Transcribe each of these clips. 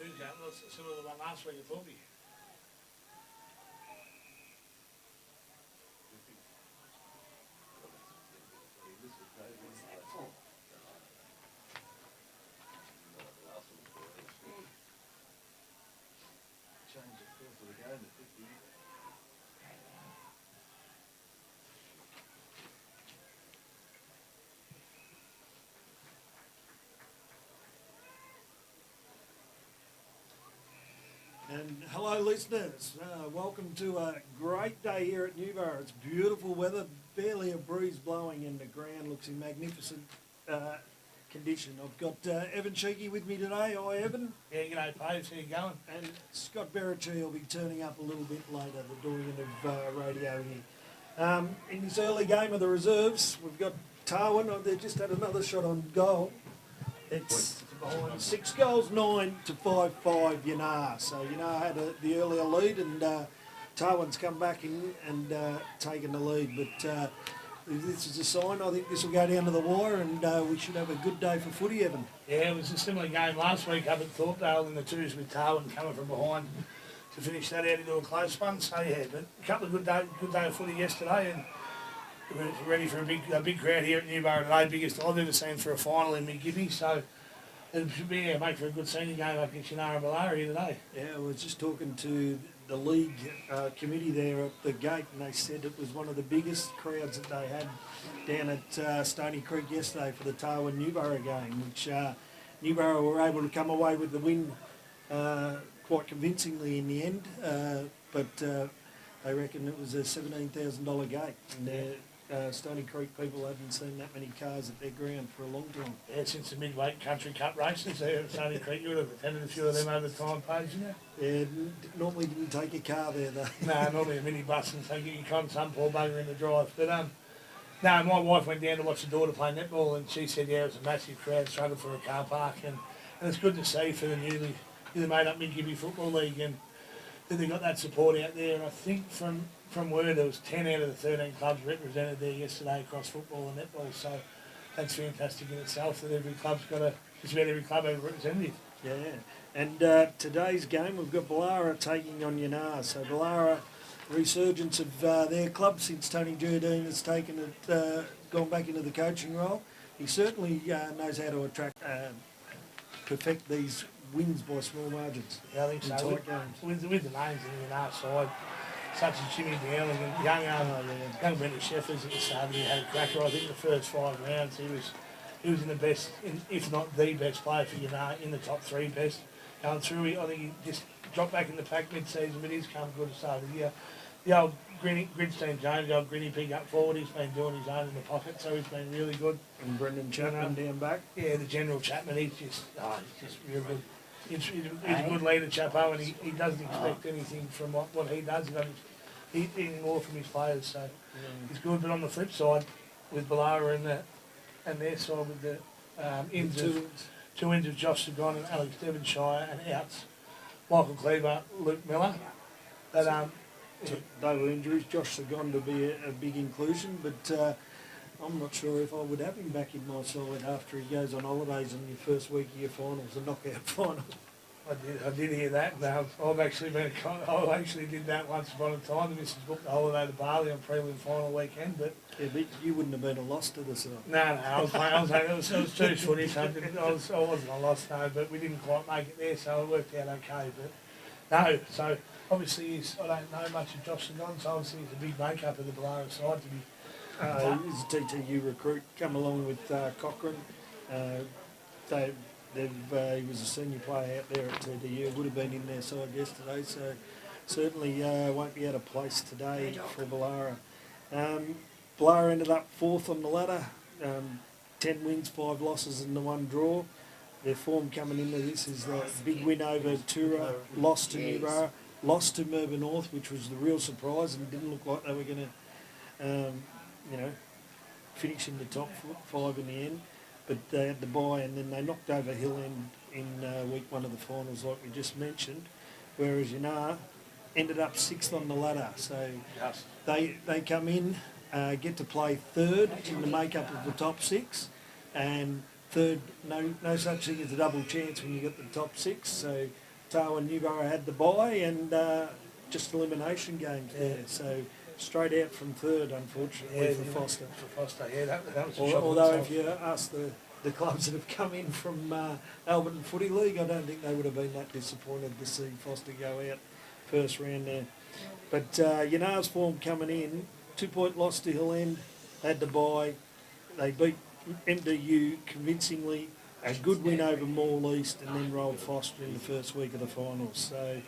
Tuesday. That's similar to the one last week at Thorpe. Change the course of the game at 50. And hello listeners, welcome to a great day here at Newborough. It's beautiful weather, barely a breeze blowing and the ground looks in magnificent condition. I've got Evan Cheeky with me today. Hi Evan. Yeah, g'day Paves, how you going? And Scott Berrichie will be turning up a little bit later, the Dorian of radio here. In this early game of the reserves, we've got Tarwin. They just had another shot on goal. It's 6 goals, 9 to 5-5 Yinnar. So Yinnar had the earlier lead and Tarwin's come back in and taken the lead. But this is a sign. I think this will go down to the wire and we should have a good day for footy, Evan. Yeah, it was a similar game last week up at Thorpedale in the twos with Tarwin coming from behind to finish that out into a close one. So yeah, but a couple of good day of footy yesterday and we're ready for a big crowd here at Newborough today, biggest I've ever seen for a final in MGFNL. So it should be make for a good senior game up in Yinnar and Boolarra here today. Yeah, I was just talking to the league committee there at the gate and they said it was one of the biggest crowds that they had down at Stony Creek yesterday for the Tarwin Newborough game, which Newborough were able to come away with the win quite convincingly in the end, but they reckon it was a $17,000 gate. And Stony Creek people haven't seen that many cars at their ground for a long time. Yeah, since the midweight country cup races there at Stony Creek, you would have attended a few of them over the time, Paige, didn't you? Yeah, normally didn't take a car there though. No, normally a minibus and so you can some poor bugger in the drive. But no, my wife went down to watch the daughter play netball and she said, yeah, it was a massive crowd struggled for a car park and it's good to see for the newly made up Mid-Gippy Football League and that they got that support out there and I think from word there was 10 out of the 13 clubs represented there yesterday across football and netball, so that's fantastic in itself that every club's got just about every club has a representative. Yeah, and today's game we've got Boolarra taking on Yinnar. So Boolarra, resurgence of their club since Tony Jardine has taken it, gone back into the coaching role. He certainly knows how to perfect these wins by small margins. Yeah, I think so. Tight games. With the names in the Yinnar side, such as Jimmy Dowling and young Brendan Sheffers at the start, he had a cracker. I think the first 5 rounds he was in the best, if not the best player for Yinnar, in the top 3 best going through. I think he just dropped back in the pack mid-season, but he's come good to start the year. The old Gridstein Jones, the old Grinny pig up forward, he's been doing his own in the pocket, so he's been really good. And Brendan Chapman down back. Yeah, the General Chapman, he's just real good. He's a good leader, Chapo, and he doesn't expect anything from what he does. He's getting more from his players, so he's good. But on the flip side, with Boolarra and their side with the two ends of Josh Sagon and Alex Devonshire and outs Michael Cleaver, Luke Miller. But they were injuries. Josh Sagon to be a big inclusion, but I'm not sure if I would have him back in my side after he goes on holidays in your first week of your finals, the knockout final. I did hear that. I actually did that once upon a time. The missus booked the holiday to Bali on prelim final weekend, but yeah, but you wouldn't have been a loss to the side. No, I was playing. It was 2 footy, so I wasn't a loss, no. But we didn't quite make it there, so it worked out okay. But no, so obviously I don't know much of Josh Sagon, so obviously he's a big makeup of the Boolarra side to be. He's a TTU recruit, come along with Cochrane. He was a senior player out there at TTU, would have been in their side yesterday, so certainly won't be out of place today for Boolarra. Boolarra ended up 4th on the ladder, 10 wins, 5 losses and the 1 draw. Their form coming into this is the big win over Tura, lost to Newborough, lost to Merba North, which was the real surprise and didn't look like they were going to finish in the top 5 in the end, but they had the bye and then they knocked over Hill End in week 1 of the finals like we just mentioned, whereas Yinnar ended up 6th on the ladder, so they come in, get to play 3rd in the makeup of the top 6 and 3rd, no such thing as a double chance when you get the top 6, so Tarwin Newborough had the bye and just elimination games there. So straight out from third, unfortunately, for Foster. For Foster, yeah, that was a shock. Although if you ask the clubs that have come in from Alberton Footy League, I don't think they would have been that disappointed to see Foster go out first round there. But Yinnar's form coming in, 2-point loss to Hill End, had the bye. They beat MDU convincingly, a good win over Maul East, and then rolled Foster in the first week of the finals. So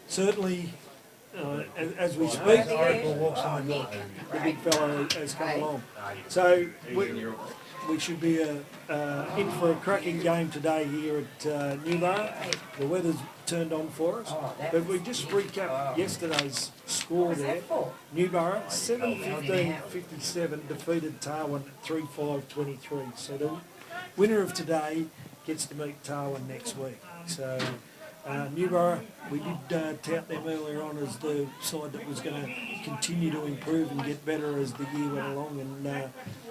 certainly, as we speak, the big fellow has come along. So we should be in for a cracking game today here at Newborough. The weather's turned on for us. But we just recap yesterday's score there. Newborough 7-15-57 defeated Tarwin 3-5-23. So the winner of today gets to meet Tarwin next week. So Newborough, we did tout them earlier on as the side that was going to continue to improve and get better as the year went along, and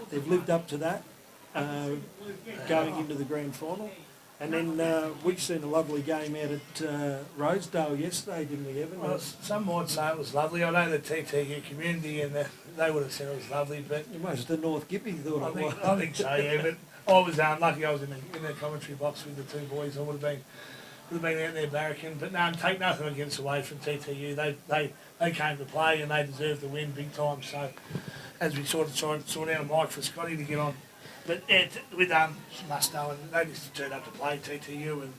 they've lived up to that, going into the grand final. And then we've seen a lovely game out at Rosedale yesterday, didn't we, Evan? Well, some might say it was lovely. I know the TTU community and they would have said it was lovely, but most of North Gippy thought it was. I think so, yeah. But I was lucky. I was in the commentary box with the two boys. I would have been out there barracking. But no, take nothing against away from TTU. They came to play and they deserved the win big time. So as we sort of tried to sort out a mic for Scotty to get on. But with Musto, and they just turned up to play TTU and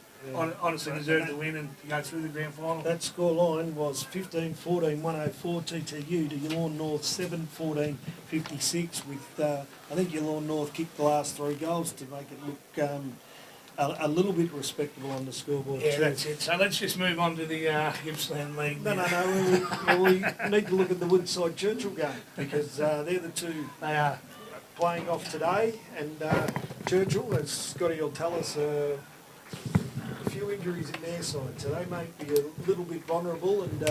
honestly deserved the win and to go through the grand final. That score line was 15-14, 104 TTU to Yallourn North 7-14-56 with, I think Yallourn North kicked the last 3 goals to make it look a little bit respectable on the scoreboard. Yeah, that's it. So let's just move on to the Gippsland League. No, we need to look at the Woodside Churchill game because they're the two they are playing off today, and Churchill, as Scotty will tell us, a few injuries in their side, so they may be a little bit vulnerable and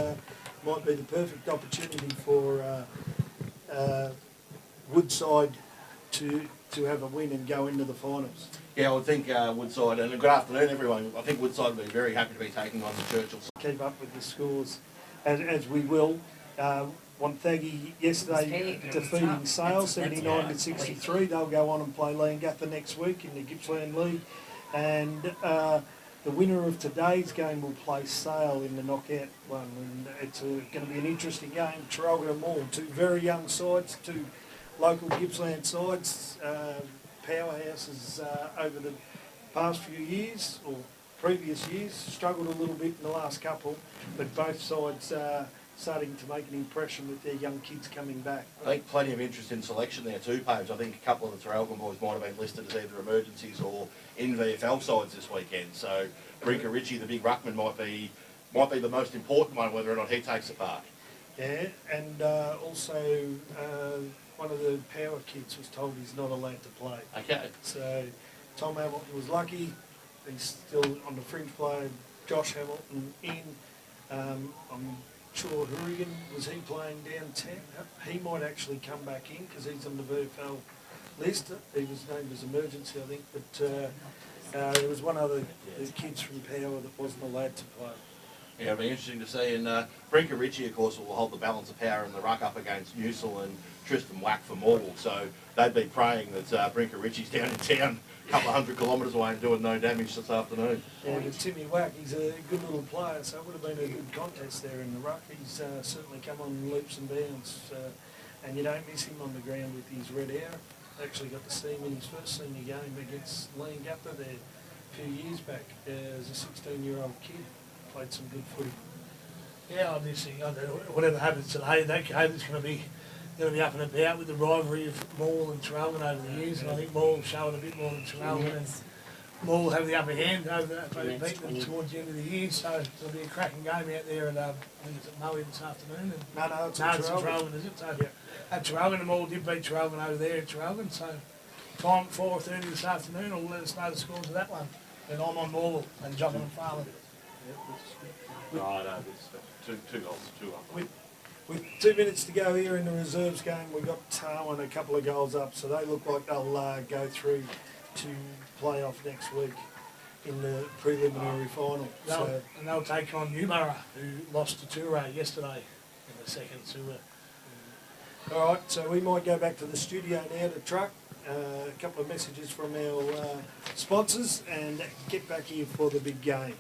might be the perfect opportunity for Woodside to have a win and go into the finals. Yeah, I would think Woodside, and good afternoon everyone, I think Woodside would be very happy to be taking on the Churchill. Keep up with the scores as we will. Wonthaggi yesterday defeating Sale 79-63. They'll go on and play Leongatha next week in the Gippsland League, and the winner of today's game will play Sale in the knockout one, and it's going to be an interesting game. Traralgon and Maul, two very young sides, two local Gippsland sides, powerhouses over the past few years or previous years, struggled a little bit in the last couple, but both sides starting to make an impression with their young kids coming back. I think plenty of interest in selection there too, Paves. I think a couple of the Traralgon boys might have been listed as either emergencies or in VFL sides this weekend. So Brinker Ritchie, the big ruckman, might be the most important one, whether or not he takes the part. Yeah, and also one of the power kids was told he's not allowed to play. Okay. So Tom Hamilton was lucky. He's still on the fringe player. Josh Hamilton in. I'm sure Hurrigan, was he playing down 10? He might actually come back in because he's on the VFL list. He was named as emergency, I think, but there was one other the kids from Power that wasn't allowed to play. Yeah, it'll be interesting to see. And Brinker Ritchie, of course, will hold the balance of power in the ruck up against Newsel and Tristan Wack for Morwell. So they'd be praying that Brinker Ritchie's down in town, a couple of 100 kilometres away and doing no damage this afternoon. Yeah, but Timmy Wack, he's a good little player, so it would have been a good contest there in the ruck. He's certainly come on leaps and bounds, and you don't miss him on the ground with his red hair. Actually got to see him in his first senior game against Leongatha there a few years back as a 16-year-old kid. Played some good footy. Yeah, obviously, whatever happens today, that game is going to be up and about with the rivalry of Maul and Traralgon over the years, and I think Maul showing a bit more than Traralgon, and Maul have the upper hand over that, beat them towards the end of the year, so it'll be a cracking game out there, and I think it's at Moe this afternoon. And No, it's at Traralgon, is it? So, at Traralgon, and Maul did beat Traralgon over there at Traralgon, so time 4:30 this afternoon will let us know the scores of that one. And I'm on Morwell and Jocelyn and Farley. No, it's two goals, 2 up. With 2 minutes to go here in the reserves game, we've got Tarwin a couple of goals up, so they look like they'll go through to play off next week. in the preliminary final. So, And they'll take on Newborough, who lost to Toure yesterday in the second tour. all right, so we might go back to the studio now to truck. A couple of messages from our sponsors and get back here for the big game.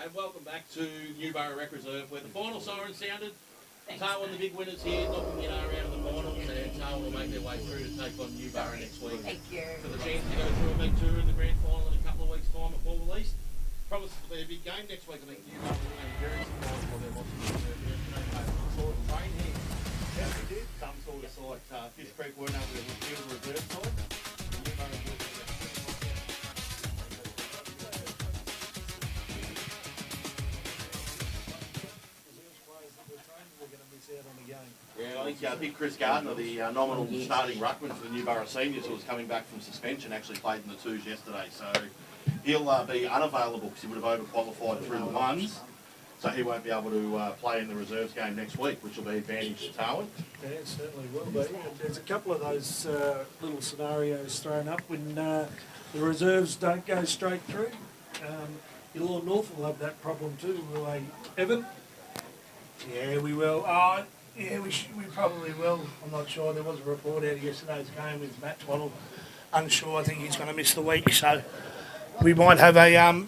And welcome back to Newborough Rec Reserve, where the final siren sounded. Tarwin, the big winners here, knocking Yinnar out of the finals, and Tarwin will make their way through to take on Newborough next week. Thank you. For the chance to go through a big tour in the grand final in a couple of weeks' time at Ball East. Promises to be a big game next week. I think Newborough will be very surprised by their losses in the reserve. Some sort of train here. Yeah, we did. Some sort of site. Fish Creek weren't able to field the reserve side. Newborough will be Yeah, I think Chris Gardner, the nominal starting ruckman for the Newborough Seniors, who was coming back from suspension, actually played in the twos yesterday. So he'll be unavailable because he would have overqualified through the ones. So he won't be able to play in the reserves game next week, which will be advantage to Tarwin. Yeah, it certainly will be. And there's a couple of those little scenarios thrown up when the reserves don't go straight through. Your North will have that problem too, will they, Evan? Yeah, we will. Yeah, we probably will. I'm not sure. There was a report out of yesterday's game with Matt Twaddle unsure. I think he's going to miss the week, so we might have a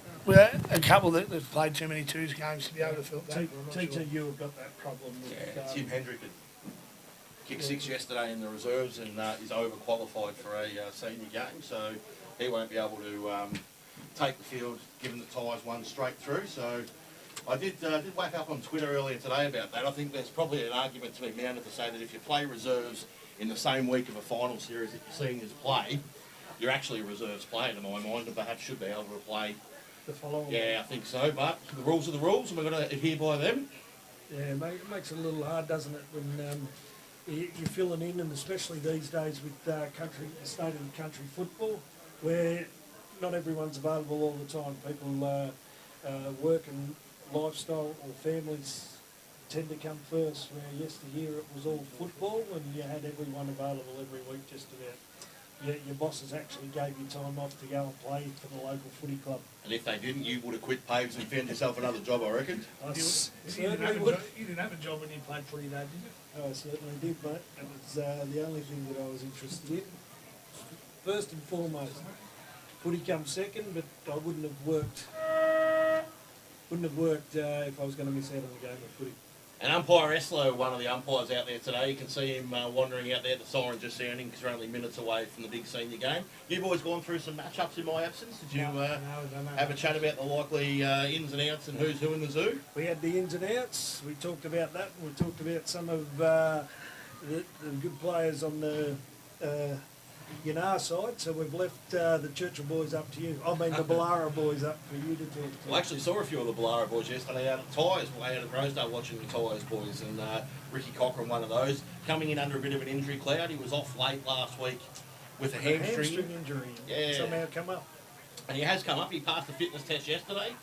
couple that have played too many twos games to be able to fill that. TTU have got that problem with Tim Hendrick kicked 6 yesterday in the reserves and is overqualified for a senior game, so he won't be able to take the field given the Ties won straight through. So I did whack up on Twitter earlier today about that. I think there's probably an argument to be mounted to say that if you play reserves in the same week of a final series that your seniors play, you're actually a reserves player to my mind, and perhaps should be able to play the following. Yeah, I think so, but the rules are the rules, and we've got to adhere by them. Yeah, it makes it a little hard, doesn't it, when you're filling in, and especially these days with state of the country football, where not everyone's available all the time. People work and lifestyle or families tend to come first, where yesteryear it was all football and you had everyone available every week just about. Your bosses actually gave you time off to go and play for the local footy club. And if they didn't, you would have quit Paves and found yourself another job, I reckon. You didn't have a job when you played footy though, did you? I certainly did, mate. It was the only thing that I was interested in. first and foremost. Footy comes second, but I wouldn't have worked if I was going to miss out on the game of footy. And umpire Eslo, one of the umpires out there today, you can see him wandering out there, the siren just sounding because we're only minutes away from the big senior game. You boys gone through some matchups in my absence? Did you have a chat about the likely ins and outs and who's who in the zoo? We had the ins and outs. We talked about that. And we talked about some of the good players on the Yinnar side. So we've left the Churchill boys up to you. I mean the Boolarra boys up for you to talk to. Well, I actually saw a few of the Boolarra boys yesterday out at Tyres, out at Rosedale watching the Tyres boys, and Ricky Cochran, one of those, coming in under a bit of an injury cloud. He was off late last week with a hamstring injury. Yeah. Somehow come up. And he has come up. He passed the fitness test yesterday.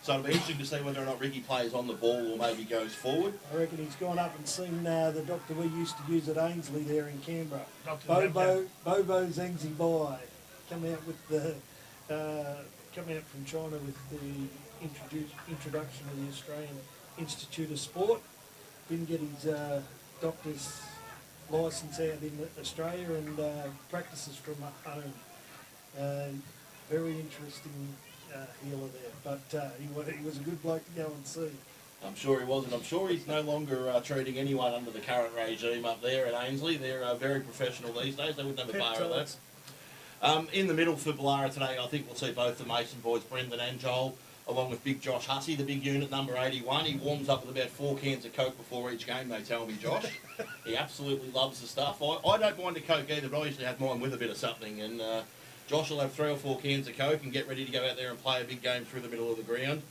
So it'll be interesting to see whether or not Ricky plays on the ball or maybe goes forward. I reckon he's gone up and seen the doctor we used to use at Ainsley there in Canberra. Bobo Zengzi Boy come out with come out from China with the introduction of the Australian Institute of Sport. Didn't get his doctor's licence out in Australia and practices from home. Very interesting healer there, but he was a good bloke to go and see. I'm sure he was, and I'm sure he's no longer treating anyone under the current regime up there at Ainsley. They're very professional these days. They wouldn't have a bar of that. In the middle for Boolarra today, I think we'll see both the Mason boys, Brendan and Joel, along with big Josh Hussey, the big unit, number 81. He warms up with about 4 cans of Coke before each game, they tell me, Josh. He absolutely loves the stuff. I don't mind a Coke either, but I usually have mine with a bit of something, and Josh will have 3 or 4 cans of Coke and get ready to go out there and play a big game through the middle of the ground.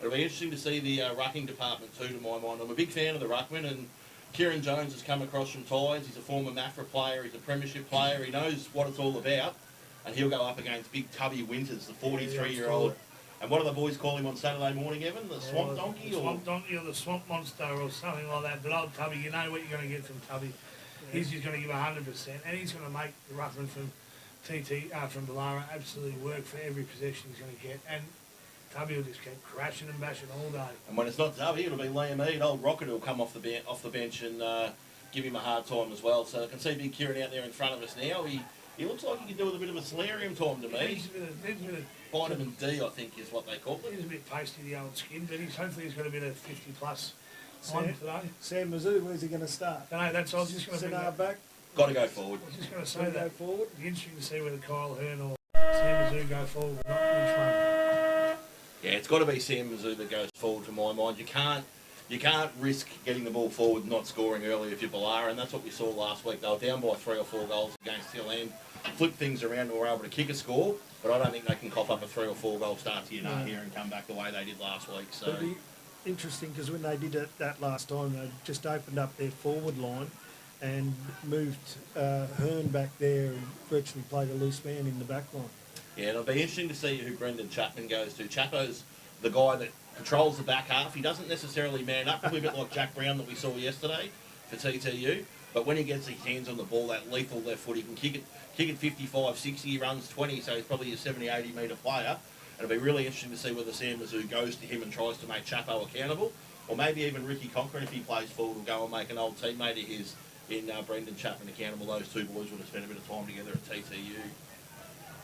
It'll be interesting to see the rucking department too, to my mind. I'm a big fan of the ruckman, and Kieran Jones has come across from Tyres. He's a former Mafra player, he's a premiership player, he knows what it's all about, and he'll go up against big Tubby Winters, the 43-year-old. And what do the boys call him on Saturday morning, Evan? The Swamp Donkey? The Swamp Donkey or the Swamp Monster or something like that. But old Tubby, you know what you're going to get from Tubby. Yeah. He's just going to give 100%, and he's going to make the ruckman from from Boolarra absolutely work for every possession he's going to get, and Tubby will just keep crashing and bashing all day. And when it's not Tubby, it'll be Liam Eade. Old Rocket will come off the bench and give him a hard time as well. So I can see big Kieran out there in front of us now. He looks like he can do with a bit of a solarium time to me. Vitamin D, I think, is what they call it. He's a bit pasty, the old skin, but hopefully he's got a bit of 50-plus on today. Sam Mizzou, where's he going to start? No, that's I was just going to bring that back. Got to go forward. I was just going to say that. Go forward. It'd be interesting to see whether Kyle Hearn or Sam Mizzou go forward or not. Which one? Yeah, it's got to be Sam Mizzou that goes forward, to my mind. You can't risk getting the ball forward and not scoring early if you're Boolarra, and that's what we saw last week. They were down by 3 or 4 goals against Hill End, flipped things around and were able to kick a score, but I don't think they can cough up a 3 or 4 goal start to Yinnar here and come back the way they did last week. So it'll be interesting because when they did that last time, they just opened up their forward line and moved Hearn back there and virtually played a loose man in the back line. Yeah, it'll be interesting to see who Brendan Chapman goes to. Chapo's the guy that controls the back half. He doesn't necessarily man up, probably a bit like Jack Brown that we saw yesterday for TTU. But when he gets his hands on the ball, that lethal left foot, he can kick it 55, 60, he runs 20, so he's probably a 70, 80 metre player. It'll be really interesting to see whether Sam Mizzou goes to him and tries to make Chapo accountable, or maybe even Ricky Cochran, if he plays forward, will go and make an old teammate of his in Brendan Chapman accountable. Those two boys would have spent a bit of time together at TTU.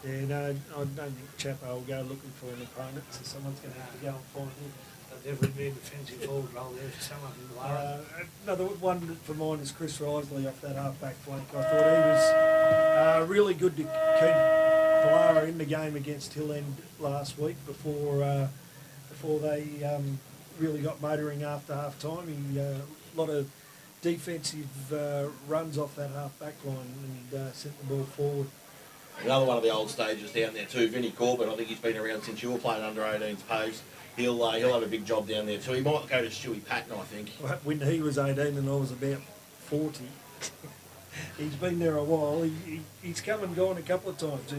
Yeah, no, I don't think Chapo will go looking for an opponent, so someone's going to have to go and find him. There'll definitely be a defensive forward role there for someone from Boolarra. Another one for mine is Chris Risley off that half-back flank. I thought he was really good to keep Boolarra in the game against Hill End last week before they really got motoring after half-time. He a lot of defensive runs off that half-back line and sent the ball forward. Another one of the old stages down there too, Vinnie Corbett. I think he's been around since you were playing under 18s Paves. He'll have a big job down there too. He might go to Stewie Patton, I think. When he was 18 and I was about 40, he's been there a while. He's come and gone a couple of times.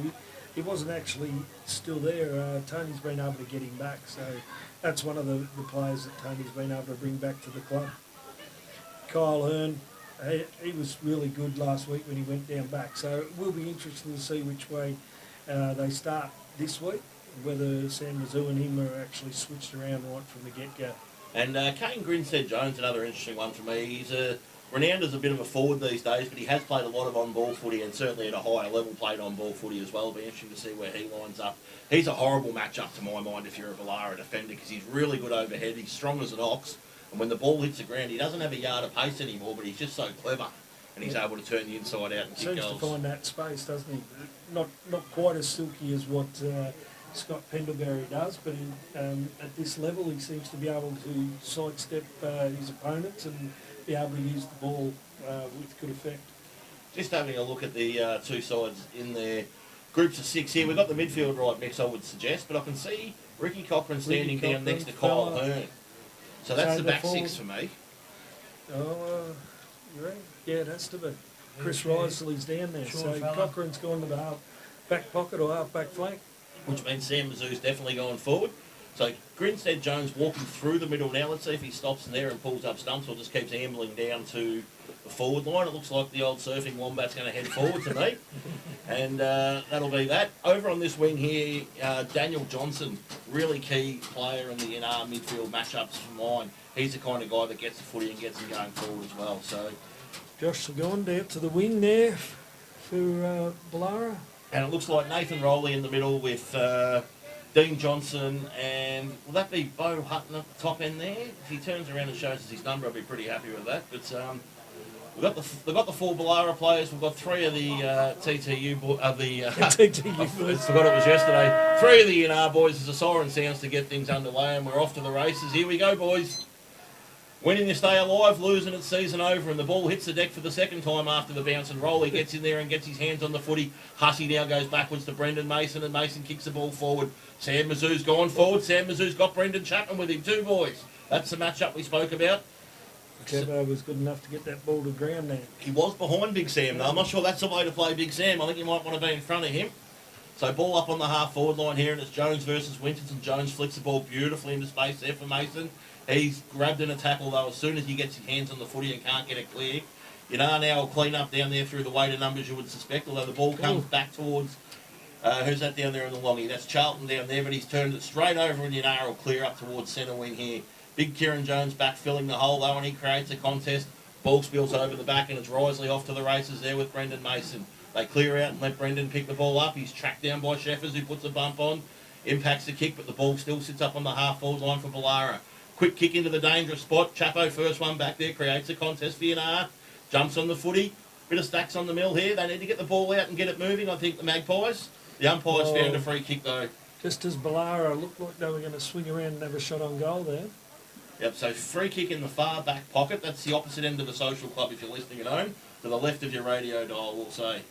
He wasn't actually still there. Tony's been able to get him back, so that's one of the players that Tony's been able to bring back to the club. Kyle Hearn, he was really good last week when he went down back, so it will be interesting to see which way they start this week, whether Sam Mizzou and him are actually switched around right from the get-go. And Kane Grinstead Jones, another interesting one for me. Renowned a bit of a forward these days, but he has played a lot of on-ball footy and certainly at a higher level played on-ball footy as well. It'll be interesting to see where he lines up. He's a horrible matchup to my mind if you're a Boolarra defender because he's really good overhead. He's strong as an ox. And when the ball hits the ground, he doesn't have a yard of pace anymore, but he's just so clever. And he's able to turn the inside out and kick goals. Seems to find that space, doesn't he? Not quite as silky as what Scott Pendlebury does, but at this level he seems to be able to sidestep his opponents and be able to use the ball with good effect. Just having a look at the two sides in their groups of 6 here. We've got the midfield right mix, I would suggest, but I can see Ricky Cochran standing down next to Kyle Hearn. So that's the back 6 for me. Oh, you ready? Yeah, it has to be. Chris Risley's down there, so Cochran's gone to the half back pocket or half back flank. Which means Sam Mizzou's definitely going forward. So Grinstead Jones walking through the middle now. Let's see if he stops in there and pulls up stumps or just keeps ambling down to the forward line. It looks like the old surfing wombat's going to head forward tonight. And that'll be that. Over on this wing here, Daniel Johnson, really key player in the Yinnar midfield matchups for mine. He's the kind of guy that gets the footy and gets him going forward as well. So Josh Sagon out to the wing there for Boolarra. And it looks like Nathan Rowley in the middle with Dean Johnson and will that be Bo Hutton at the top end there? If he turns around and shows us his number, I'll be pretty happy with that. But we've got the 4 Boolarra players. We've got 3 of the TTU TTU boys. Forgot it was yesterday. 3 of the Yinnar boys as the siren sounds to get things underway, and we're off to the races. Here we go, boys. Winning to stay alive, losing its season over, and the ball hits the deck for the second time after the bounce, and Rowley gets in there and gets his hands on the footy. Hussey now goes backwards to Brendan Mason, and Mason kicks the ball forward. Sam Mizzou's gone forward. Sam Mizzou's got Brendan Chapman with him, 2 boys. That's the matchup we spoke about. Trevor was good enough to get that ball to ground there. He was behind Big Sam, though. I'm not sure that's the way to play Big Sam. I think you might want to be in front of him. So ball up on the half-forward line here, and it's Jones versus Winters, and Jones flicks the ball beautifully into space there for Mason. He's grabbed in a tackle, though, as soon as he gets his hands on the footy and can't get it clear. Yinnar now will clean up down there through the weight of numbers you would suspect, although the ball comes back towards... who's that down there in the longie? That's Charlton down there, but he's turned it straight over, and Yinnar will clear up towards centre wing here. Big Kieran Jones back filling the hole, though, and he creates a contest. Ball spills over the back, and it's Risley off to the races there with Brendan Mason. They clear out and let Brendan pick the ball up. He's tracked down by Sheffers, who puts a bump on. Impacts the kick, but the ball still sits up on the half-forward line for Boolarra. Quick kick into the dangerous spot. Chapo, first one back there, creates a contest for Yinnar. Jumps on the footy. Bit of stacks on the mill here. They need to get the ball out and get it moving, I think, the Magpies. The umpires found a free kick, though. Just as Boolarra looked like they were going to swing around and have a shot on goal there. Yep, so free kick in the far back pocket. That's the opposite end of the social club if you're listening at home. To the left of your radio dial, we'll say.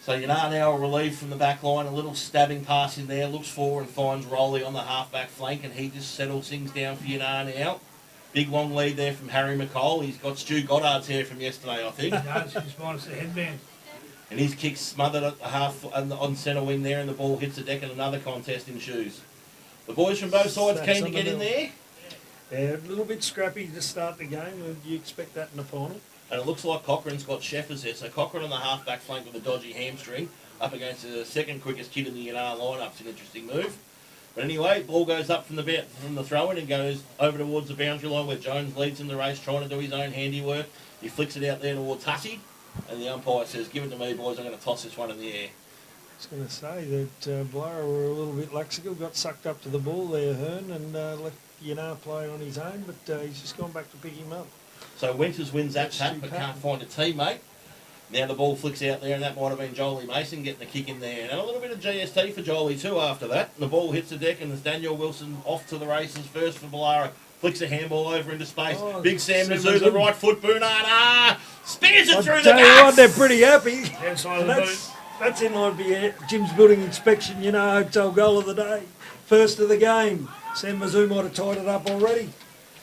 So Yinnar now relieved from the back line. A little stabbing pass in there. Looks forward and finds Rowley on the half-back flank, and he just settles things down for Yinnar now. Big long lead there from Harry McCall. He's got Stu Goddard's hair from yesterday, I think. He does, he's minus the headband. And his kick's smothered at the half on centre wing there, and the ball hits the deck, and another contest ensues. The boys from both sides keen to get in there. Yeah, a little bit scrappy to start the game. Would you expect that in the final? And it looks like Cochran's got Sheffers there. So Cochran on the half-back flank with a dodgy hamstring up against the second quickest kid in the Yinnar lineup. It's an interesting move. But anyway, ball goes up from the throw-in and goes over towards the boundary line where Jones leads in the race, trying to do his own handiwork. He flicks it out there towards Hussey, and the umpire says, "Give it to me, boys. I'm going to toss this one in the air." I was going to say that Boolarra were a little bit laxical, got sucked up to the ball there, Hearn, and left Yinnar play on his own, but he's just gone back to pick him up. So Winters wins that tap, but can't find a teammate. Now the ball flicks out there, and that might have been Jolie Mason getting a kick in there. And a little bit of GST for Jolie too after that. And the ball hits the deck, and there's Daniel Wilson off to the races first for Boolarra. Flicks a handball over into space. Big Sam Mizzou, the right foot, Boolarra spears it through the guts. They're pretty happy. That's in line for Jim's building inspection, hotel goal of the day. First of the game. Sam Mizzou might have tied it up already.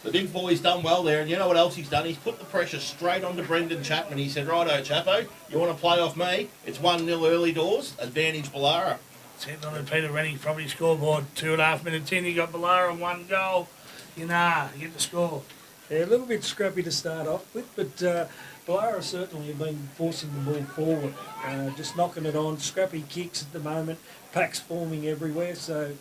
The big boy's done well there, and you know what else he's done? He's put the pressure straight onto Brendan Chapman. He said, "Righto, Chapo, you want to play off me? It's 1-0 early doors, advantage Boolarra." Sitting on the Peter Rennie probably scoreboard, 2.5 minutes in, he got Boolarra 1 goal. Yinnar, get the score. Yeah, a little bit scrappy to start off with, but Boolarra certainly have been forcing the ball forward, just knocking it on. Scrappy kicks at the moment, packs forming everywhere, so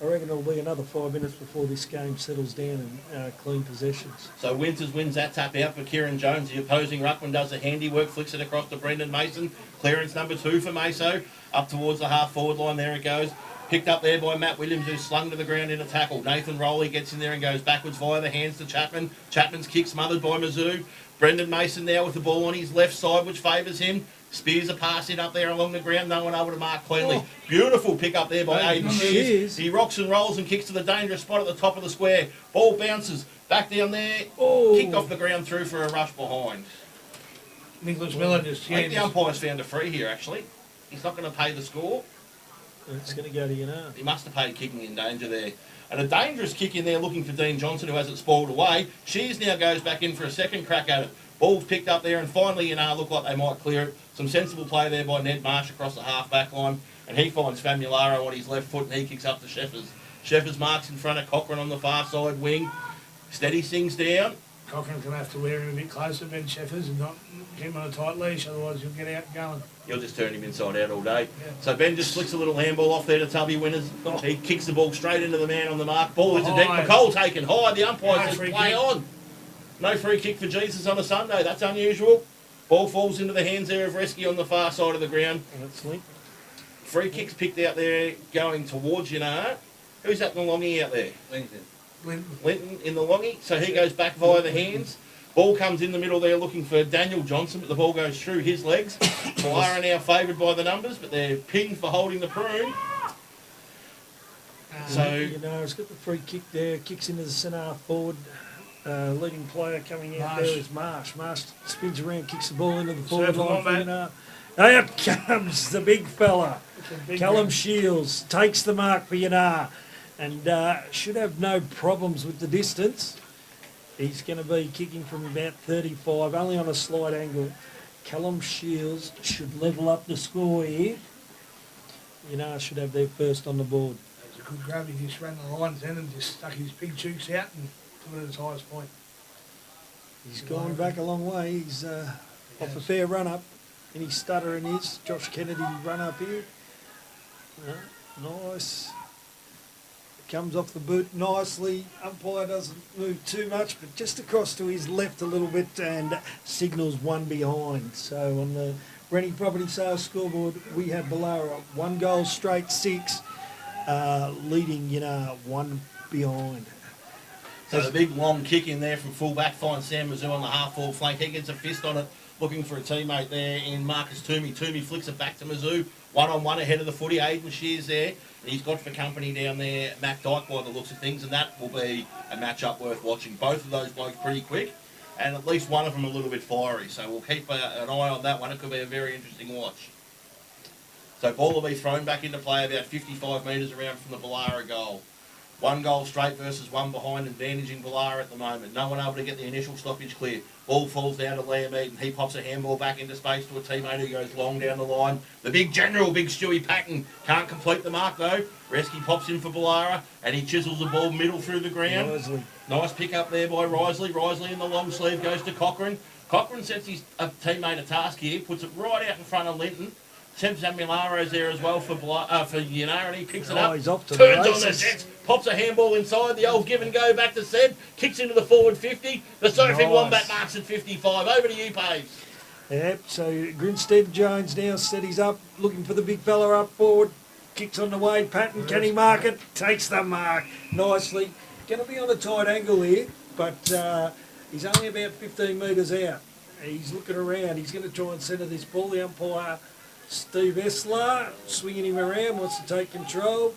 I reckon it'll be another 5 minutes before this game settles down and clean possessions. So Winters wins that tap out for Kieran Jones. The opposing ruckman does the handiwork, flicks it across to Brendan Mason. Clearance number 2 for Maso. Up towards the half-forward line, there it goes. Picked up there by Matt Williams, who's slung to the ground in a tackle. Nathan Rowley gets in there and goes backwards via the hands to Chapman. Chapman's kick smothered by Mizzou. Brendan Mason now with the ball on his left side, which favours him. Spears a pass in up there along the ground, no one able to mark cleanly. Oh. Beautiful pick up there by Aiden Shears. He rocks and rolls and kicks to the dangerous spot at the top of the square. Ball bounces back down there, kicked off the ground through for a rush behind. Nicholas Miller just... I think the umpire's found a free here, actually. He's not going to pay the score. It's going to go to Yinnar. He must have paid kicking in danger there. And a dangerous kick in there looking for Dean Johnson, who has it spoiled away. Shears now goes back in for a second crack at it. Ball's picked up there, and finally Yinnar look like they might clear it. Some sensible play there by Ned Marsh across the half-back line, and he finds Famularo on his left foot, and he kicks up to Sheffers. Sheffers marks in front of Cochrane on the far side wing. Steady things down. Cochrane's going to have to wear him a bit closer, Ben Sheffers, and not keep him on a tight leash, otherwise he'll get out going. You'll just turn him inside out all day. Yeah. So Ben just flicks a little handball off there to Tubby Winners. He kicks the ball straight into the man on the mark. Ball into deck. McColl taken high. The umpire says play on. No free kick for Jesus on a Sunday. That's unusual. Ball falls into the hands there of Resky on the far side of the ground. Free kicks picked out there going towards Yinnar. Who's that in the longie out there? Linton in the longie. So he goes back via the hands. Ball comes in the middle there looking for Daniel Johnson, but the ball goes through his legs. Boolarra now favoured by the numbers, but they're pinned for holding the prune. So Yinnar's got the free kick there, kicks into the centre half forward. Leading player coming out there is Marsh. Marsh spins around, kicks the ball into the forward line for Yinnar. Out comes the big fella. Callum Shields takes the mark for Yinnar and should have no problems with the distance. He's going to be kicking from about 35, only on a slight angle. Callum Shields should level up the score here. Yinnar should have their first on the board. That was a good grab. He just ran the lines in and just stuck his big chooks out and took it at his highest point. He's gone back a long way. He's off a fair run-up. Any stutter in his. Josh Kennedy run-up here. Nice. Comes off the boot nicely. Umpire doesn't move too much, but just across to his left a little bit and signals one behind. So on the Rennie Property Sales scoreboard, we have Boolarra 1 goal straight 6, leading Yinnar 1 behind. So the big long kick in there from full-back finds Sam Mizzou on the half-forward flank. He gets a fist on it, looking for a teammate there in Marcus Toomey. Toomey flicks it back to Mizzou. 1-on-1 ahead of the footy. Aiden Shears there. And he's got for company down there Mac Dyke by the looks of things, and that will be a match-up worth watching. Both of those blokes pretty quick, and at least one of them a little bit fiery. So we'll keep an eye on that one. It could be a very interesting watch. So ball will be thrown back into play about 55 metres around from the Boolarra goal. 1 goal straight versus 1 behind, advantaging Boolarra at the moment. No one able to get the initial stoppage clear. Ball falls down to Liam Eaton. He pops a handball back into space to a teammate who goes long down the line. The big general, big Stewie Patton, can't complete the mark though. Resky pops in for Boolarra and he chisels the ball middle through the ground. Risley. Nice pick up there by Risley. Risley in the long sleeve goes to Cochrane. Cochrane sets his teammate a task here, puts it right out in front of Linton. Sam Milaro's there as well for Yinnar, and he picks it up, he's off to turns the on the races. sets, pops a handball inside, the old give and go back to Seb, kicks into the forward 50, the surfing Nice. Wombat marks at 55. Over to you, Paves. Yep, so Grinstead Jones now steadies up, looking for the big fella up forward. Kicks on the way, Patton, can he mark it? Takes the mark nicely. Going to be on a tight angle here, but he's only about 15 metres out. He's looking around, he's going to try and centre this ball. The umpire, Steve Esler, swinging him around, wants to take control.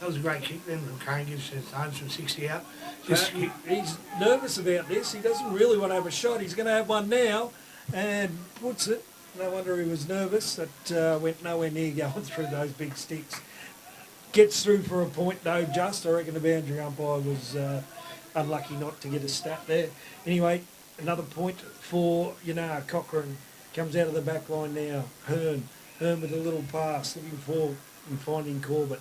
That was a great kick then from Kane, gives his hands from 60 out. He's nervous about this. He doesn't really want to have a shot. He's going to have one now and puts it. No wonder he was nervous. That went nowhere near going through those big sticks. Gets through for a point though, just. I reckon the boundary umpire was unlucky not to get a stat there. Anyway, another point for Yinnar. Cochrane comes out of the back line now. Hearn with a little pass, looking for and finding Corbett.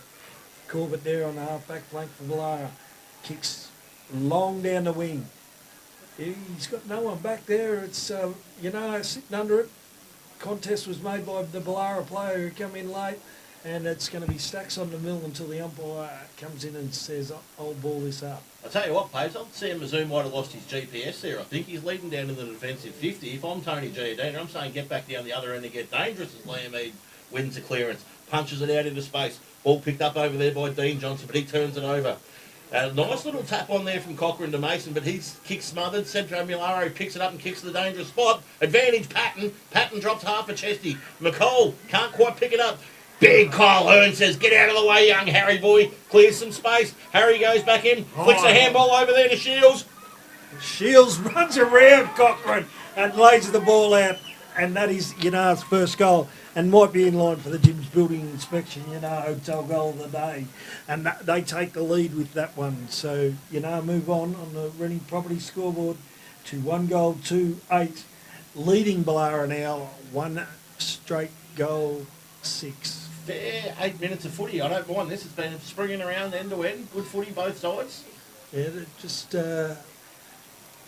Corbett there on the half-back flank for Boolarra. Kicks long down the wing. He's got no one back there. It's Yinnar sitting under it. Contest was made by the Boolarra player who come in late. And it's going to be stacks on the mill until the umpire comes in and says, I'll ball this up. I tell you what, Paves, I'd Sam Mizzou might have lost his GPS there. I think he's leading down in the defensive 50. If I'm Tony Giardina, I'm saying get back down the other end and get dangerous as Liam Eade wins the clearance, punches it out into space. Ball picked up over there by Dean Johnson, but he turns it over. A nice little tap on there from Cochrane to Mason, but he's kick smothered. Centro Boolarra picks it up and kicks to the dangerous spot. Advantage Patton. Patton drops half a chesty. McCall can't quite pick it up. Big Kyle Hearn says, get out of the way, young Harry boy. Clears some space. Harry goes back in. Flicks a handball over there to Shields. Shields runs around Cochrane and lays the ball out. And that is Yinnar's first goal. And might be in line for the Jim's Building Inspection, hotel goal of the day. And they take the lead with that one. So, move on the Rennie Property scoreboard to 1 goal, 2-8. Leading Boolarra now, 1 straight goal, 6. Fair 8 minutes of footy. I don't mind this. It's been springing around end to end. Good footy both sides. Yeah, just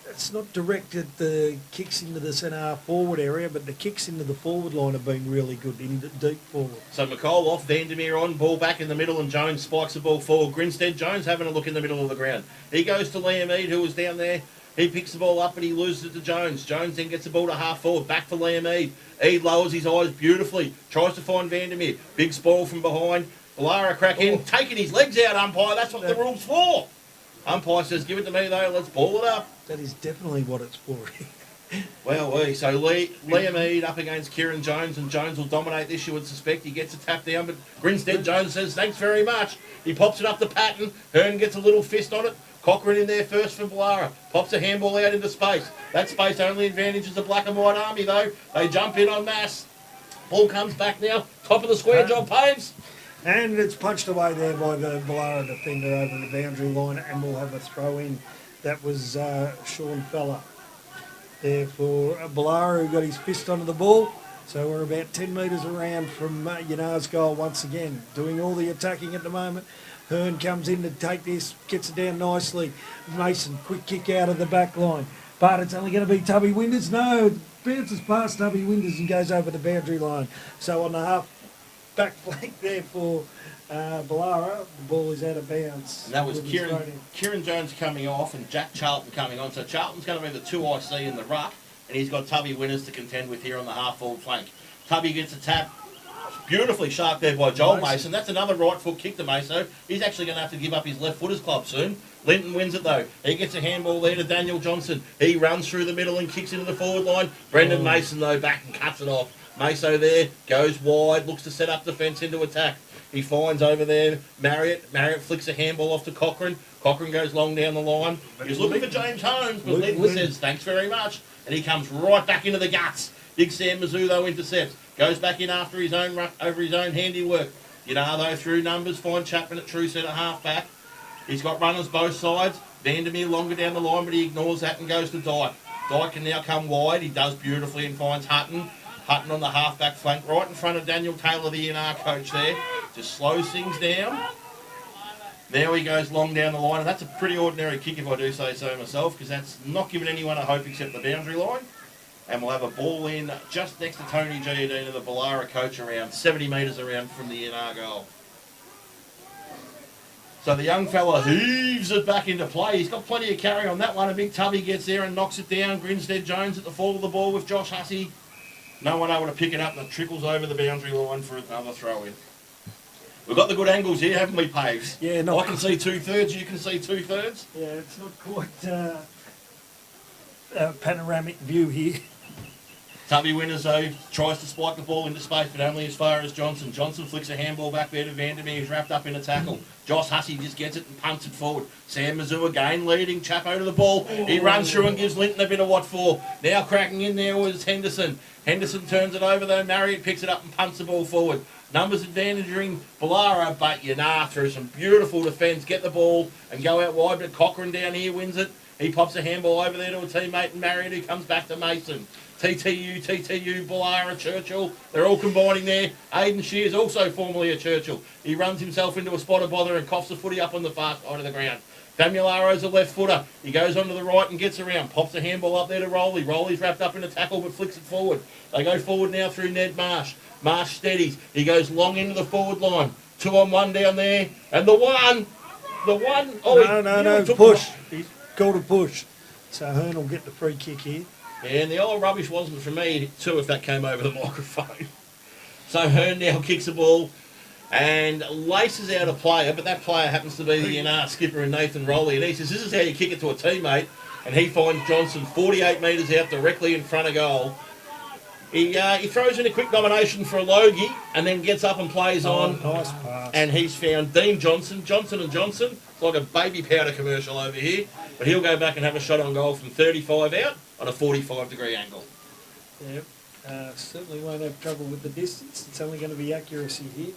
it's not directed the kicks into the centre forward area, but the kicks into the forward line have been really good, into deep forward. So McCall off, Vandermeer on, ball back in the middle, and Jones spikes the ball forward. Grinstead Jones having a look in the middle of the ground. He goes to Liam Eade, who was down there. He picks the ball up and he loses it to Jones. Jones then gets the ball to half forward, back for Liam Eade. Eade lowers his eyes beautifully, tries to find Vandermeer. Big spoil from behind. Boolarra crack in, taking his legs out, umpire. That's what the rule's for. Umpire says, give it to me though, let's ball it up. That is definitely what it's for. Well, so Liam Eade up against Kieran Jones, and Jones will dominate this, you would suspect. He gets a tap down, but Grinstead Jones says, thanks very much. He pops it up to Patton. Hearn gets a little fist on it. Cochrane in there first for Boolarra. Pops a handball out into space. That space only advantages the Black and White Army, though. They jump in en masse. Ball comes back now. Top of the square, John Paves. And it's punched away there by the Boolarra defender over the boundary line, and we'll have a throw in. That was Sean Feller there for Boolarra, who got his fist onto the ball. So we're about 10 metres around from Yinnar's goal once again, doing all the attacking at the moment. Hearn comes in to take this, gets it down nicely. Mason, quick kick out of the back line. But it's only going to be Tubby Winters. No, it bounces past Tubby Winters and goes over the boundary line. So on the half back flank there for Boolarra, the ball is out of bounds. And that was Kieran Jones coming off and Jack Charlton coming on. So Charlton's going to be the 2IC in the ruck, and he's got Tubby Winters to contend with here on the half-forward flank. Tubby gets a tap. Beautifully sharp there by Joel Mason. That's another right foot kick to Mason. He's actually going to have to give up his left footers club soon. Linton wins it though. He gets a handball there to Daniel Johnson. He runs through the middle and kicks into the forward line. Brendan Mason though back and cuts it off. Mason there goes wide, looks to set up defence into attack. He finds over there Marriott. Marriott flicks a handball off to Cochrane. Cochrane goes long down the line. He's looking for James Holmes, but Linton says thanks very much. And he comes right back into the guts. Big Sam Mizzou though intercepts. Goes back in after his own over his own handiwork. Though through numbers, find Chapman at true centre half back. He's got runners both sides. Vandermeer longer down the line, but he ignores that and goes to Dyke. Dyke can now come wide. He does beautifully and finds Hutton. Hutton on the half back flank, right in front of Daniel Taylor, the Yinnar coach there. Just slows things down. Now he goes long down the line, and that's a pretty ordinary kick if I do say so myself, because that's not giving anyone a hope except the boundary line. And we'll have a ball in just next to Tony Giardina, the Boolarra coach, around 70 metres around from the Yinnar goal. So the young fella heaves it back into play. He's got plenty of carry on that one. A big Tubby gets there and knocks it down. Grinstead Jones at the fall of the ball with Josh Hussey. No one able to pick it up, and it trickles over the boundary line for another throw-in. We've got the good angles here, haven't we, Paves? Yeah, I can see 2/3, you can see 2/3. Yeah, it's not quite a panoramic view here. Tubby Winters, though, tries to spike the ball into space, but only as far as Johnson. Johnson flicks a handball back there to Vandermeer, who's wrapped up in a tackle. Josh Hussey just gets it and punts it forward. Sam Mizzou again leading, Chapo to the ball. He runs through and gives Linton a bit of what for. Now cracking in there was Henderson. Henderson turns it over, though. Marriott picks it up and punts the ball forward. Numbers advantaging Boolarra, but Yinnar through some beautiful defence, get the ball and go out wide, but Cochrane down here wins it. He pops a handball over there to a teammate and Marriott, who comes back to Mason. TTU, Boolarra, Churchill, they're all combining there. Aidan Shears, also formerly a Churchill. He runs himself into a spot of bother and coughs the footy up on the far side of the ground. Famularo's a left footer. He goes onto the right and gets around. Pops a handball up there to Rolly. Rolly's wrapped up in a tackle but flicks it forward. They go forward now through Ned Marsh. Marsh steadies. He goes long into the forward line. 2-on-1 down there. And the one. Oh, no, push. He's called a push. So Hearn will get the free kick here. Yeah, and the old rubbish wasn't for me too if that came over the microphone. So Hearn now kicks the ball and laces out a player, but that player happens to be the Yinnar skipper and Nathan Rolly. And he says, this is how you kick it to a teammate. And he finds Johnson 48 metres out directly in front of goal. He throws in a quick nomination for a Logie and then gets up and plays on. Nice pass. And he's found Dean Johnson, Johnson & Johnson. It's like a baby powder commercial over here. But he'll go back and have a shot on goal from 35 out on a 45-degree angle. Yep. Certainly won't have trouble with the distance. It's only going to be accuracy here.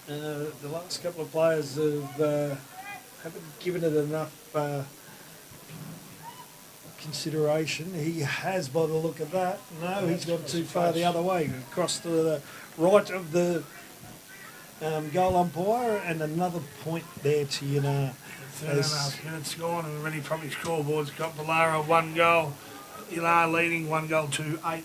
The last couple of players haven't given it enough consideration. He has, by the look of that. No, he's gone too far the other way. Across to the right of the goal umpire, and another point there to Yinnar. 3.5 minutes gone, and already probably scoreboard's got Boolarra 1 goal. Yinnar leading 1 goal to 8.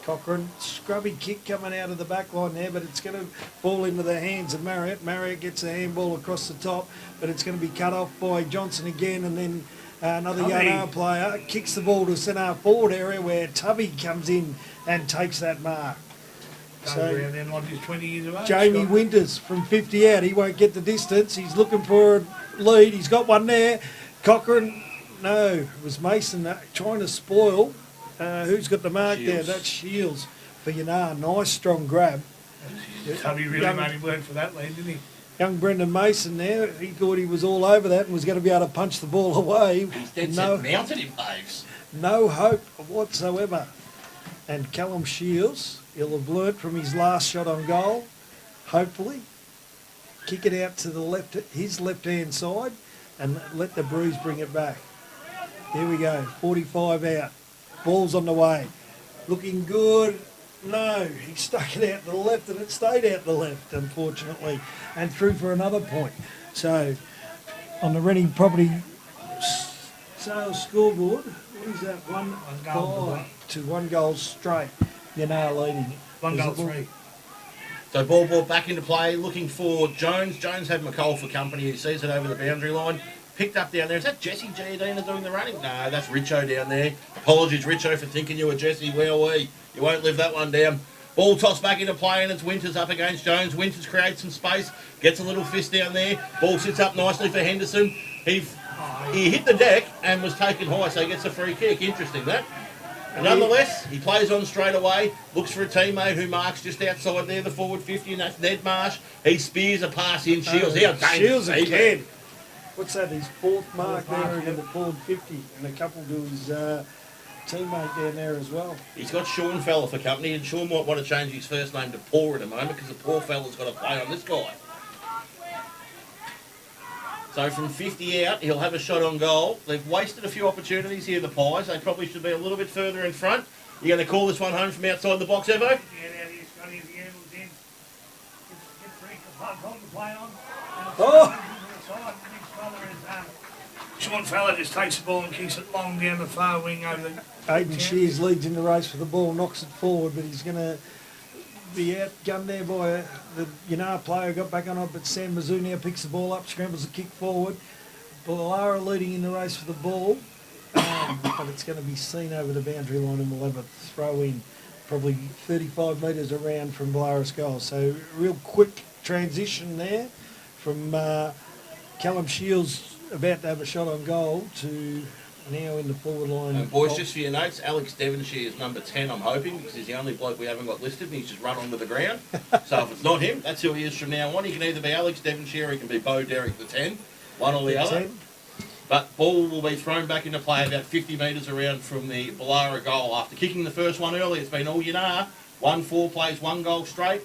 Cochrane, scrubby kick coming out of the back line there, but it's going to fall into the hands of Marriott. Marriott gets a handball across the top, but it's going to be cut off by Johnson again, and then another Yinnar player kicks the ball to centre forward area where Tubby comes in and takes that mark. So then like he's 20 years of age. Jamie Winters from 50 out, he won't get the distance. He's looking for a lead. He's got one there. Cochrane, no, it was Mason trying to spoil. Who's got the mark Shields. there? That's Shields for Yinnar. Nice strong grab. Tubby really made him work for that lead, didn't he? Young Brendan Mason there, he thought he was all over that and was going to be able to punch the ball away. He's dead set mounted him, Paves. No hope whatsoever. And Callum Shields, he'll have learnt from his last shot on goal, hopefully. Kick it out to the left, his left-hand side, and let the Breeze bring it back. Here we go, 45 out. Ball's on the way. Looking good. No, he stuck it out to the left and it stayed out the left, unfortunately, and through for another point. So, on the Reading Property sales scoreboard, what is that? 1 goal to 1 goal straight. Yinnar leading. 1 goal 3. So ball brought back into play, looking for Jones. Jones had McCall for company. He sees it over the boundary line. Picked up down there. Is that Jesse Giardina doing the running? No, that's Richo down there. Apologies, Richo, for thinking you were Jesse. Wowee. You won't live that one down. Ball tossed back into play, and it's Winters up against Jones. Winters creates some space, gets a little fist down there. Ball sits up nicely for Henderson. He hit the deck and was taken high, so he gets a free kick. Interesting, that. Nonetheless, he plays on straight away, looks for a teammate who marks just outside there, the forward 50, and that's Ned Marsh. He spears a pass in. Shields. Shields again. What's that? His 4th mark there in the forward 50, and a couple to his teammate down there as well. He's got Sean Fella for company, and Sean might want to change his first name to Paul in a moment because the poor fella's got to play on this guy. So from 50 out, he'll have a shot on goal. They've wasted a few opportunities here, the Pies. They probably should be a little bit further in front. You're going to call this one home from outside the box, Evo? Yeah, there he is. Got his handles in. Get free. Hold the play on. Oh! Sean Fella just takes the ball and kicks it long down the far wing over the... Aidan Shears leads in the race for the ball, knocks it forward, but he's going to be outgunned there by the Yinnar player. Got back on it, but Sam Mizzou now picks the ball up, scrambles the kick forward. Boolarra leading in the race for the ball, but it's going to be seen over the boundary line, and we'll have a throw in probably 35 metres around from Boolarra's goal. So real quick transition there from Callum Shields about to have a shot on goal to now in the forward line. And boys, just for your notes, Alex Devonshire is number 10, I'm hoping, because he's the only bloke we haven't got listed and he's just run onto the ground. So if it's not him, that's who he is from now on. He can either be Alex Devonshire or he can be Bo Derrick the 10, one or the other. 10. But ball will be thrown back into play about 50 metres around from the Boolarra goal. After kicking the first one early, it's been all Yinnar. 1-4 plays 1 goal straight.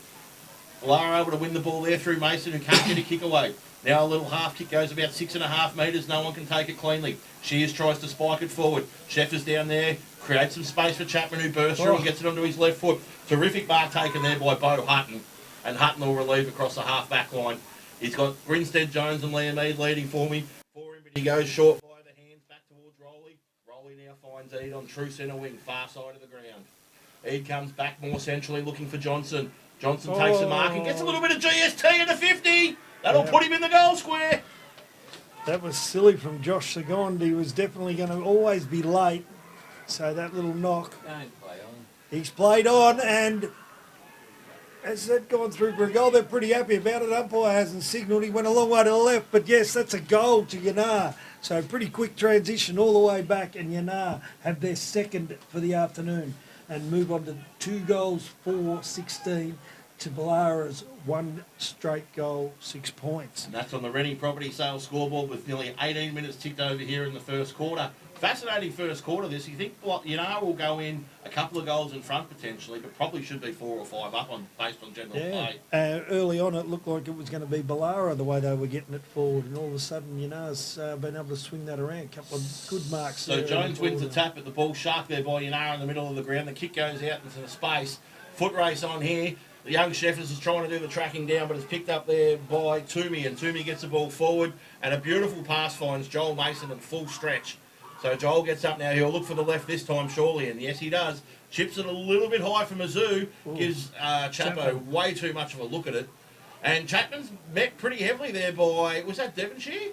Boolarra able to win the ball there through Mason, who can't get a kick away. Now a little half kick goes about 6.5 metres. No one can take it cleanly. Shears tries to spike it forward. Sheffers down there. Creates some space for Chapman, who bursts through and gets it onto his left foot. Terrific mark taken there by Bo Hutton. And Hutton will relieve across the half-back line. He's got Grinstead, Jones and Liam Eade leading for him, but he goes short by the hands back towards Rowley. Rowley now finds Eade on true centre wing, far side of the ground. Eade comes back more centrally looking for Johnson. Johnson takes the mark and gets a little bit of GST at the 50. That'll put him in the goal square. That was silly from Josh Segond. He was definitely going to always be late. So that little knock. Don't play on. He's played on, and has that gone through for a goal? They're pretty happy about it. Umpire hasn't signalled. He went a long way to the left, but yes, that's a goal to Yinnar. So pretty quick transition all the way back, and Yinnar have their second for the afternoon and move on to 2 goals, 4-16 to Boolarra's 1 straight goal, 6 points. And that's on the Rennie Property Sales scoreboard with nearly 18 minutes ticked over here in the first quarter. Fascinating first quarter this. You think Yinnar will go in a couple of goals in front potentially, but probably should be 4 or 5 up based on general play. Early on it looked like it was going to be Boolarra the way they were getting it forward, and all of a sudden Yinar's been able to swing that around. A couple of good marks. So Jones wins the tap at the ball, shark there by Yinnar in the middle of the ground. The kick goes out into the space. Foot race on here. The young Sheffers is trying to do the tracking down, but it's picked up there by Toomey, and Toomey gets the ball forward, and a beautiful pass finds Joel Mason in full stretch. So Joel gets up now. He'll look for the left this time, surely, and yes, he does. Chips it a little bit high from Mizzou, gives Chapo way too much of a look at it. And Chapman's met pretty heavily there by, was that Devonshire?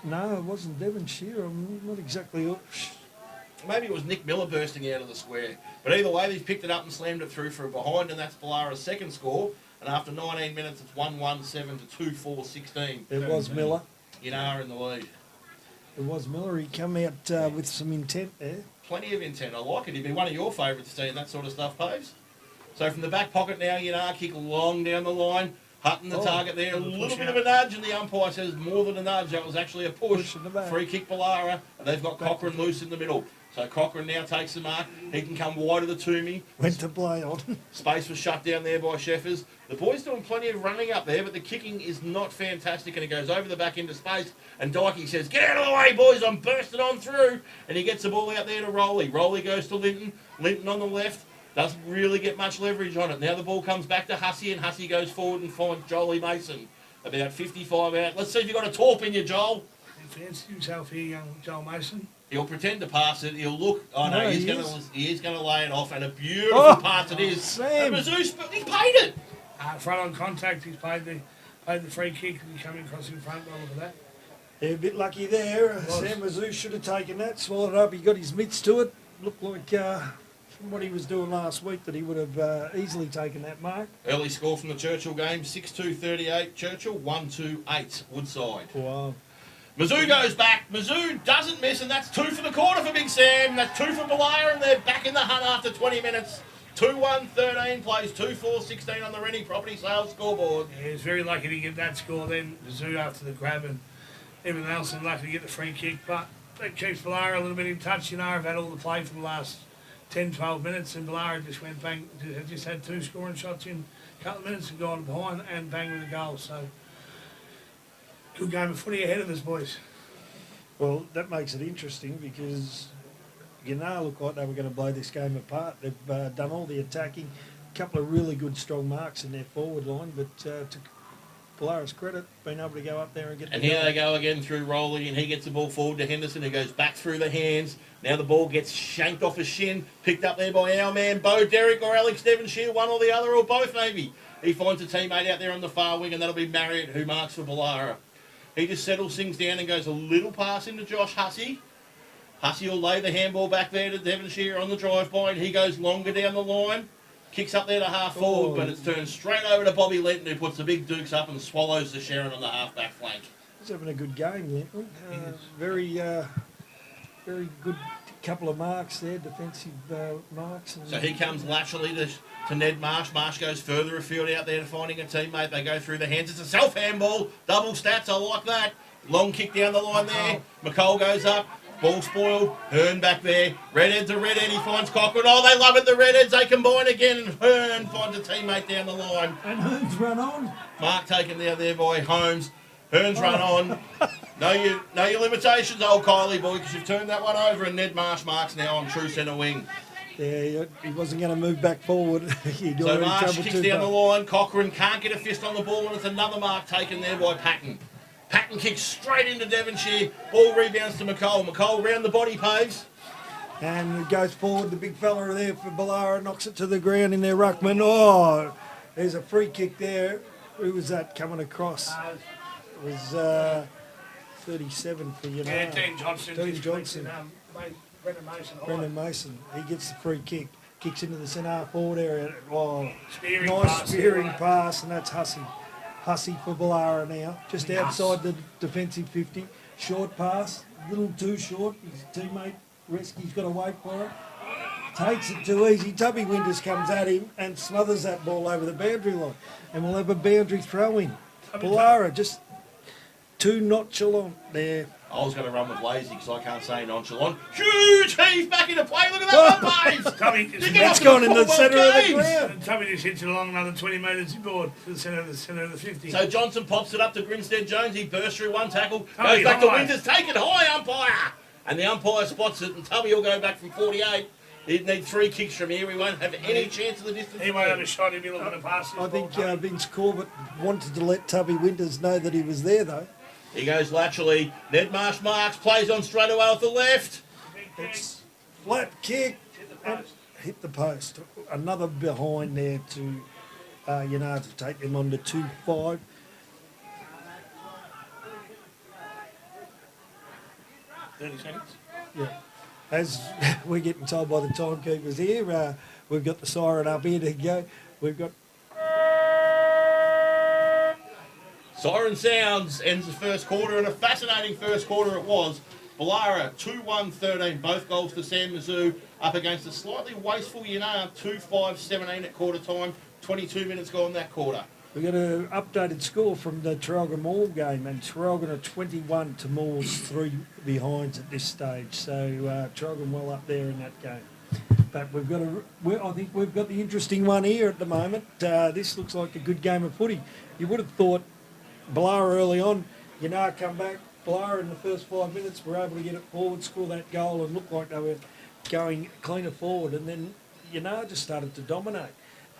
No, it wasn't Devonshire. I'm not exactly... Maybe it was Nick Miller bursting out of the square. But either way, they've picked it up and slammed it through for a behind, and that's Boolarra's second score. And after 19 minutes, it's 1-1-7 to 2-4-16. It was Miller. Yinnar in the lead. It was Miller. He come out with some intent there. Plenty of intent. I like it. He'd be one of your favourites seeing that sort of stuff, Paves. So from the back pocket now, Yinnar kick long down the line. Hutton the target there. A little bit of a nudge, and the umpire says more than a nudge. That was actually a push. Free kick Boolarra. And they've got Cochrane loose in the middle. So Cochrane now takes the mark. He can come wide of the Toomey. Went to play on. Space was shut down there by Sheffers. The boys doing plenty of running up there, but the kicking is not fantastic, and it goes over the back into space. And Dykey says, "Get out of the way, boys, I'm bursting on through." And he gets the ball out there to Rowley. Rowley goes to Linton. Linton on the left. Doesn't really get much leverage on it. Now the ball comes back to Hussey, and Hussey goes forward and finds Jolie Mason. About 55 out. Let's see if you've got a torp in you, Joel. He fancies himself here, young Joel Mason. He'll pretend to pass it. He'll look. Oh no, he is going to lay it off, and a beautiful pass it is. Sam. And Mizzou, he paid it. Front on contact, he's played the free kick, and he's coming across in front. Well, look at that. They're a bit lucky there. Sam Mizzou should have taken that, swallowed it up. He got his mitts to it. Looked like from what he was doing last week that he would have easily taken that mark. Early score from the Churchill game: 6-2-38 Churchill, 1-2-8 Woodside. Wow. Mizzou goes back. Mizzou doesn't miss, and that's 2 for the quarter for Big Sam. That's 2 for Boolarra, and they're back in the hunt after 20 minutes. 2-1-13 plays 2-4-16 on the Rennie Property Sales scoreboard. Yeah, he's very lucky to get that score then. Mizzou after the grab, and everyone else is lucky to get the free kick, but that keeps Boolarra a little bit in touch. Yinnar have had all the play for the last 10-12 minutes, and Boolarra just went bang, just had 2 scoring shots in a couple of minutes and gone behind and bang with a goal. So good game of footy ahead of us, boys. Well, that makes it interesting because Yinnar looked like they were going to blow this game apart. They've done all the attacking, a couple of really good strong marks in their forward line, but to Boolarra's credit, been able to go up there and get. And here they go again through Rowley, and he gets the ball forward to Henderson, who goes back through the hands. Now the ball gets shanked off his shin, picked up there by our man Bo Derrick or Alex Devonshire, one or the other or both maybe. He finds a teammate out there on the far wing, and that'll be Marriott, who marks for Boolarra. He just settles things down and goes a little pass into Josh Hussey. Hussey will lay the handball back there to Devonshire on the drive-by, and he goes longer down the line. Kicks up there to half forward, but it's turned straight over to Bobby Linton, who puts the big dukes up and swallows the Sharon on the half-back flank. He's having a good game, Linton. Very good couple of marks there, defensive marks. So he comes laterally to Ned Marsh. Marsh goes further afield out there to finding a teammate. They go through the hands. It's a self-handball. Double stats. I like that. Long kick down the line there. McCall goes up. Ball spoiled. Hearn back there. Redhead to Redhead. He finds Cochrane. Oh, they love it. The Redheads. They combine again. And Hearn finds a teammate down the line. And Hearn's run on. Mark taken down there by Holmes. Hearns run on. Know your limitations, old Kylie boy, because you've turned that one over, and Ned Marsh now on true centre wing. Yeah, he wasn't going to move back forward. So Marsh kicks down the line. Cochrane can't get a fist on the ball, and it's another mark taken there by Patton. Patton kicks straight into Devonshire. Ball rebounds to McCole. McCole round the body paves. And it goes forward. The big fella there for Boolarra knocks it to the ground in their ruckman. Oh, there's a free kick there. Who was that coming across? It was 37 for Yinnar. Yeah, Dean Johnson. Dean Johnson. Brendan Mason. Brendan Mason. He gets the free kick. Kicks into the centre half forward area. Oh, Spearing nice pass. spearing pass, and that's Hussey. Hussey for Boolarra now. Just outside the defensive 50. Short pass. A little too short. His teammate Resky's got to wait for it. Takes it too easy. Tubby Winters comes at him and smothers that ball over the boundary line. And we'll have a boundary throw in. Boolarra just too nonchalant there. I was going to run with lazy because I can't say nonchalant. Huge heave back into play. Look at that one, Baves. Tubby, It's gone in the centre of the ground. Tubby just hits it along another 20 metres inboard to the centre of the 50. So Johnson pops it up to Grinstead Jones. He bursts through one tackle. Tubby Goes back to high. Winters. Take it high, umpire. And the umpire spots it, and Tubby will go back from 48. He'd need 3 kicks from here. He won't have any chance of the distance. He won't have a shot. He'll be looking to pass this I think ball. Vince Corbett wanted to let Tubby Winters know that he was there, though. He goes laterally. Ned Marsh marks. Plays on straight away off the left. It's flat kick and hit the post. Another behind there to Yinnar to take them on to 2-5. Yeah. As we're getting told by the timekeepers here, we've got the siren up here to go. We've got Siren sounds, ends the first quarter, and a fascinating first quarter it was. Boolarra 2-1-13, both goals to Sam Mizzou, up against a slightly wasteful Yinnar, 2-5-17 at quarter time, 22 minutes gone that quarter. we got an updated score from the Traralgon Mall game, and Traralgon are 21 to Moore's 3 behinds at this stage. So Traralgon well up there in that game. But I think we've got the interesting one here at the moment. This looks like a good game of footy. You would have thought Boolarra early on, Yinnar come back. Boolarra in the first 5 minutes were able to get it forward, score that goal, and look like they were going cleaner forward. And then Yinnar just started to dominate.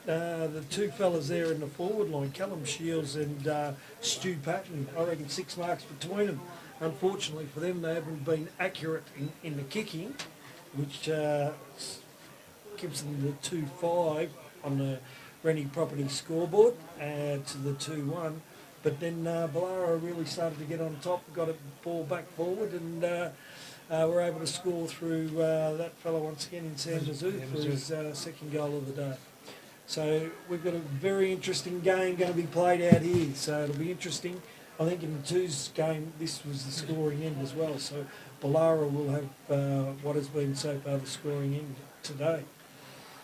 The two fellas there in the forward line, Callum Shields and Stu Patton, I reckon 6 marks between them. Unfortunately for them, they haven't been accurate in the kicking, which gives them the 2-5 on the Rennie Property scoreboard to the 2-1. But then Boolarra really started to get on top, got it ball back forward, and were able to score through that fellow once again in Sam Mizzou for his second goal of the day. So we've got a very interesting game going to be played out here. So it'll be interesting. I think in the twos game, this was the scoring end as well. So Boolarra will have what has been so far the scoring end today.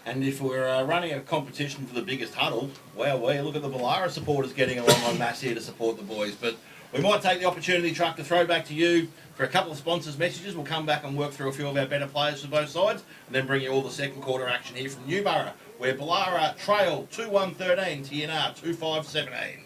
And if we're running a competition for the biggest huddle, wow, look at the Boolarra supporters getting along en masse here to support the boys. But we might take the opportunity, Truck, to throw back to you for a couple of sponsors' messages. We'll come back and work through a few of our better players for both sides, and then bring you all the second quarter action here from Newborough, where Boolarra trail 2-1-13 to Yinnar 2-5-17.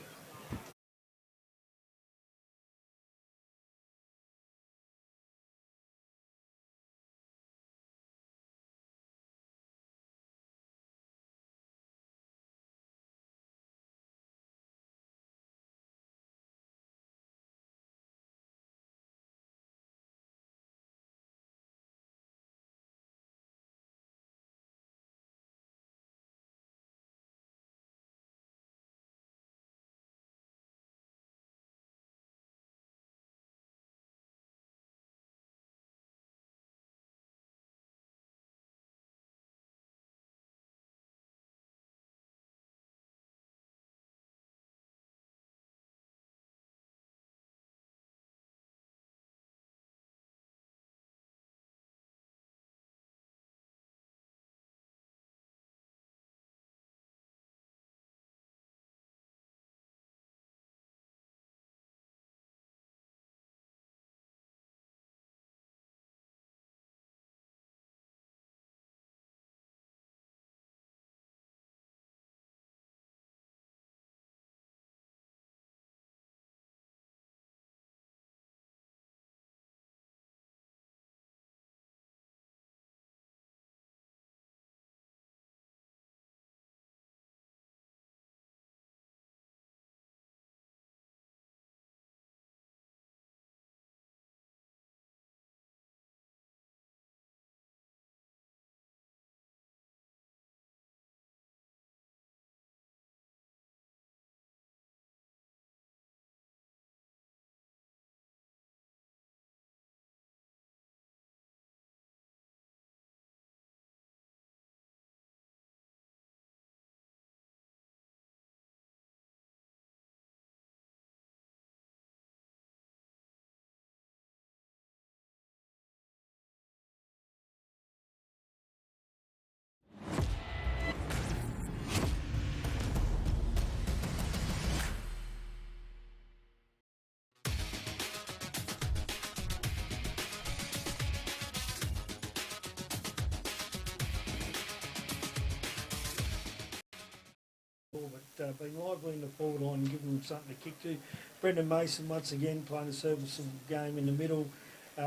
but been lively in the forward line and giving them something to kick to. Brendan Mason once again playing a serviceable game in the middle.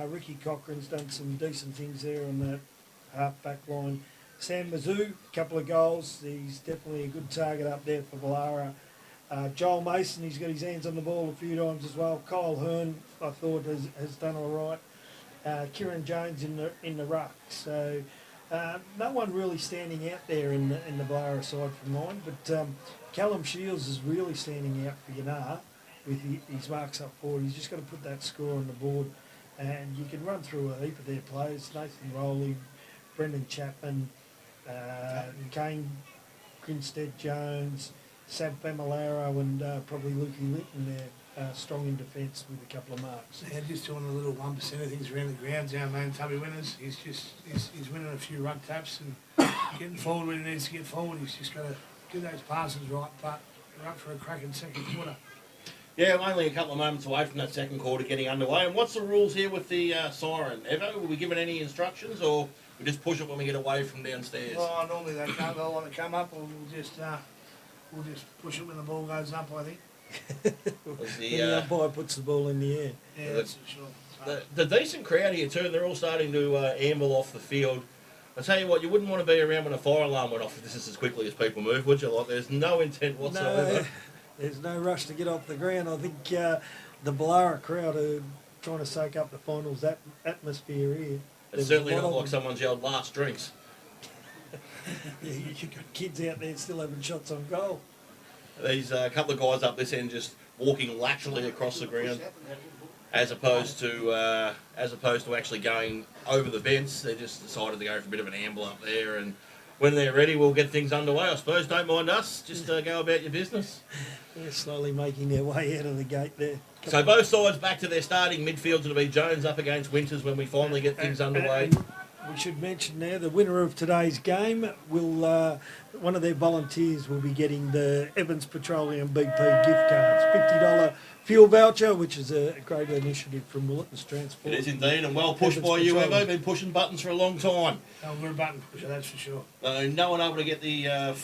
Ricky Cochrane's done some decent things there on that half-back line. Sam Mizzou, a couple of goals. He's definitely a good target up there for Boolarra. Joel Mason, he's got his hands on the ball a few times as well. Kyle Hearn, I thought, has done all right. Kieran Jones in the ruck. So no one really standing out there in the Boolarra side from mine. But Callum Shields is really standing out for Yinnar with his marks up forward. He's just got to put that score on the board. And you can run through a heap of their players. Nathan Rowley, Brendan Chapman, Kane Grinstead Jones, Sab Familaro and probably Lukey Linton there, strong in defence with a couple of marks. Yeah, just doing a little 1% of things around the grounds, our main Tubby winners. He's winning a few rug taps and getting forward when he needs to get forward. He's just got to get those passes right, but we're up for a cracking second quarter. Yeah, only a couple of moments away from that second quarter getting underway. And what's the rules here with the siren? Evo, will we given any instructions, or we just push it when we get away from downstairs? Oh, normally they can't go on to come up, or we'll just push it when the ball goes up, I think. The umpire puts the ball in the air. Yeah, that's for sure. The decent crowd here too, they're all starting to amble off the field. I tell you what, you wouldn't want to be around when a fire alarm went off if this is as quickly as people move, would you? Like, there's no intent whatsoever. No, there's no rush to get off the ground. I think the Boolarra crowd are trying to soak up the finals atmosphere here. It's certainly not like someone's yelled last drinks. Yeah, you've got kids out there still having shots on goal. These couple of guys up this end just walking laterally across the ground, as opposed to actually going over the fence. They just decided to go for a bit of an amble up there, and when they're ready, we'll get things underway. I suppose. Don't mind us. Just go about your business. They're slowly making their way out of the gate there. So both sides back to their starting midfields. It'll be Jones up against Winters when we finally get things underway. We should mention now the winner of today's game will one of their volunteers will be getting the Evans Petroleum BP gift cards, $50 fuel voucher, which is a great initiative from Willetton's Transport. It is indeed, and well pushed by you, Evo. Been pushing buttons for a long time. We're a button pusher, that's for sure. No one able to get the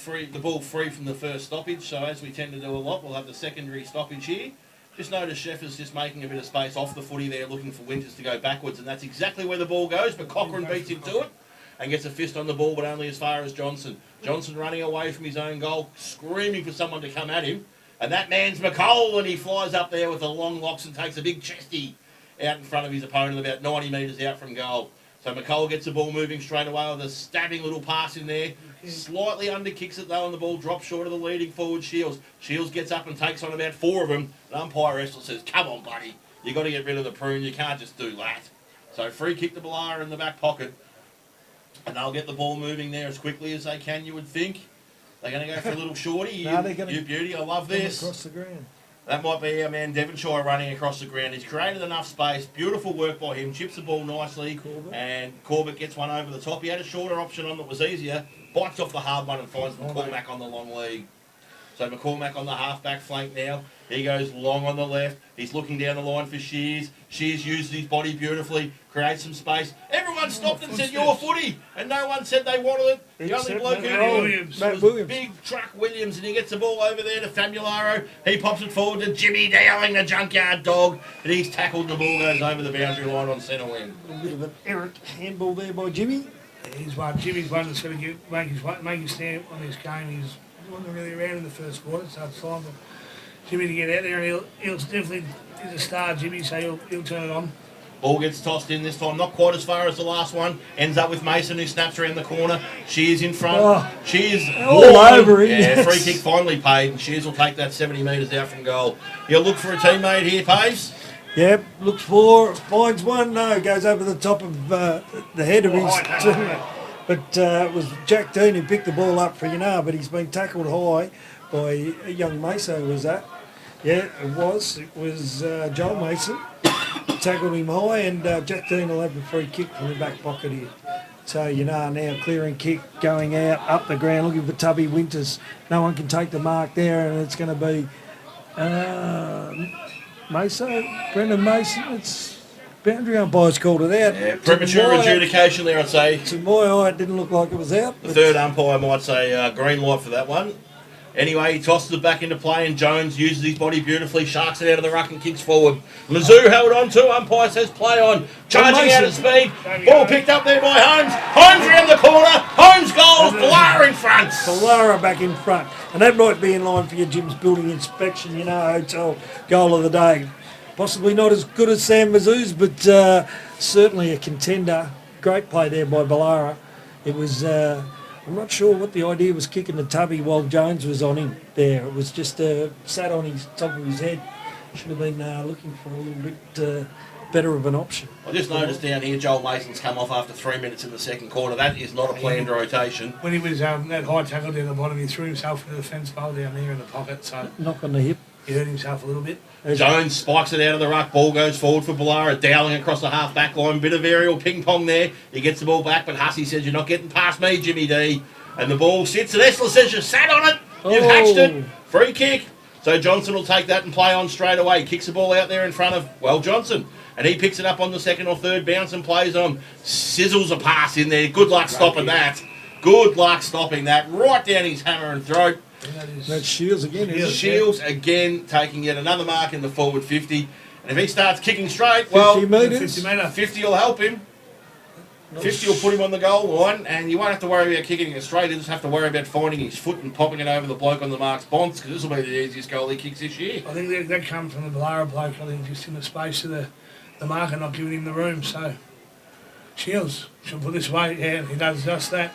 ball free from the first stoppage. So as we tend to do a lot, we'll have the secondary stoppage here. Just notice Sheffers just making a bit of space off the footy there, looking for Winters to go backwards, and that's exactly where the ball goes, but Cochrane beats him to it and gets a fist on the ball, but only as far as Johnson. Johnson running away from his own goal, screaming for someone to come at him, and that man's McCole, and he flies up there with the long locks and takes a big chesty out in front of his opponent, about 90 metres out from goal. So McCole gets the ball moving straight away with a stabbing little pass in there. Slightly underkicks it though, and the ball drops short of the leading forward Shields. Shields gets up and takes on about 4 of them. And umpire Estel says, "Come on, buddy. You got to get rid of the prune. You can't just do that." So free kick to Boolarra in the back pocket, and they'll get the ball moving there as quickly as they can. You would think they're going to go for a little shorty. No, you beauty, I love this. Across the ground. That might be our man Devonshire running across the ground. He's created enough space. Beautiful work by him. Chips the ball nicely. Corbett. And Corbett gets one over the top. He had a shorter option on that was easier. Bites off the hard one and finds McCormack on the long lead. So McCormack on the half-back flank now. He goes long on the left. He's looking down the line for Shears. Shears uses his body beautifully, creates some space. Everyone stopped and said, "Your footy," and no one said they wanted it. The only bloke who knew it was Big Truck Williams, and he gets the ball over there to Famularo. He pops it forward to Jimmy Dowling, the junkyard dog, and he's tackled, and the ball goes over the boundary line on centre wing. A bit of an errant handball there by Jimmy. Jimmy's one that's going to make his stand on this game. He's wasn't really around in the first quarter, so it's time for Jimmy to get out there, and he'll definitely is a star, Jimmy, so he'll turn it on. Ball gets tossed in this time, not quite as far as the last one. Ends up with Mason, who snaps around the corner. Shears in front. Shears all over him. Yeah, free kick finally paid, and Shears will take that 70 metres out from goal. He'll look for a teammate here, Paves. Yep, looks for, finds one, no, goes over the top of the head of his teammate. But it was Jack Dean who picked the ball up for Yinnar, but he's been tackled high by a young Mason, was that? Yeah, it was. It was Joel Mason. Tackled him high, and Jack Dean will have a free kick from the back pocket here. So Yinnar now clearing kick, going out, up the ground, looking for Tubby Winters. No one can take the mark there, and it's going to be Brendan Mason. It's boundary umpire's called it out. Yeah, premature adjudication there, I'd say. To my eye, it didn't look like it was out. The third umpire might say green light for that one. Anyway, he tosses it back into play, and Jones uses his body beautifully, sharks it out of the ruck and kicks forward. Mizzou held on to, umpire says play on, charging out at speed. Ball picked up there by Holmes. Holmes round the corner. Holmes goals. Boolarra in front. Boolarra back in front. And that might be in line for your Jim's building inspection, hotel goal of the day. Possibly not as good as Sam Mizzou's, but certainly a contender. Great play there by Boolarra. It was... I'm not sure what the idea was, kicking the tubby while Jones was on him there. It was just sat on his top of his head. Should have been looking for a little bit better of an option. I just noticed down here Joel Mason's come off after 3 minutes in the second quarter. That is not a planned rotation. When he was that high tackle down the bottom, he threw himself into the fence pole down there in the pocket, so knock on the hip. He hurt himself a little bit. Jones spikes it out of the ruck. Ball goes forward for Boolarra. Dowling across the half-back line. Bit of aerial ping-pong there. He gets the ball back, but Hussey says, you're not getting past me, Jimmy D. And the ball sits, and Essler says, you sat on it. You've hatched it. Free kick. So Johnson will take that and play on straight away. Kicks the ball out there in front of, Johnson. And he picks it up on the second or third bounce and plays on. Sizzles a pass in there. Good luck stopping that. Good luck stopping that. Right down his hammer and throat. That's Shields again, isn't it? Shields again taking yet another mark in the forward 50. And if he starts kicking straight, well, 50 metres. 50 will help him. 50 will put him on the goal line, and you won't have to worry about kicking it straight. You just have to worry about finding his foot and popping it over the bloke on the mark's bonds, because this will be the easiest goal he kicks this year. I think that comes from the Boolarra bloke, I think, just in the space of the marker, not giving him the room. So Shields should put this way, yeah, he does just that.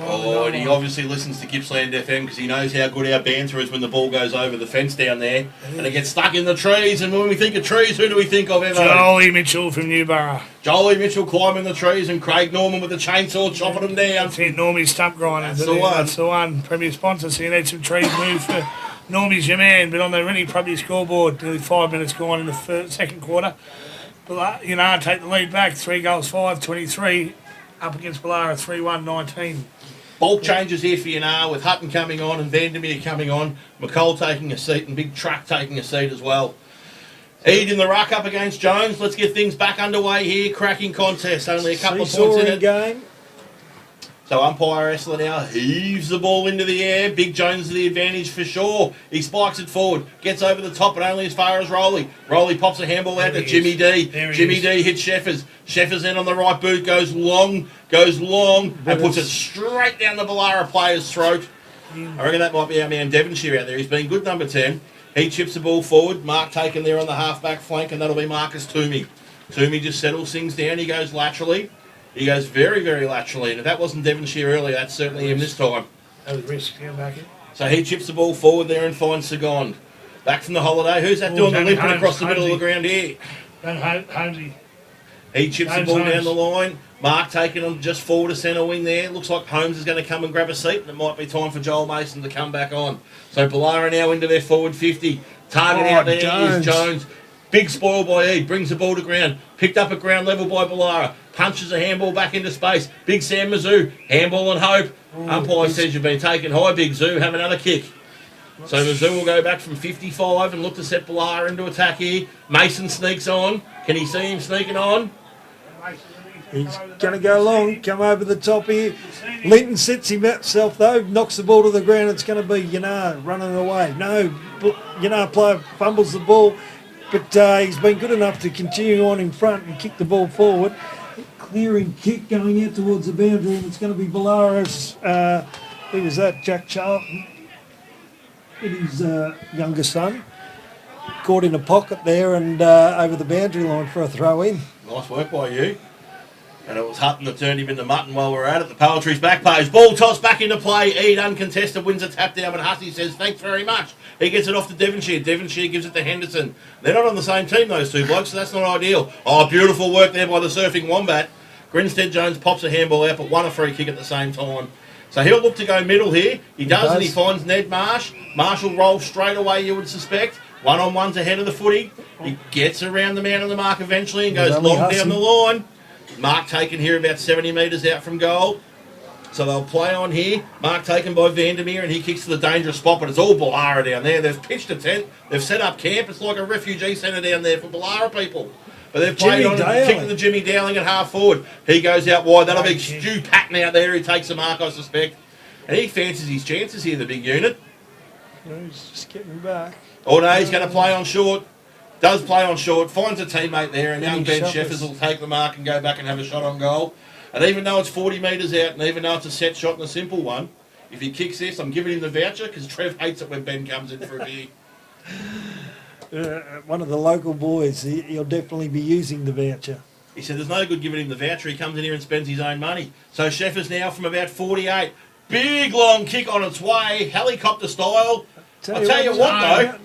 Oh, and he obviously listens to Gippsland FM because he knows how good our banter is when the ball goes over the fence down there and it gets stuck in the trees. And when we think of trees, who do we think of, Evo? Jolie Mitchell from Newborough. Jolie Mitchell climbing the trees and Craig Norman with the chainsaw chopping them down. That's it, Normie's stump grinder. That's the one. That's the one. Premier sponsor, so you need some trees moved for Normie's your man. But on the really probably scoreboard, nearly 5 minutes gone in the second quarter. But Yinnar take the lead back, 3 goals, 5, 23. Up against Boolarra, 3-1-19. Bolt changes here for Yinnar with Hutton coming on and Vandermeer coming on. McCall taking a seat and Big Truck taking a seat as well. Eade in the ruck up against Jones. Let's get things back underway here. Cracking contest. Only a couple of points in it. Game. So umpire Essler now heaves the ball into the air. Big Jones to the advantage for sure. He spikes it forward, gets over the top, but only as far as Rowley. Rowley pops a handball out to Jimmy D. Jimmy D hits Sheffers. Sheffers in on the right boot, goes long, and puts it straight down the Boolarra player's throat. I reckon that might be our man Devonshire out there. He's been good number 10. He chips the ball forward. Mark taken there on the half-back flank, and that'll be Marcus Toomey. Toomey just settles things down. He goes laterally. He goes very, very laterally, and if that wasn't Devonshire earlier, that's certainly him this time. That was risk, back in. So he chips the ball forward there and finds Segond. Back from the holiday. Who's that doing the limping across the middle of the ground here? Holmesy. He chips the ball down the line. Mark taking him just forward to centre wing there. Looks like Holmes is going to come and grab a seat, and it might be time for Joel Mason to come back on. So Boolarra now into their forward 50. Target out there is Jones. Big spoil by Eade, brings the ball to ground. Picked up at ground level by Boolarra. Punches a handball back into space. Big Sam Mizzou, handball and hope. Umpire says you've been taken high, Big Zoo. Have another kick. So Mizzou will go back from 55 and look to set Boolarra into attack here. Mason sneaks on. Can he see him sneaking on? He's going to go long, come over the top here. Linton sets himself though, knocks the ball to the ground. It's going to be Yinnar running away. No, Yinnar player fumbles the ball, but he's been good enough to continue on in front and kick the ball forward. Clearing kick going out towards the boundary, and it's going to be Boolarra's, who was that, Jack Charlton, his younger son. Caught in a pocket there and over the boundary line for a throw in. Nice work by you. And it was Hutton that turned him into mutton while we were at it. The Poetry's back page. Ball tossed back into play. Eade uncontested wins a tap down, but Hussey says, thanks very much. He gets it off to Devonshire. Devonshire gives it to Henderson. They're not on the same team, those two blokes, so that's not ideal. Oh, beautiful work there by the surfing Wombat. Grinstead Jones pops a handball out, but won a free kick at the same time. So he'll look to go middle here. He does, and he finds Ned Marsh. Marsh will roll straight away, you would suspect. One-on-one's ahead of the footy. He gets around the man on the mark eventually and goes long down the line. Mark taken here about 70 metres out from goal. So they'll play on here. Mark taken by Vandermeer, and he kicks to the dangerous spot, but it's all Boolarra down there. They've pitched a tent. They've set up camp. It's like a refugee centre down there for Boolarra people. But they've played on kicking the Jimmy Dowling at half forward. He goes out wide. That'll be Stu Patton out there. He takes the mark, I suspect. And he fancies his chances here, the big unit. He's just getting back. Oh no, he's going to play on short. Does play on short, finds a teammate there, and young Ben Sheffers will take the mark and go back and have a shot on goal. And even though it's 40 metres out, and even though it's a set shot and a simple one, if he kicks this, I'm giving him the voucher because Trev hates it when Ben comes in for a beer. One of the local boys, he'll definitely be using the voucher. He said there's no good giving him the voucher. He comes in here and spends his own money. So Sheffers now from about 48. Big long kick on its way, helicopter style. I'll tell you what though.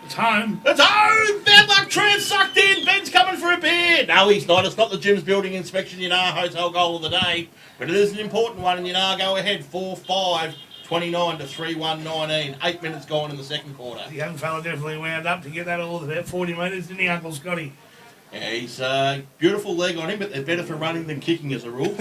It's home. It's home! Bad luck, Trent sucked in. Ben's coming for a beer. No, he's not. It's not the Jim's Building Inspection Yinnar Hotel goal of the day. But it is an important one, and Yinnar go ahead 4-5, 29 to 3-1, 19. 8 minutes gone in the second quarter. The young fella definitely wound up to get that all about 40 metres, didn't he, Uncle Scotty? Yeah, he's beautiful leg on him, but they're better for running than kicking as a rule.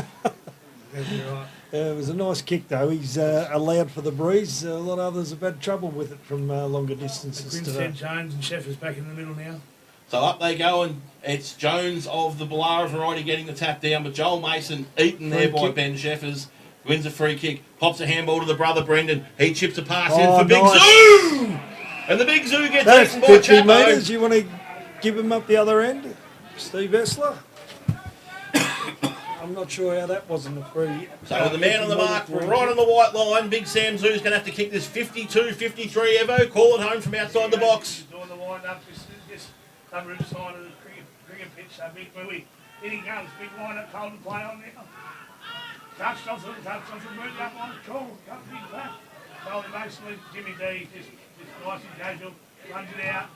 Definitely right. It was a nice kick though. He's allowed for the breeze. A lot of others have had trouble with it from longer distances today. Grinstead, Jones and Sheffers back in the middle now. So up they go, and it's Jones of the Boolarra variety getting the tap down, but Joel Mason eaten there by Ben Sheffers. Wins a free kick, pops a handball to the brother Brendan. He chips a pass in for Big Zoo! And the Big Zoo gets That's eaten by 50 Chapo. metres. You want to give him up the other end? Steve Essler? I'm not sure how that wasn't a free. So the man on the mark, right on the white line, Big Sam Zoo's going to have to kick this 52-53 Evo, call it home from outside the box. Doing the wind up, just other side of the cricket pitch, so Big Louie. In he comes, big wind up, cold to play on now. Touched off the moved up on the call, got big back. Well, basically, Jimmy D just nice and casual, runs it out.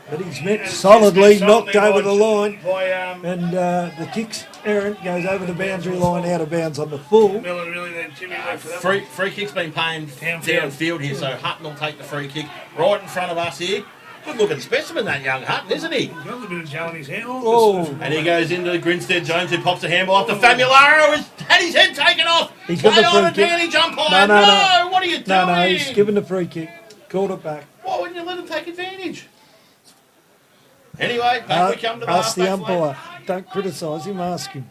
But he's met solidly, knocked over the line, by, and the kick's errant, goes over the boundary line, out of bounds on the full. Miller really then Jimmy went for that Free kick's been paying Downfield. downfield here, so Hutton will take the free kick right in front of us here. Good looking specimen, that young Hutton, isn't he? He's got a little bit of gel in his hair. Oh. And he goes into Grinstead Jones, who pops a handball up to Famularo, who's had his head taken off. He's got Play the on free and kick. down, he jump high. No. What are you doing? No, he's given the free kick. Called it back. Why wouldn't you let him take advantage? Anyway, back we come to the Ask the half-back flag. umpire. Don't criticise him, ask him.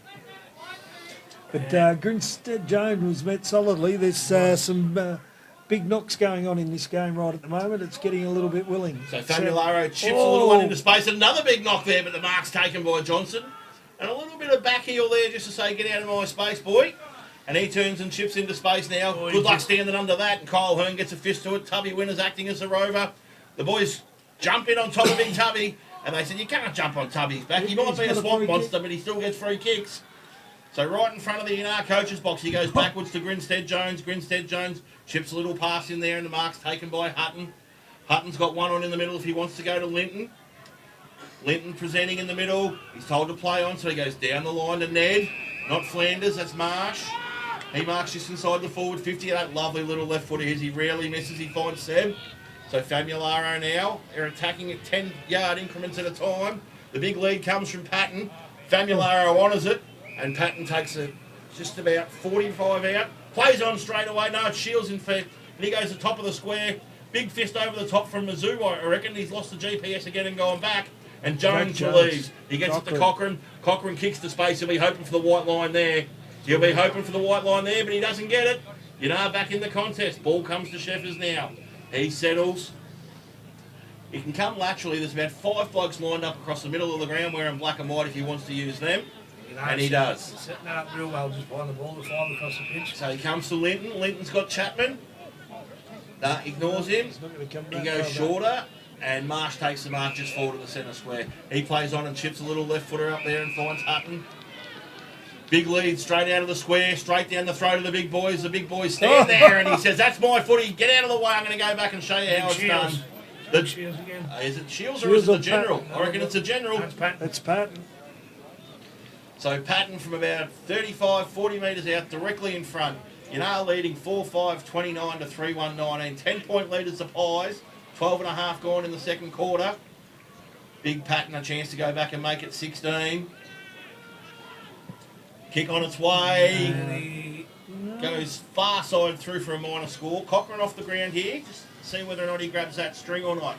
But Grinstead Jones was met solidly. There's some big knocks going on in this game right at the moment. It's getting a little bit willing. So Famularo chips a little one into space. Another big knock there, but the mark's taken by Johnson. And a little bit of back heel there just to say, get out of my space, boy. And he turns and chips into space now. Good luck standing under that. And Kyle Hearn gets a fist to it. Tubby Winners acting as a rover. The boys jump in on top of Big Tubby. And they said, you can't jump on Tubby's back. He might be a swamp monster, but he still gets free kicks. So right in front of the Yinnar coach's box, he goes backwards to Grinstead Jones. Grinstead Jones chips a little pass in there, and the mark's taken by Hutton. Hutton's got one on in the middle if he wants to go to Linton. Linton presenting in the middle. He's told to play on, so he goes down the line to Ned. Not Flanders, that's Marsh. He marks just inside the forward 50. That lovely little left foot of his. He rarely misses. He finds Seb. So Famularo now, they're attacking at 10-yard increments at a time. The big lead comes from Patton. Famularo honours it, and Patton takes it just about 45 out. Plays on straight away. No, it's Shields in fact. And he goes to the top of the square. Big fist over the top from Mizzou, I reckon. He's lost the GPS again and gone back. And Jones relieves. He gets it to Cochrane. Cochrane kicks the space. He'll be hoping for the white line there. He'll be hoping for the white line there, but he doesn't get it. Yinnar back in the contest. Ball comes to Sheffers now. He settles. He can come laterally. There's about 5 blokes lined up across the middle of the ground wearing black and white if he wants to use them. And he does. Setting that up real well, just behind the ball to 5 across the pitch. So he comes to Linton. Linton's got Chapman. Ignores him. He goes shorter. And Marsh takes the mark just forward to the centre square. He plays on and chips a little left footer up there and finds Hutton. Big lead straight out of the square, straight down the throat of the big boys. The big boys stand there and he says, that's my footy, get out of the way, I'm going to go back and show you how it's done. Shields again. Is it Shields or is it the general? I reckon it's a general. It's Patton. So Patton from about 35, 40 metres out, directly in front. Yinnar leading 4-5, 29 to 3-1, 19. 10-point leaders the Pies. 12 and a half gone in the second quarter. Big Patton a chance to go back and make it 16. Kick on its way. Goes far side through for a minor score. Cochrane off the ground here. Just see whether or not he grabs that string or not.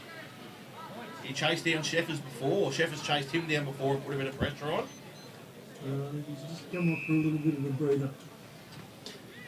He chased down Sheffers before, or Sheffers chased him down before and put a bit of pressure on. He's just come off for a little bit of a breather.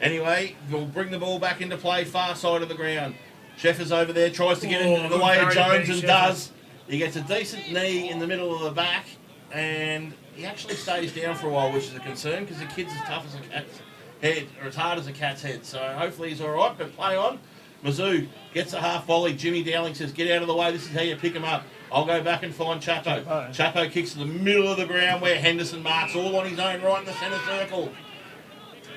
Anyway, we'll bring the ball back into play, far side of the ground. Sheffers over there, tries to get into the way of Jones and does. He gets a decent knee in the middle of the back, and he actually stays down for a while, which is a concern because the kid's as tough as a cat's head, or as hard as a cat's head. So hopefully he's all right, but play on. Mizzou gets a half volley. Jimmy Dowling says, get out of the way. This is how you pick him up. I'll go back and find Chapo. Chapo kicks to the middle of the ground where Henderson marks all on his own right in the centre circle.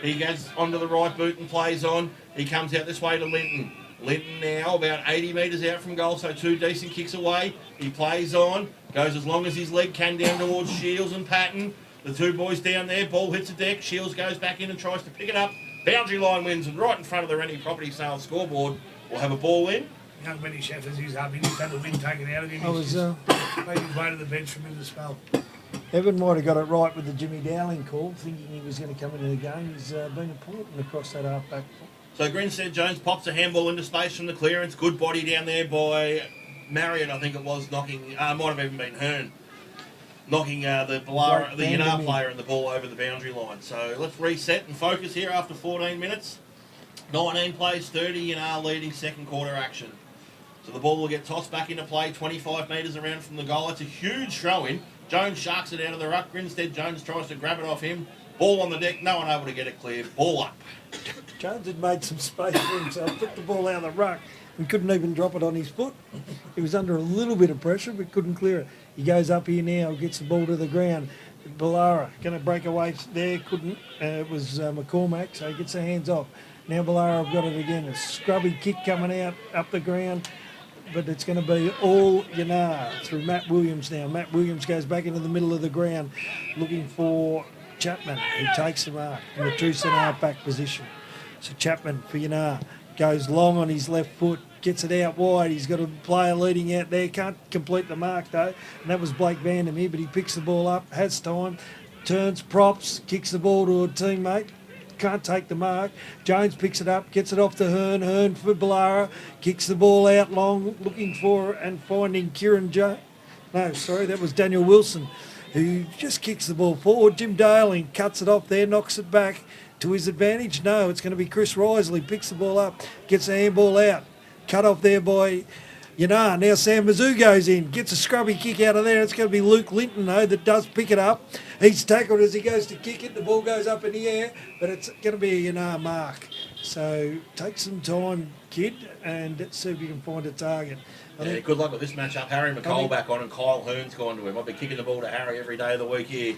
He goes onto the right boot and plays on. He comes out this way to Linton. Linton now about 80 metres out from goal, so 2 decent kicks away. He plays on, goes as long as his leg can down towards Shields and Patton. The 2 boys down there, ball hits the deck. Shields goes back in and tries to pick it up. Boundary line wins, and right in front of the Rennie Property Sales scoreboard, we'll have a ball in. Young Benny Sheffers, he's up. He just had the wind taken out of him. I was making his way to the bench for a bit of a spell. Evan might have got it right with the Jimmy Dowling call, thinking he was going to come into the game. He's been important across that half-back. So Grinstead Jones pops a handball into space from the clearance. Good body down there by Marion, I think it was, knocking, might have even been Hearn, knocking the Boolarra, the Yinnar player, and the ball over the boundary line. So let's reset and focus here after 14 minutes. 19 plays, 30, Yinnar leading second quarter action. So the ball will get tossed back into play, 25 metres around from the goal. It's a huge throw-in. Jones sharks it out of the ruck. Grinstead Jones tries to grab it off him. Ball on the deck, no one able to get it clear. Ball up. Jones had made some space for himself, took the ball out of the ruck and couldn't even drop it on his foot. He was under a little bit of pressure but couldn't clear it. He goes up here now, gets the ball to the ground. Boolarra going to break away there, couldn't. It was McCormack, so he gets the hands off. Now Boolarra have got it again. A scrubby kick coming out up the ground. But it's going to be all Yinnar through Matt Williams now. Matt Williams goes back into the middle of the ground looking for Chapman, who takes the mark in the true centre half-back position. So Chapman for Yinnar goes long on his left foot, gets it out wide. He's got a player leading out there, can't complete the mark though. And that was Blake Vandermeer, but he picks the ball up, has time, turns, props, kicks the ball to a teammate. Can't take the mark. Jones picks it up, gets it off to Hearn. Hearn for Boolarra, kicks the ball out long, looking for and finding that was Daniel Wilson, who just kicks the ball forward. Jim Daling cuts it off there, knocks it back to his advantage. No, it's going to be Chris Risley, picks the ball up, gets the handball out. Cut off there by Yinnar. Now Sam Mizzou goes in, gets a scrubby kick out of there. It's going to be Luke Linton, though, that does pick it up. He's tackled as he goes to kick it. The ball goes up in the air, but it's going to be a Yinnar mark. So take some time, kid, and let's see if you can find a target. Yeah, good luck with this matchup. Harry McCall back on and Kyle Hearn's gone to him. I'll be kicking the ball to Harry every day of the week here.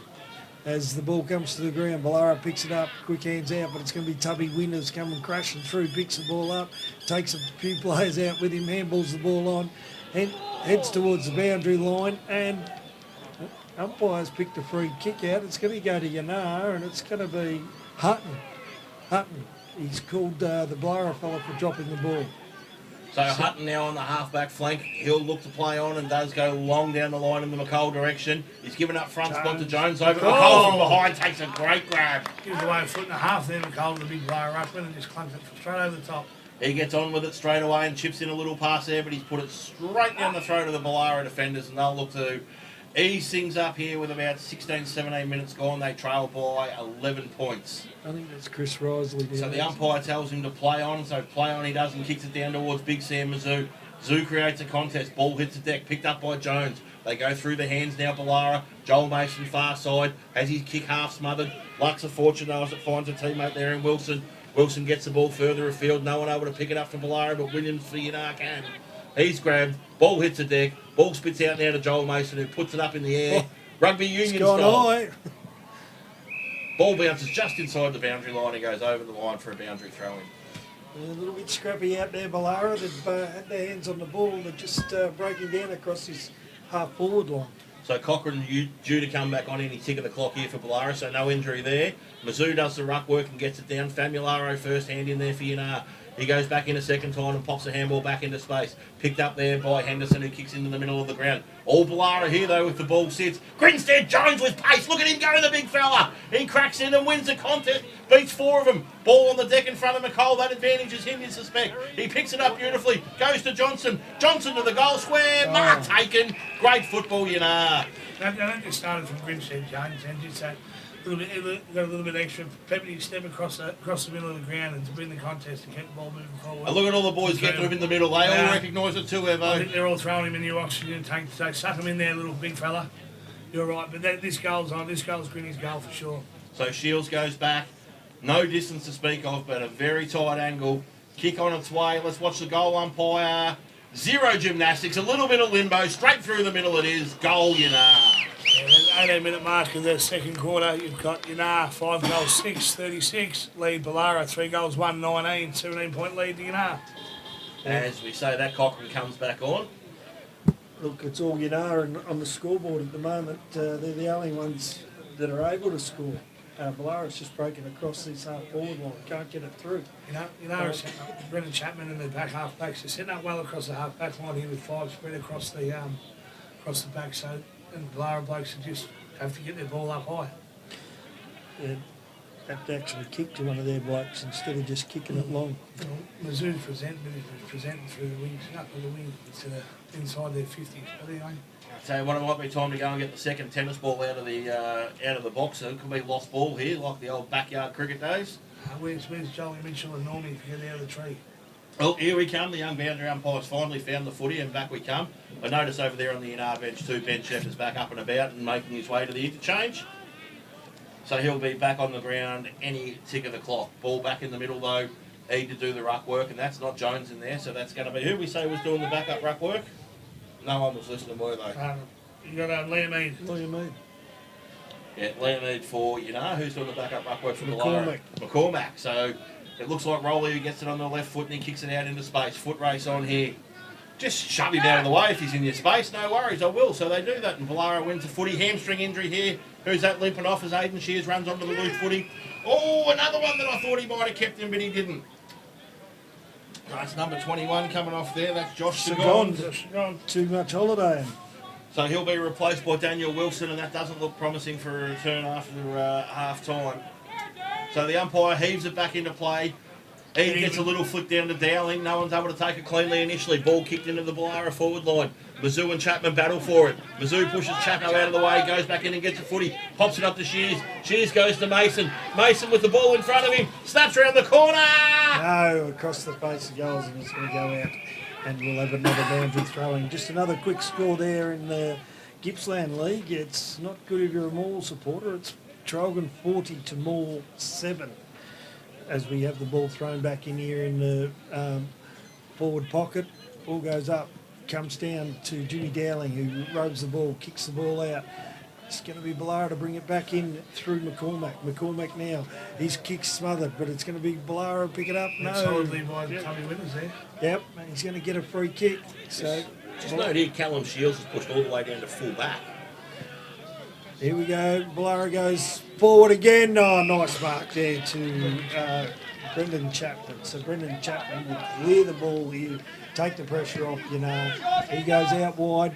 As the ball comes to the ground, Boolarra picks it up, quick hands out, but it's going to be Tubby Winters coming crashing through, picks the ball up, takes a few players out with him, handballs the ball on, and heads towards the boundary line, and umpires picked a free kick out. It's going to go to Yinnar, and it's going to be Hutton. He's called the Boolarra fella for dropping the ball. So Hutton now on the half-back flank. He'll look to play on and does go long down the line in the McCall direction. He's given up front spot to Jones. Over McCall from behind, takes a great grab. Gives away a foot and a half there, McCall, the big Boolarra ruckman, and just clunks it straight over the top. He gets on with it straight away and chips in a little pass there, but he's put it straight down the throat of the Boolarra defenders, and they'll look to ease things up here with about 16, 17 minutes gone. They trail by 11 points. I think that's Chris Risley. So the umpire tells him to play on, so play on he does and kicks it down towards Big Sam Mizzou. Zoo creates a contest, ball hits the deck, picked up by Jones. They go through the hands now, Boolarra. Joel Mason far side, has his kick half smothered. Luck's a fortune though as it finds a teammate there in Wilson. Wilson gets the ball further afield, no one able to pick it up for Boolarra, but Williams for Yinnar can. He's grabbed, ball hits the deck, ball spits out now to Joel Mason who puts it up in the air. Rugby union style. High. Ball bounces just inside the boundary line and goes over the line for a boundary throw-in. A little bit scrappy out there, Boolarra. They've had their hands on the ball. They're just breaking down across this half-forward line. So Cochrane due to come back on any tick of the clock here for Boolarra, so no injury there. Mizzou does the ruck work and gets it down. Famularo first hand in there for Yinnar. He goes back in a second time and pops the handball back into space. Picked up there by Henderson, who kicks into the middle of the ground. All Boolarra here, though, with the ball sits. Grinstead Jones with pace. Look at him go, the big fella. He cracks in and wins the contest. Beats 4 of them. Ball on the deck in front of McCall. That advantage is him, you suspect. He picks it up beautifully. Goes to Johnson. Johnson to the goal square. Mark taken. Great football, Yinnar. They don't just started from Grinstead, Jones, and just got a little bit extra. People need to step across the middle of the ground and to win the contest and keep the ball moving forward. And look at all the boys getting him in the middle. They all recognise it too, Evo. I think they're all throwing him in the oxygen tank. So suck him in there, little big fella. You're right, but this goal's Grinny's goal for sure. So Shields goes back. No distance to speak of, but a very tight angle. Kick on its way. Let's watch the goal umpire. Zero gymnastics, a little bit of limbo. Straight through the middle it is. Goal, Yinnar. Yeah, there's 18-minute mark of the second quarter. You've got Yinnar, 5 goals, 6, 36. Lead Boolarra, 3 goals, 1, 19. 17-point lead to Yinnar. As we say, that Cochrane comes back on. Look, it's all Yinnar on the scoreboard at the moment. They're the only ones that are able to score. Boolarra's just breaking across this half-forward line. Can't get it through. Brendan Chapman and the back half-backs are setting up well across the half-back line here with 5 spread across the back. So, and Boolarra blokes just have to get their ball up high. Yeah, have to actually kick to one of their blokes instead of just kicking it long. Mizzou's presenting through the wings, up to the wing instead of inside their 50s. But anyway. I'll tell you what, it might be time to go and get the second tennis ball out of the box. It could be lost ball here, like the old backyard cricket days. Where's Jolie Mitchell and Normie to get out of the tree? Well, here we come. The young boundary umpires finally found the footy, and back we come. I notice over there on the Yinnar bench too, Ben Sheff is back up and about and making his way to the interchange. So he'll be back on the ground any tick of the clock. Ball back in the middle though, Eade to do the ruck work, and that's not Jones in there, so that's going to be who we say was doing the backup ruck work. No one was listening, were they? You got Liam Eade. Liam Eade. Yeah, Liam Eade for Yinnar. Who's doing the backup ruck work for McCormack. McCormack. So it looks like Rolly who gets it on the left foot and he kicks it out into space. Foot race on here. Just shove him out of the way if he's in your space. No worries, I will. So they do that, and Boolarra wins the footy. Hamstring injury here. Who's that limping off as Aidan Shears runs onto the loose footy? Oh, another one that I thought he might have kept him, but he didn't. That's number 21 coming off there. That's Josh Sagon. Too much holiday. So he'll be replaced by Daniel Wilson, and that doesn't look promising for a return after half-time. So the umpire heaves it back into play. He gets a little flick down to Dowling. No one's able to take it cleanly initially. Ball kicked into the Boolarra forward line. Mizzou and Chapman battle for it. Mizzou pushes Chapo out of the way, goes back in and gets a footy. Pops it up to Shears. Shears goes to Mason. Mason with the ball in front of him. Snaps around the corner. No, across the face of goals, and it's going to go out. And we'll have another boundary throwing. Just another quick score there in the Gippsland League. It's not good if you're a Maul supporter. It's Trogan 40 to Maul 7. As we have the ball thrown back in here in the forward pocket. Ball goes up, comes down to Jimmy Dowling, who robes the ball, kicks the ball out. It's going to be Boolarra to bring it back in through McCormack. McCormack now, his kick's smothered, but it's going to be Boolarra pick it up. No. Solidly by Tommy Winters there. Yep, and he's going to get a free kick. So just note here, Callum Shields is pushed all the way down to full back. Here we go. Boolarra goes forward again. Oh, nice mark there to Brendan Chapman. So Brendan Chapman will clear the ball here, take the pressure off Yinnar. He goes out wide.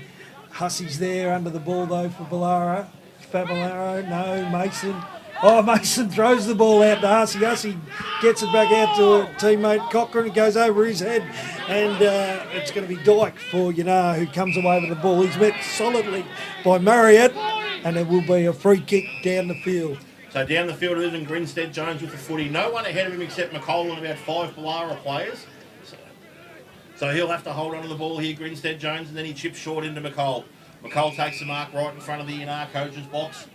Hussey's there under the ball though for Boolarra. Fabolaro, no, Mason. Oh, Mason throws the ball out to Hussey. Hussey gets it back out to a teammate Cochrane. It goes over his head, and it's going to be Dyke for Yinnar, who comes away with the ball. He's met solidly by Marriott, and it will be a free kick down the field. So down the field it is, and Grinstead Jones with the footy. No one ahead of him except McCall and about 5 Boolarra players. So he'll have to hold on to the ball here, Grinstead Jones, and then he chips short into McCall. McCall takes the mark right in front of the Yinnar coach's box.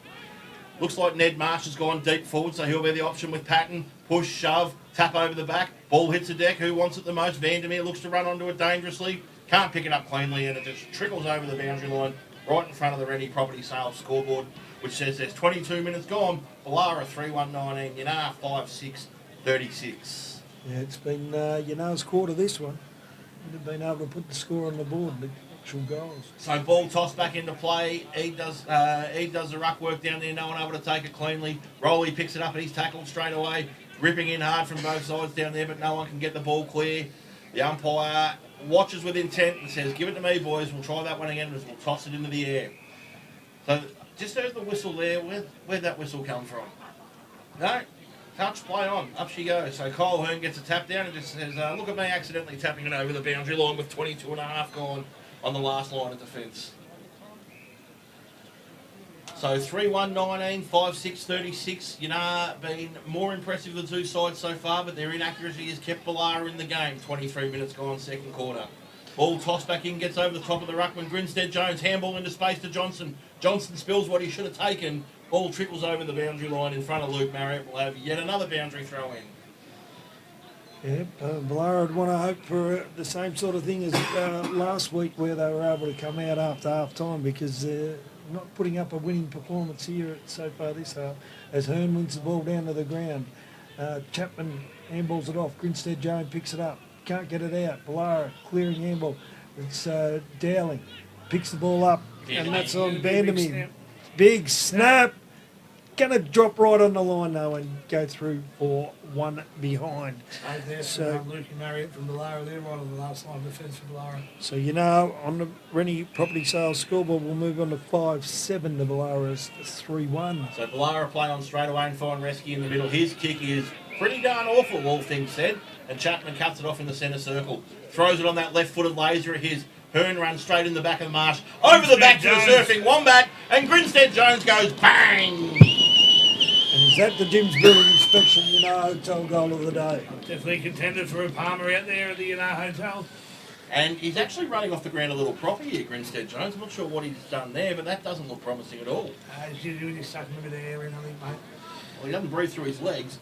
Looks like Ned Marsh has gone deep forward, so he'll be the option with Patton. Push, shove, tap over the back. Ball hits the deck. Who wants it the most? Vandermeer looks to run onto it dangerously. Can't pick it up cleanly, and it just trickles over the boundary line right in front of the Rennie Property Sales scoreboard, which says there's 22 minutes gone. Boolarra 3-1-19, Yinnar 5-6-36. Yeah, it's been Yinnar's quarter this one. They've been able to put the score on the board, the actual goals. So ball tossed back into play. Eade does the ruck work down there. No one able to take it cleanly. Rolly picks it up and he's tackled straight away. Ripping in hard from both sides down there, but no one can get the ball clear. The umpire watches with intent and says, "Give it to me, boys. We'll try that one again. We'll toss it into the air." So just heard the whistle there. Where'd that whistle come from? No? Touch, play on. Up she goes. So Kyle Hearn gets a tap down and just says, look at me accidentally tapping it over the boundary line with 22 and a half gone on the last line of defence. So 3-1-19, 5-6-36. Yinnar been more impressive than two sides so far, but their inaccuracy has kept Boolarra in the game. 23 minutes gone, second quarter. Ball tossed back in, gets over the top of the ruckman. Grinstead Jones, handball into space to Johnson. Johnson spills what he should have taken. Ball trickles over the boundary line in front of Luke Marriott. Will have yet another boundary throw in. Yep, Boolarra would want to hope for the same sort of thing as last week, where they were able to come out after half time, because they're not putting up a winning performance here so far this half, as Hearn wins the ball down to the ground. Chapman handballs it off. Grinstead Jones picks it up. Can't get it out. Boolarra clearing handball. It's Dowling. Picks the ball up. And that's on Vandermeer. Big snap. Going to drop right on the line though and go through for one behind. So Luke Marriott from Boolarra there, right on the last line of defence for Boolarra. So on the Rennie Property Sales scoreboard, we'll move on to 5-7 to Boolarra's 3-1. So Boolarra play on straight away and find Rescue in the middle. His kick is pretty darn awful, all things said. And Chapman cuts it off in the centre circle. Throws it on that left-footed laser of his. Hearn runs straight in the back of the marsh. Over the back to the surfing Wombat. And Grinstead Jones goes bang! And is that the Jim's Building Inspection Yinnar Hotel goal of the day? Definitely contended for a Palmer out there at the Yinnar Hotel. And he's actually running off the ground a little proper here, Grinstead Jones. I'm not sure what he's done there, but that doesn't look promising at all. He's stuck a bit of air in, I think, mate. Well, he doesn't breathe through his legs.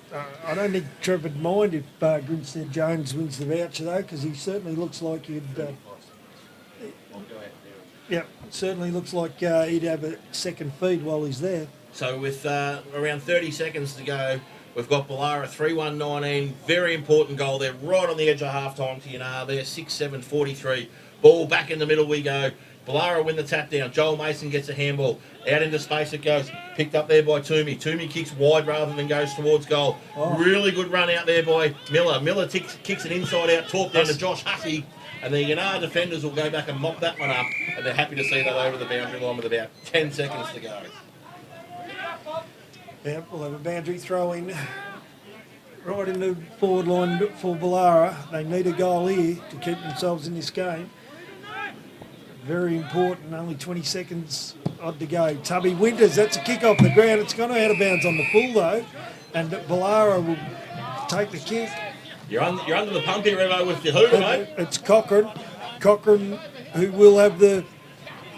I don't think Trevor would mind if Grinstead Jones wins the voucher though, because he certainly looks like he'd. Certainly looks like he'd have a second feed while he's there. So with around 30 seconds to go, we've got Boolarra 3-1-19. Very important goal there, right on the edge of half-time to Yinnar there, 6-7-43. Ball back in the middle we go. Boolarra win the tap down. Joel Mason gets a handball. Out into space it goes. Picked up there by Toomey. Toomey kicks wide rather than goes towards goal. Oh. Really good run out there by Miller. Miller kicks an inside-out talk down to Josh Hussey. And the Yinnar defenders will go back and mop that one up. And they're happy to see that over the boundary line with about 10 seconds to go. Yep, we'll have a boundary throw in right in the forward line for Boolarra. They need a goal here to keep themselves in this game. Very important, only 20 seconds odd to go. Tubby Winters, that's a kick off the ground. It's gone out of bounds on the full though. And Boolarra will take the kick. You're under the pump here, Revo, with your hooter, mate. It's Cochrane. Cochrane, who will have the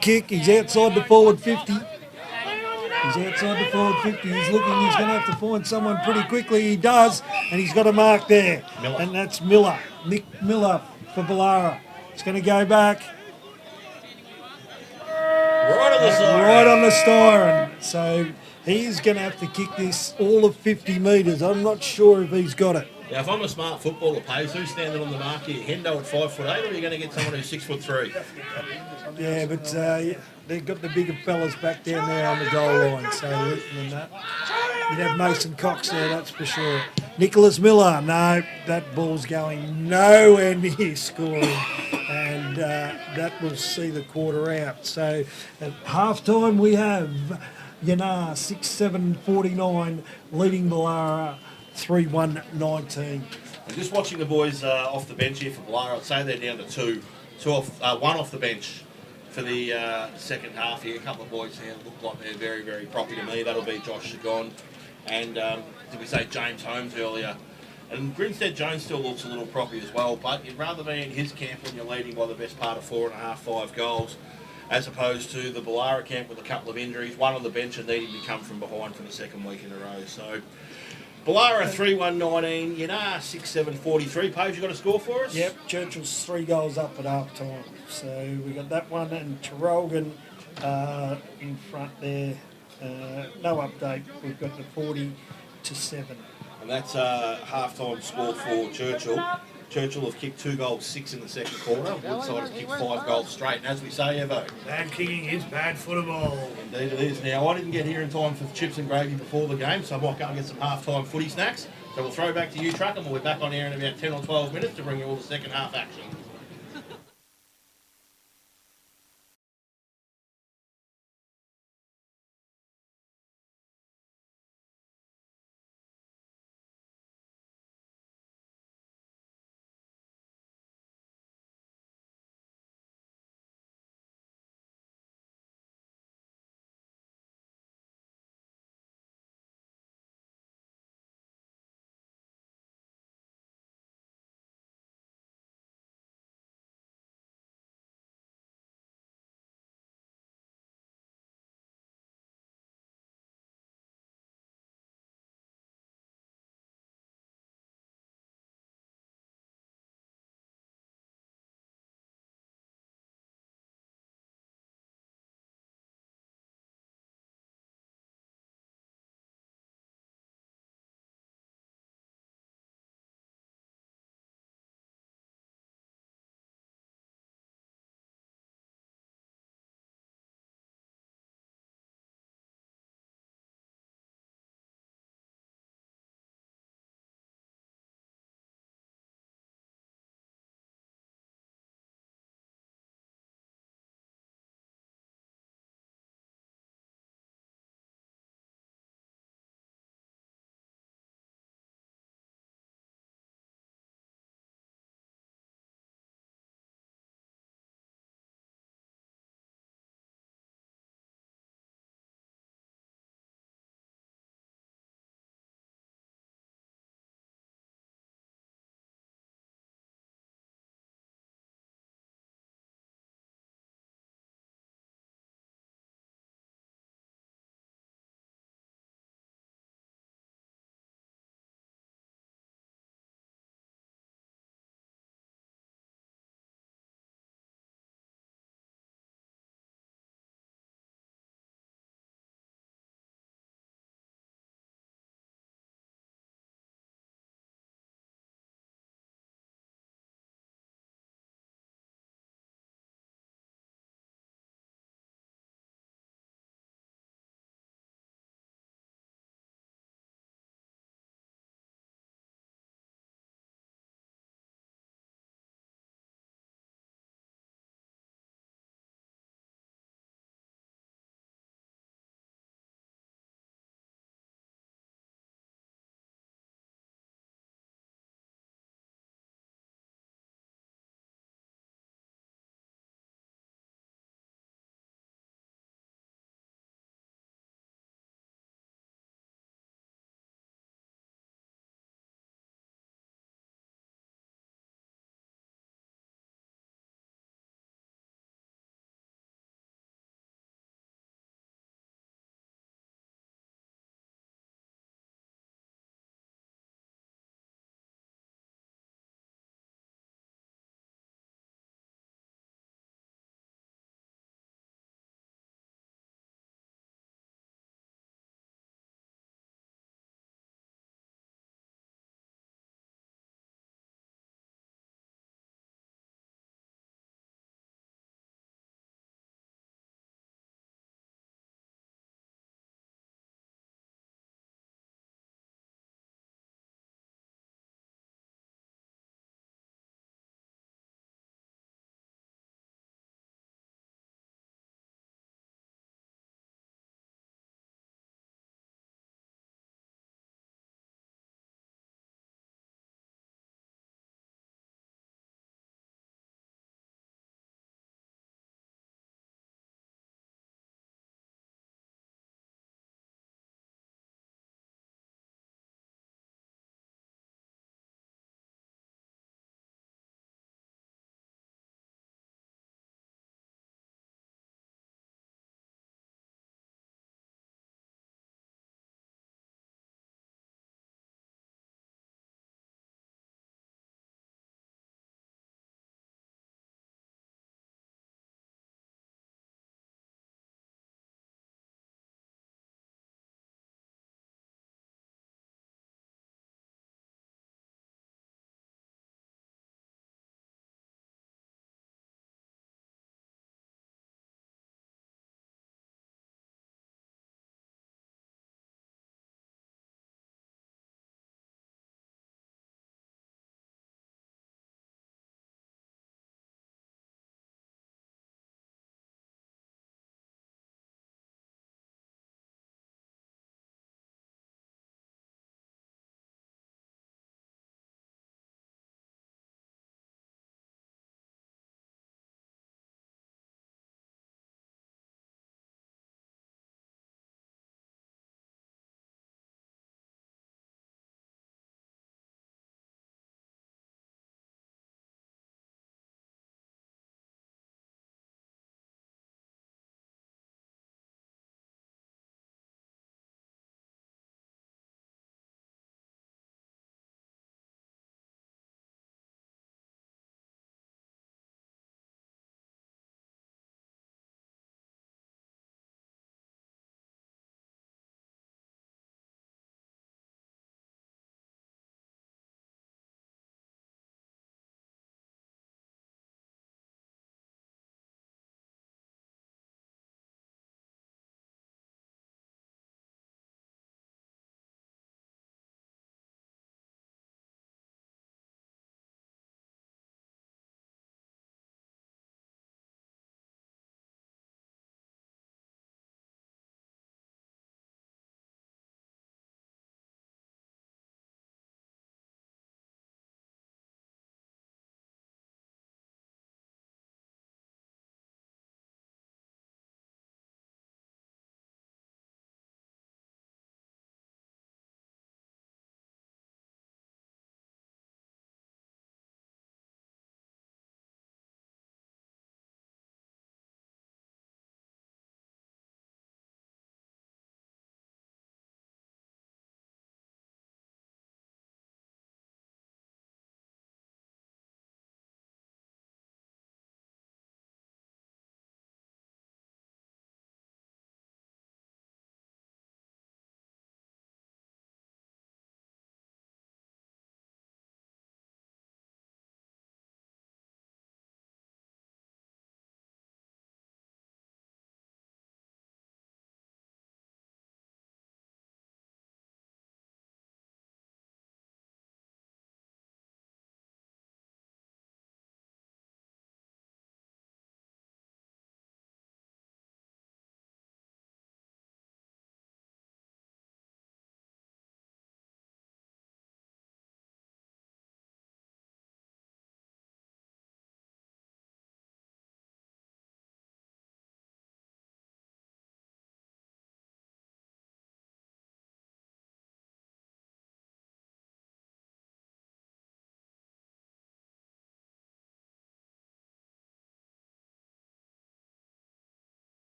kick. He's outside the forward 50. He's outside the forward 50. He's looking. He's going to have to find someone pretty quickly. He does, and he's got a mark there. Miller. And that's Miller. Nick Miller for Boolarra. It's going to go back. Right on the siren. Right on the siren. So he's going to have to kick this all of 50 metres. I'm not sure if he's got it. Now, if I'm a smart footballer, Pace, who's standing on the mark here? Hendo at 5'8", or are you going to get someone who's 6'3"? Yeah, but they've got the bigger fellas back down there on the goal line, so than that. You'd have Mason Cox there, that's for sure. Nicholas Miller, no, that ball's going nowhere near scoring, and that will see the quarter out. So at half-time we have Yinnar 6-7-49 leading Boolarra 3-1-19. And just watching the boys off the bench here for Boolarra, I'd say they're down to one off the bench for the second half here. A couple of boys here look like they're very, very proppy to me. That'll be Josh Sagon and did we say James Holmes earlier? And Grinstead Jones still looks a little proppy as well, but you'd rather be in his camp when you're leading by the best part of 4.5, 5 goals, as opposed to the Boolarra camp with a couple of injuries, one on the bench and needing to come from behind for the second week in a row. So Boolarra 3-1-19, Yinnar 6-7-43. Page, you got a score for us? Yep, Churchill's 3 goals up at half time. So we got that one and Terrelgan in front there. No update. We've got the 40-7. And that's half-time score for Churchill. Churchill have kicked 2 goals, 6 in the second quarter. Woodside has kicked 5 goals straight. And as we say, Evo, bad kicking is bad football. Indeed it is. Now, I didn't get here in time for chips and gravy before the game, so I might go and get some half-time footy snacks. So we'll throw back to you, Truck, and we'll be back on air in about 10 or 12 minutes to bring you all the second half action.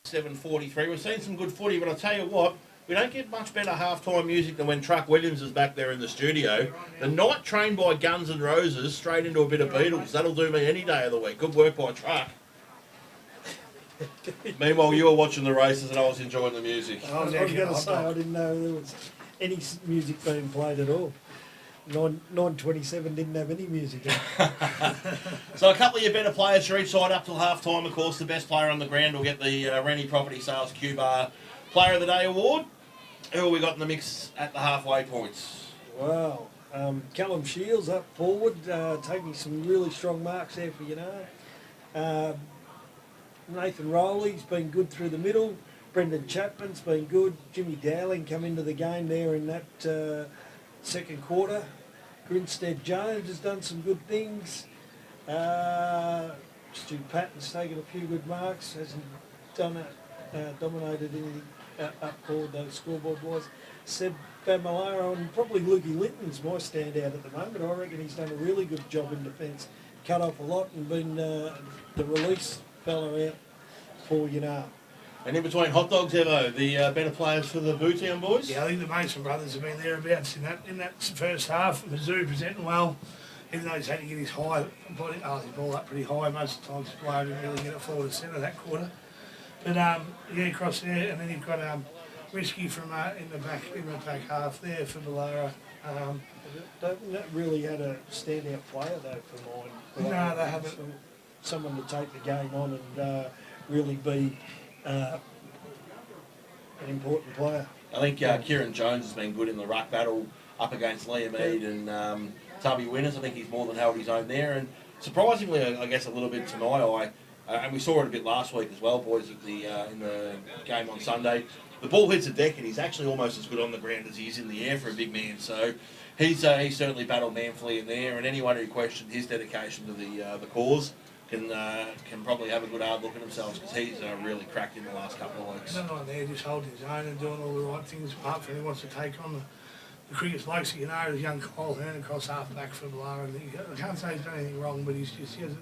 7:43. We've seen some good footy, but I tell you what, we don't get much better halftime music than when Truck Williams is back there in the studio. The Night Train by Guns N' Roses straight into a bit of Beatles. That'll do me any day of the week. Good work by Truck. Meanwhile, you were watching the races and I was enjoying the music. I was going to say, I didn't know there was any music being played at all. 9:27 didn't have any music in it. So a couple of your better players for each side up till half time. Of course, the best player on the ground will get the Rennie Property Sales Q-Bar Player of the Day Award. Who have we got in the mix at the halfway points? Wow. Callum Shields up forward, taking some really strong marks there for Yinnar. Nathan Rowley's been good through the middle. Brendan Chapman's been good. Jimmy Dowling come into the game there in that second quarter. Grinstead Jones has done some good things. Stu Patton's taken a few good marks. Hasn't done dominated anything up forward, those scoreboard wise. Seb Bamilaro and probably Lukey Linton's my standout at the moment. I reckon he's done a really good job in defence. Cut off a lot and been the release fella out for Yinnar. And in between hot dogs, Evo, the better players for the Bootown boys? Yeah, I think the Mason brothers have been thereabouts in that first half. Mizzou presenting well, even though he's had to get his his ball up pretty high. Most of the times Boolarra didn't really get it forward to centre that quarter. But yeah, across there, and then you've got Risky from in the back half there for Boolarra. That really had a standout player though for mine. No, they haven't. Someone to take the game on and really be an important player. I think Kieran Jones has been good in the ruck battle up against Liam Eade and Tubby Winners. I think he's more than held his own there. And surprisingly, I guess a little bit to my eye, and we saw it a bit last week as well, boys, at the in the game on Sunday. The ball hits the deck and he's actually almost as good on the ground as he is in the air for a big man. So he's certainly battled manfully in there. And anyone who questioned his dedication to the cause can probably have a good hard look at themselves because he's really cracked in the last couple of weeks. He's not there, just holding his own and doing all the right things. Apart from he wants to take on the cricket blokes that is young Kyle Hearn across half back for Boolarra. I can't say he's done anything wrong, but he hasn't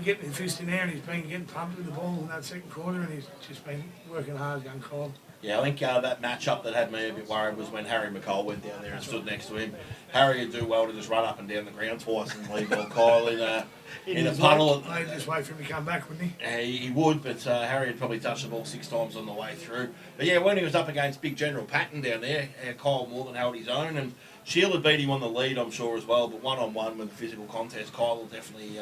getting his fist in there and he's been getting pumped with the ball in that second quarter and he's just been working hard, young Kyle. Yeah, I think that match-up that had me a bit worried was when Harry McCall went down there and stood next to him. Harry would do well to just run up and down the ground twice and leave Kyle in a puddle. He'd just wait for him to come back, wouldn't he? He would, but Harry had probably touched the ball 6 times on the way through. But yeah, when he was up against Big General Patton down there, Kyle more than held his own. And Shield had beat him on the lead, I'm sure, as well. But one-on-one with a physical contest, Kyle will definitely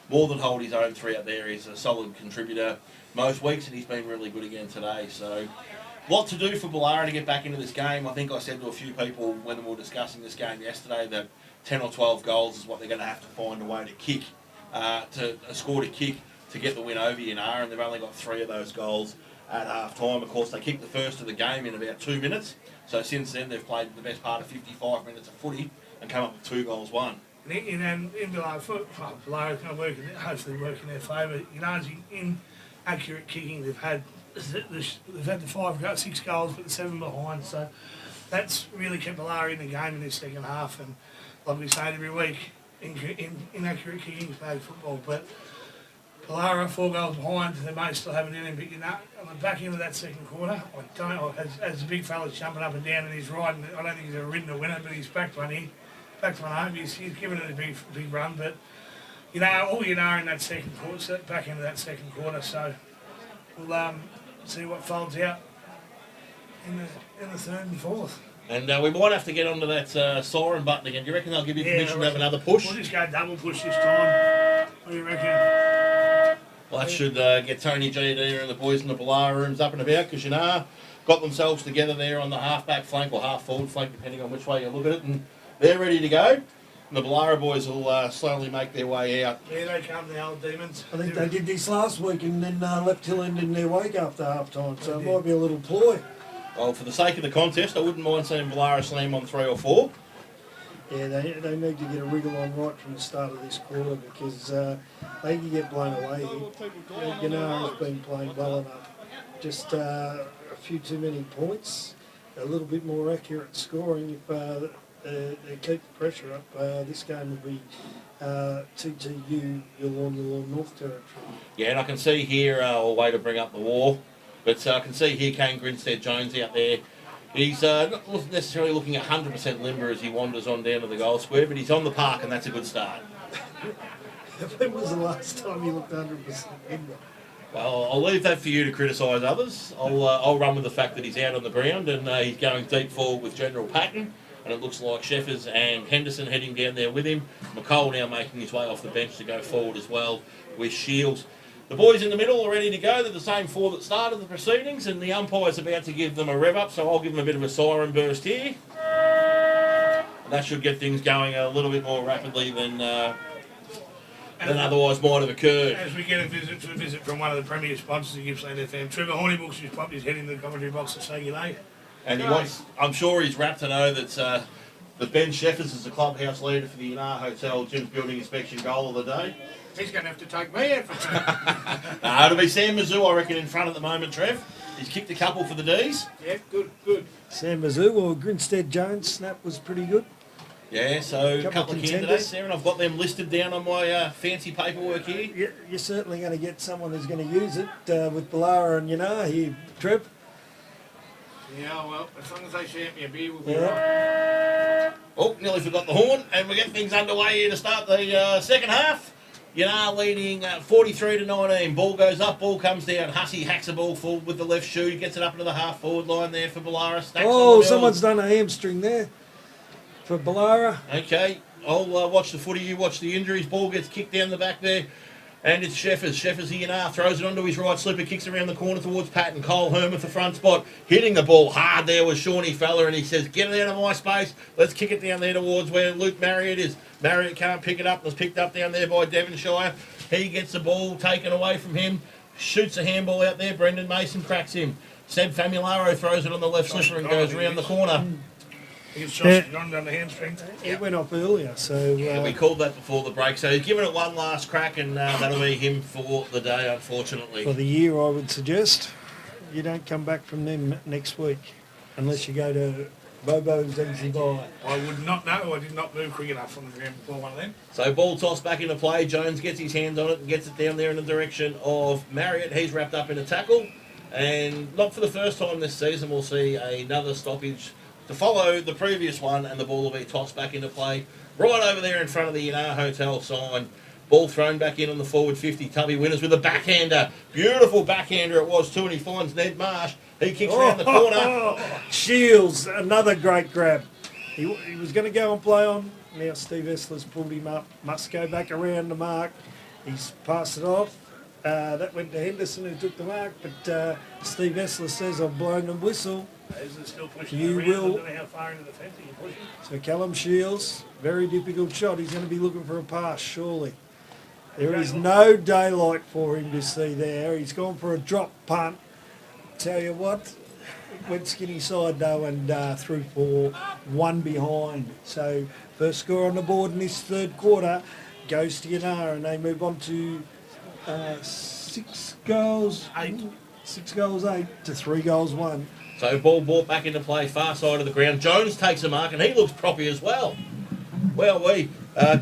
more than hold his own 3 out there. He's a solid contributor most weeks, and he's been really good again today. So, lot to do for Boolarra to get back into this game. I think I said to a few people when we were discussing this game yesterday that 10 or 12 goals is what they're going to have to find a way to kick, score to kick to get the win over Yinnar, and they've only got 3 of those goals at half time. Of course, they kicked the first of the game in about 2 minutes. So since then, they've played the best part of 55 minutes of footy and come up with 2 goals won. In Boolarra's going to work, hopefully work in their favour. Yinnar's inaccurate kicking. They've had the 6 goals, but the 7 behind. So that's really kept Boolarra in the game in this second half. And like we say every week, inaccurate kicking is bad football. But Boolarra 4 goals behind. They may still have it in him, but on the back end of that second quarter, as the big fella's jumping up and down and he's riding, I don't think he's ever ridden a winner, but he's backed one in. Back one home, he's given it a big run, but all Yinnar in that second quarter, back into that second quarter, so we'll see what folds out in the third and fourth. And we might have to get onto that siren button again. Do you reckon they'll give you permission to have another push? We'll just go double push this time. What do you reckon? Well, that should get Tony GD and the boys in the Boolarra rooms up and about because Yinnar got themselves together there on the half-back flank or half-forward flank, depending on which way you look at it, and they're ready to go. And the Boolarra boys will slowly make their way out. Here they come, the old demons. I think they did this last week and then left Hill End in their wake after half-time, so it might be a little ploy. Well, for the sake of the contest, I wouldn't mind seeing Boolarra slam on 3 or 4. Yeah, they need to get a wriggle on right from the start of this quarter because they can get blown away here. Yinnar has been playing well enough. Just a few too many points, a little bit more accurate scoring. If they keep the pressure up, this game will be TTU, Yalong North Territory. Yeah, and I can see here, a way to bring up the war, but I can see here Kane Grinstead Jones out there. He's not necessarily looking 100% limber as he wanders on down to the goal square, but he's on the park and that's a good start. When was the last time you looked 100% limber? Well, I'll leave that for you to criticise others. I'll run with the fact that he's out on the ground and he's going deep forward with General Patton, and it looks like Sheffers and Henderson heading down there with him. McCall now making his way off the bench to go forward as well with Shields. The boys in the middle are ready to go. They're the same four that started the proceedings, and the umpire's about to give them a rev up, so I'll give them a bit of a siren burst here. And that should get things going a little bit more rapidly than otherwise might have occurred. As we get a visit from one of the premier sponsors of Gippsland FM, Trevor Hornibooks, who's popped his head in the commentary box to say g'day. And he wants, I'm sure he's rapt to know that Ben Sheffers is the clubhouse leader for the Yinnar Hotel Gym's building inspection goal of the day. He's going to have to take me out for that. It'll be Sam Mizzou, I reckon, in front at the moment, Trev. He's kicked a couple for the D's. Yeah, good. Sam Mizzou or Grinstead Jones snap was pretty good. Yeah, so a couple of candidates contenders there, and I've got them listed down on my fancy paperwork here. You're certainly going to get someone who's going to use it with Boolarra and Yinnar here, Trev. Yeah, well, as long as they shout me a beer, we'll be right. Oh, nearly forgot the horn, and we get things underway here to start the second half. Yinnar leading 43-19. Ball goes up, ball comes down. Hussey hacks the ball forward with the left shoe, gets it up into the half-forward line there for Boolarra. Someone's done a hamstring there for Boolarra. Okay, I'll watch the footy, you watch the injuries. Ball gets kicked down the back there, and it's Sheffers. Sheffers Yinnar throws it onto his right slipper, kicks around the corner towards Patton. Cole Herman the front spot, hitting the ball hard there was Shawnee Fella, and he says, get it out of my space. Let's kick it down there towards where Luke Marriott is. Marriott can't pick it up. It was picked up down there by Devonshire. He gets the ball taken away from him, shoots a handball out there. Brendan Mason cracks him. Seb Famularo throws it on the left slipper and goes around the corner. Against Josh down the hamstring. It went off earlier, so... we called that before the break, so he's given it one last crack, and that'll be him for the day, unfortunately. For the year, I would suggest. You don't come back from them next week, unless you go to Bobo's Easy Buy. I would not know. I did not move quick enough on the ground before one of them. So ball toss back into play. Jones gets his hands on it and gets it down there in the direction of Marriott. He's wrapped up in a tackle, and not for the first time this season we'll see another stoppage to follow the previous one, and the ball will be tossed back into play right over there in front of the Yinnar Hotel sign. Ball thrown back in on the forward 50. Tubby Winners with a backhander. Beautiful backhander it was too, and he finds Ned Marsh. He kicks around the corner. Shields, another great grab. He was going to go and play on. Now Steve Essler's pulled him up. Must go back around the mark. He's passed it off. That went to Henderson, who took the mark, but Steve Essler says, I've blown the whistle. Still pushing You around. will. I don't know how far into the fence are you pushing. So Callum Shields, very difficult shot. He's going to be looking for a pass, surely. There is no daylight for him to see there. He's gone for a drop punt. Tell you what, went skinny side though, and threw for one behind. So first score on the board in this third quarter goes to Yinnar, and they move on to 6 goals, 8 to 3 goals 1. So ball brought back into play, far side of the ground. Jones takes a mark, and he looks proppy as well.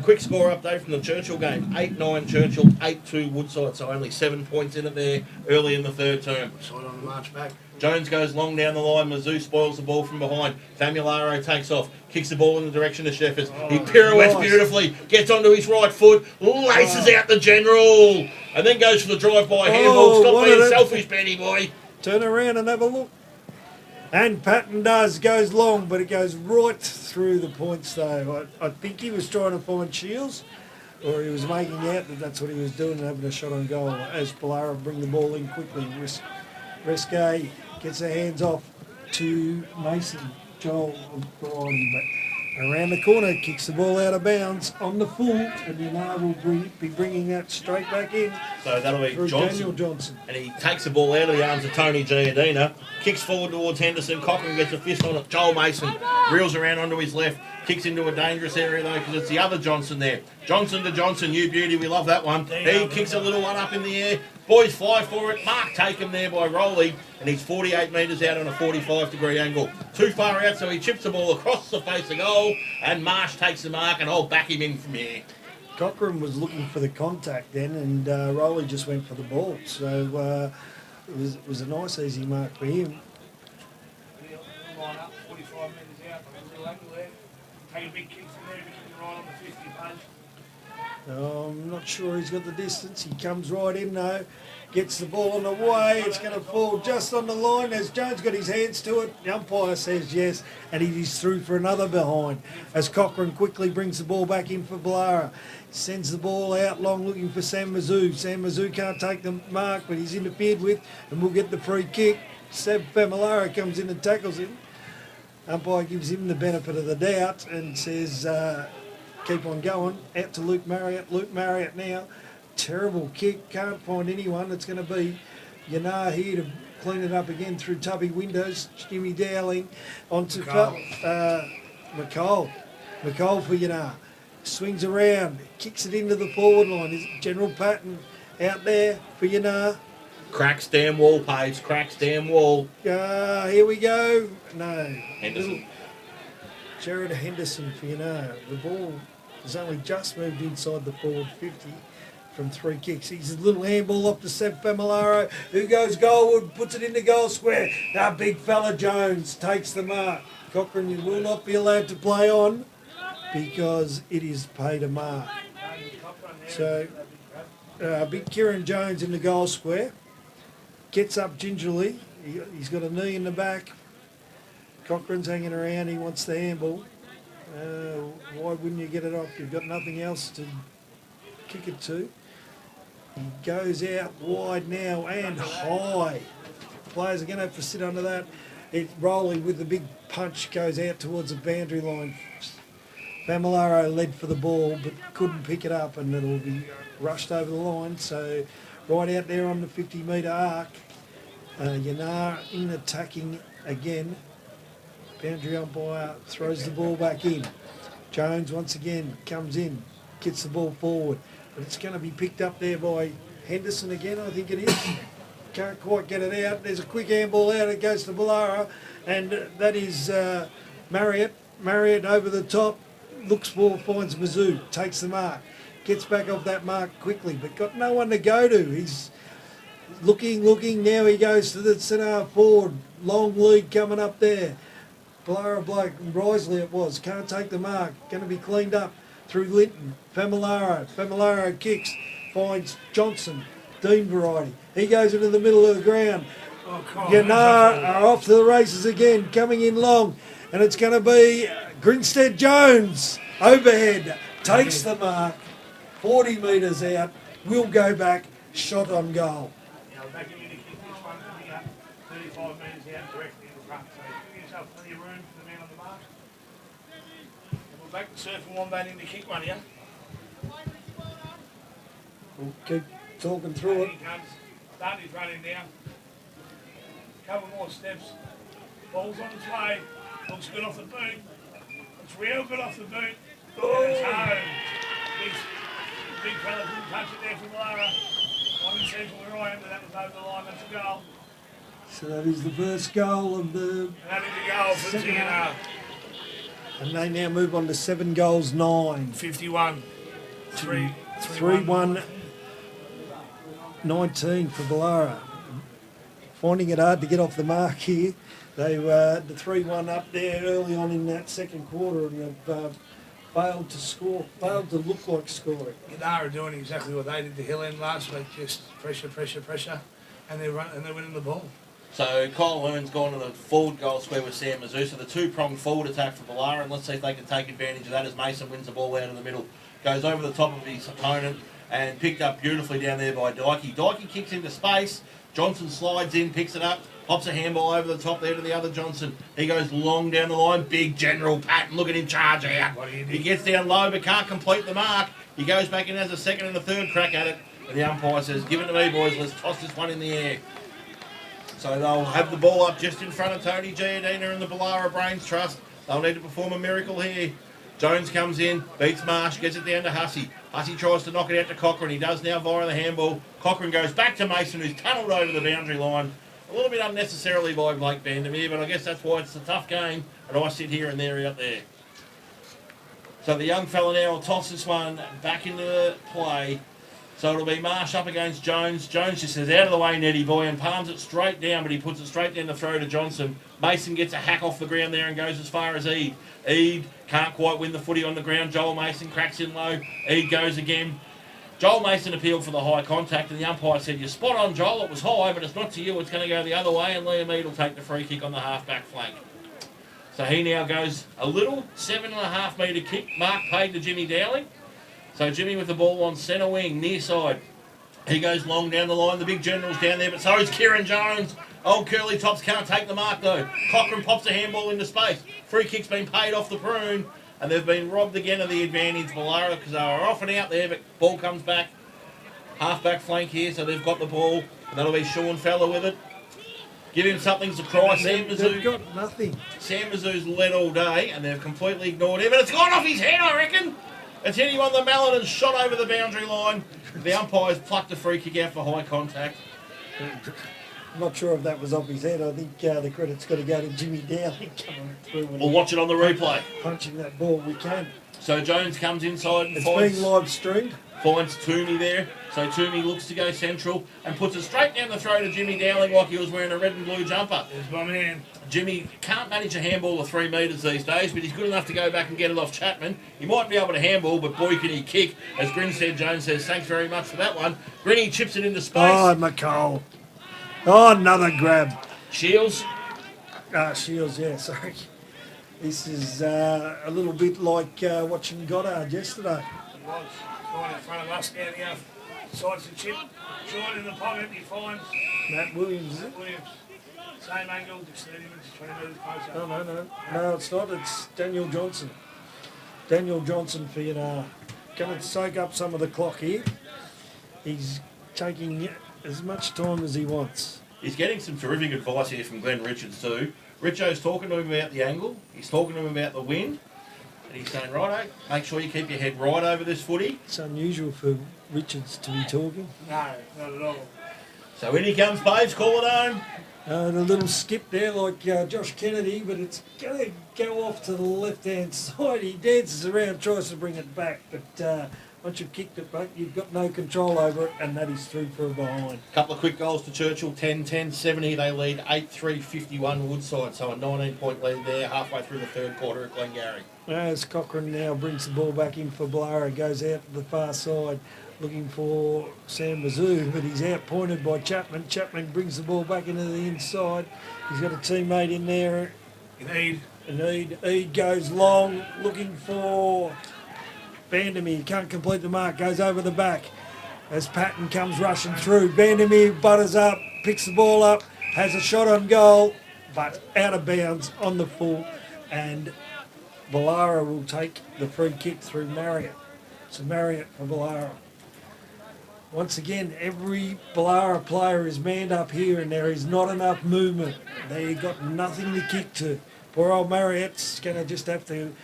Quick score update from the Churchill game. 8-9 Churchill, 8-2 Woodside, so only 7 points in it there early in the third term. Side on the march back. Jones goes long down the line. Mizzou spoils the ball from behind. Famularo takes off, kicks the ball in the direction of Sheffers. He pirouettes beautifully, gets onto his right foot, laces out the general, and then goes for the drive-by handball. Stop being selfish, Benny boy. Turn around and have a look. And Patton goes long, but it goes right through the points though. I think he was trying to find Shields, or he was making out that that's what he was doing and having a shot on goal. As Boolarra bring the ball in quickly, Rescay gets their hands off to Mason. Joel Variety, but around the corner, kicks the ball out of bounds on the full, and Yinnar will be bringing that straight back in. So that'll be Daniel Johnson. And he takes the ball out of the arms of Tony Giardina, kicks forward towards Henderson. Cochrane gets a fist on it. Joel Mason reels around onto his left, kicks into a dangerous area though, because it's the other Johnson there. Johnson to Johnson, you beauty, we love that one. He kicks a little one up in the air. Boys fly for it. Mark taken there by Rowley, and he's 48 metres out on a 45-degree angle. Too far out, so he chips the ball across the face of goal, and Marsh takes the mark, and I'll back him in from here. Cochrane was looking for the contact then, and Rowley just went for the ball. So it was a nice, easy mark for him. Line up, 45 metres out, a little angle there. Take a big kick from there, kicking right on the 50 page. I'm not sure he's got the distance. He comes right in though, gets the ball on the way. It's going to fall just on the line as Jones got his hands to it. The umpire says yes, and he is through for another behind as Cochrane quickly brings the ball back in for Boolarra. Sends the ball out long looking for Sam Mizzou. Sam Mizzou can't take the mark, but he's interfered with and will get the free kick. Seb Familara comes in and tackles him. Umpire gives him the benefit of the doubt and says, keep on going. Out to Luke Marriott. Luke Marriott now. Terrible kick. Can't find anyone. It's going to be Yinnar here to clean it up again through Tubby Windows. Jimmy Dowling onto McCall. McCall for Yinnar. Swings around. Kicks it into the forward line. Is General Patton out there for Yinnar. Cracks damn wall, Paves. Cracks damn wall. Here we go. No. Henderson. Jared Henderson for the ball has only just moved inside the forward 50 from 3 kicks. He's a little handball off to Seb Familaro, who goes goalward, puts it into goal square. Now big fella Jones takes the mark. Cochrane, you will not be allowed to play on because it is paid a mark. So big Kieran Jones in the goal square. Gets up gingerly. He's got a knee in the back. Cochrane's hanging around. He wants the handball. Why wouldn't you get it off? You've got nothing else to kick it to. He goes out wide now and high. Players are going to have to sit under that. Rowley with the big punch goes out towards the boundary line. Familaro led for the ball but couldn't pick it up, and it'll be rushed over the line. So right out there on the 50-metre arc. Yinnar in attacking again. Boundary umpire throws the ball back in. Jones once again comes in, gets the ball forward. But it's going to be picked up there by Henderson again, I think it is. Can't quite get it out. There's a quick handball out. It goes to Boolarra. And that is Marriott. Marriott over the top. Looks for, finds Mizzou. Takes the mark. Gets back off that mark quickly, but got no one to go to. He's looking. Now he goes to the centre forward. Long lead coming up there. Boolarra bloke, Risley it was. Can't take the mark. Going to be cleaned up through Linton. Familaro kicks. Finds Johnson. Dean variety. He goes into the middle of the ground. Yinnar are off to the races again. Coming in long. And it's going to be Grinstead Jones. Overhead. Takes the mark. 40 metres out, will go back, shot on goal. Back in the kick this one, coming up 35 metres out, directly in the front. So give yourself plenty of room for the man on the mark. And we're back to Surfing Wombat in the kick one here. We'll keep talking through it. He comes, Darty's running down. Couple more steps. Ball's on its way. Looks good off the boot. Looks real good off the boot. And it's home. Big fella couldn't touch it there from Boolarra. One and seven from where I am, but that was over the line. That's a goal. So that is the first goal of the... And that is the goal for Yinnar. And they now move on to 7 goals, 9. 51. 3-1, 19 for Boolarra. Finding it hard to get off the mark here. They were the 3-1 up there early on in that second quarter, and they've failed to score, failed to look like scoring. Yinnar are doing exactly what they did to Hill End last week, just pressure, and they're winning the ball. So Kyle Learn's gone to the forward goal square with Sam Mizzou. So the two-pronged forward attack for Boolarra, and let's see if they can take advantage of that as Mason wins the ball out in the middle. Goes over the top of his opponent and picked up beautifully down there by Dykey. Dykey kicks into space. Johnson slides in, picks it up, pops a handball over the top there to the other Johnson. He goes long down the line. Big General Patton, look at him charge out. He gets down low but can't complete the mark. He goes back and has a second and a third crack at it. And the umpire says, give it to me, boys. Let's toss this one in the air. So they'll have the ball up just in front of Tony Giardina and the Boolarra Brains Trust. They'll need to perform a miracle here. Jones comes in, beats Marsh, gets it down to Hussey. Hussey tries to knock it out to Cochrane. He does now via the handball. Cochrane goes back to Mason, who's tunnelled over the boundary line. A little bit unnecessarily by Blake Vandermeer, but I guess that's why it's a tough game, and I sit here and they're out there. So the young fella now will toss this one back into play. So it'll be Marsh up against Jones. Jones just says, out of the way, Netty boy, and palms it straight down, but he puts it straight down the throw to Johnson. Mason gets a hack off the ground there and goes as far as Eade. Eade can't quite win the footy on the ground. Joel Mason cracks in low. Eade goes again. Joel Mason appealed for the high contact, and the umpire said, you're spot on, Joel, it was high, but it's not to you, it's going to go the other way, and Liam Eade will take the free kick on the half-back flank. So he now goes a little 7.5 metre kick. Mark paid to Jimmy Dowling. So Jimmy with the ball on centre wing, near side. He goes long down the line. The big general's down there, but so is Kieran Jones. Old Curly Tops can't take the mark, though. Cochrane pops a handball into space. Free kick's been paid off the prune, and they've been robbed again of the advantage, Boolarra, because they were off and out there, but ball comes back. Half-back flank here, so they've got the ball, and that'll be Sean Feller with it. Give him something to cry. Sam Mizzou. They've got nothing. Sam Mizzou's led all day, and they've completely ignored him. And it's gone off his head, I reckon. It's hit him on the mallet and shot over the boundary line. The umpires plucked a free kick out for high contact. I'm not sure if that was off his head. I think the credit's got to go to Jimmy Dowling coming through. We'll watch it on the replay. Punching that ball, we can. So Jones comes inside and It's finds, being live streamed. finds Toomey there. So Toomey looks to go central and puts it straight down the throat of Jimmy Dowling like he was wearing a red and blue jumper. There's my man. Jimmy can't manage a handball of 3 metres these days, but he's good enough to go back and get it off Chapman. He might be able to handball, but boy can he kick. As Grin said, Jones says, thanks very much for that one. Grinny chips it into space. Oh, McCall. Oh, another grab. Shields. Shields, yeah, sorry. This is a little bit like watching Goddard yesterday. It was. Right in front of us down here. Sides the chip. Short in the pocket. He finds Matt Williams, is it? Williams. Same angle, just 30 minutes, 20 metres closer. No, it's not. It's Daniel Johnson. Daniel Johnson for Yinnar. Going to soak up some of the clock here. He's taking as much time as he wants. He's getting some terrific advice here from Glenn Richards too. Richo's talking to him about the angle. He's talking to him about the wind. And he's saying, righto, make sure you keep your head right over this footy. It's unusual for Richards to be talking. No, not at all. So in he comes, Babes, call it home. And a little skip there like Josh Kennedy, but it's going to go off to the left-hand side. He dances around, tries to bring it back, but once you've kicked it back, you've got no control over it, and that is through for a behind. Couple of quick goals to Churchill, 10-10, 70. They lead 8-3, 51 Woodside, so a 19-point lead there halfway through the third quarter at Glengarry. As Cochrane now brings the ball back in for Boolarra, goes out to the far side looking for Sam Mizzou, but he's outpointed by Chapman. Chapman brings the ball back into the inside. He's got a teammate in there. Indeed. And Eade goes long, looking for Vandermeer. Can't complete the mark, goes over the back as Patton comes rushing through. Vandermeer butters up, picks the ball up, has a shot on goal, but out of bounds on the full, and Boolarra will take the free kick through Marriott. So Marriott for Boolarra. Once again, every Boolarra player is manned up here and there is not enough movement. They've got nothing to kick to. Poor old Marriott's going to just have to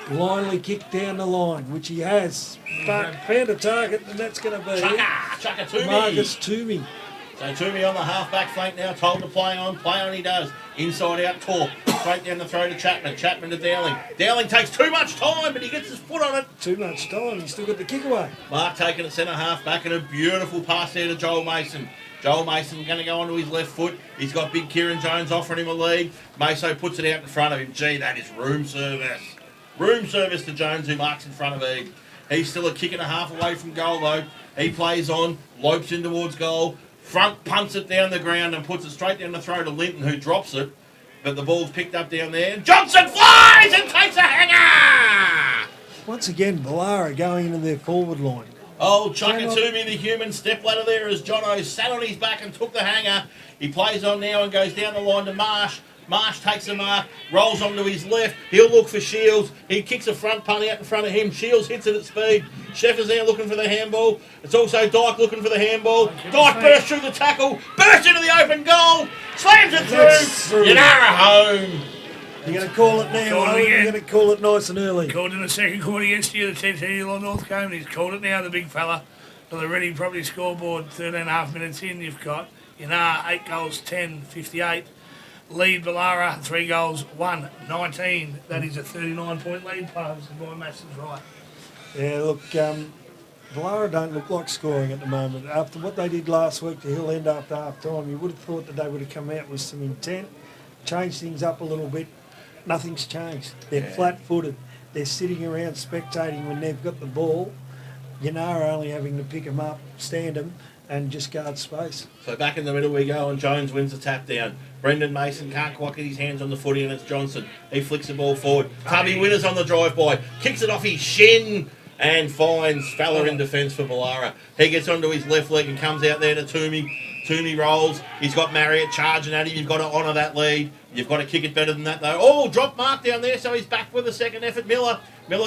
blindly kick down the line, which he has. But found a target, and that's going to be Chucker Toomey. Marcus Toomey. So Toomey on the half-back flank now, told to play on he does. Inside out, Torp, straight down the throw to Chapman, Chapman to Dowling. Dowling takes too much time, but he gets his foot on it. Too much time, he's still got the kick away. Mark taking it centre half-back, and a beautiful pass there to Joel Mason. Joel Mason going to go onto his left foot. He's got big Kieran Jones offering him a lead. Maso puts it out in front of him. Gee, that is room service. Room service to Jones, who marks in front of Eade. He's still a kick and a half away from goal, though. He plays on, lopes in towards goal. Front punts it down the ground and puts it straight down the throat of Linton, who drops it. But the ball's picked up down there. And Johnson flies and takes a hanger! Once again, Boolarra going into their forward line. Oh, Chucker Toomey, the human stepladder there as Jono sat on his back and took the hanger. He plays on now and goes down the line to Marsh. Marsh takes a mark, rolls onto his left. He'll look for Shields. He kicks a front punt out in front of him. Shields hits it at speed. Sheff is there looking for the handball. It's also Dyke looking for the handball. Dyke bursts through the tackle, bursts into the open goal, slams it through. Yinnar home. You're going to call it now, you're going to call it nice and early. Called in the second quarter yesterday, the 10-10 North came, and he's called it now, the big fella. On the ready property scoreboard, 13.5 minutes in, you've got Yinnar, 8 goals, 10, 58. lead Boolarra 3 goals, 1-19. That is a 39-point lead, Pubs, and my maths is right. Yeah, look, Boolarra don't look like scoring at the moment. After what they did last week to Hill End after half-time, you would have thought that they would have come out with some intent, changed things up a little bit. Nothing's changed. They're flat-footed. They're sitting around spectating when they've got the ball. Yinnar only having to pick them up, stand them, and just guard space. So back in the middle we go, and Jones wins the tap down. Brendan Mason can't quite get his hands on the footy, and it's Johnson. He flicks the ball forward. Tubby Winners on the drive-by. Kicks it off his shin and finds Fowler in defence for Boolarra. He gets onto his left leg and comes out there to Toomey. Toomey rolls. He's got Marriott charging at him. You've got to honour that lead. You've got to kick it better than that, though. Oh, drop mark down there, so he's back with a second effort. Miller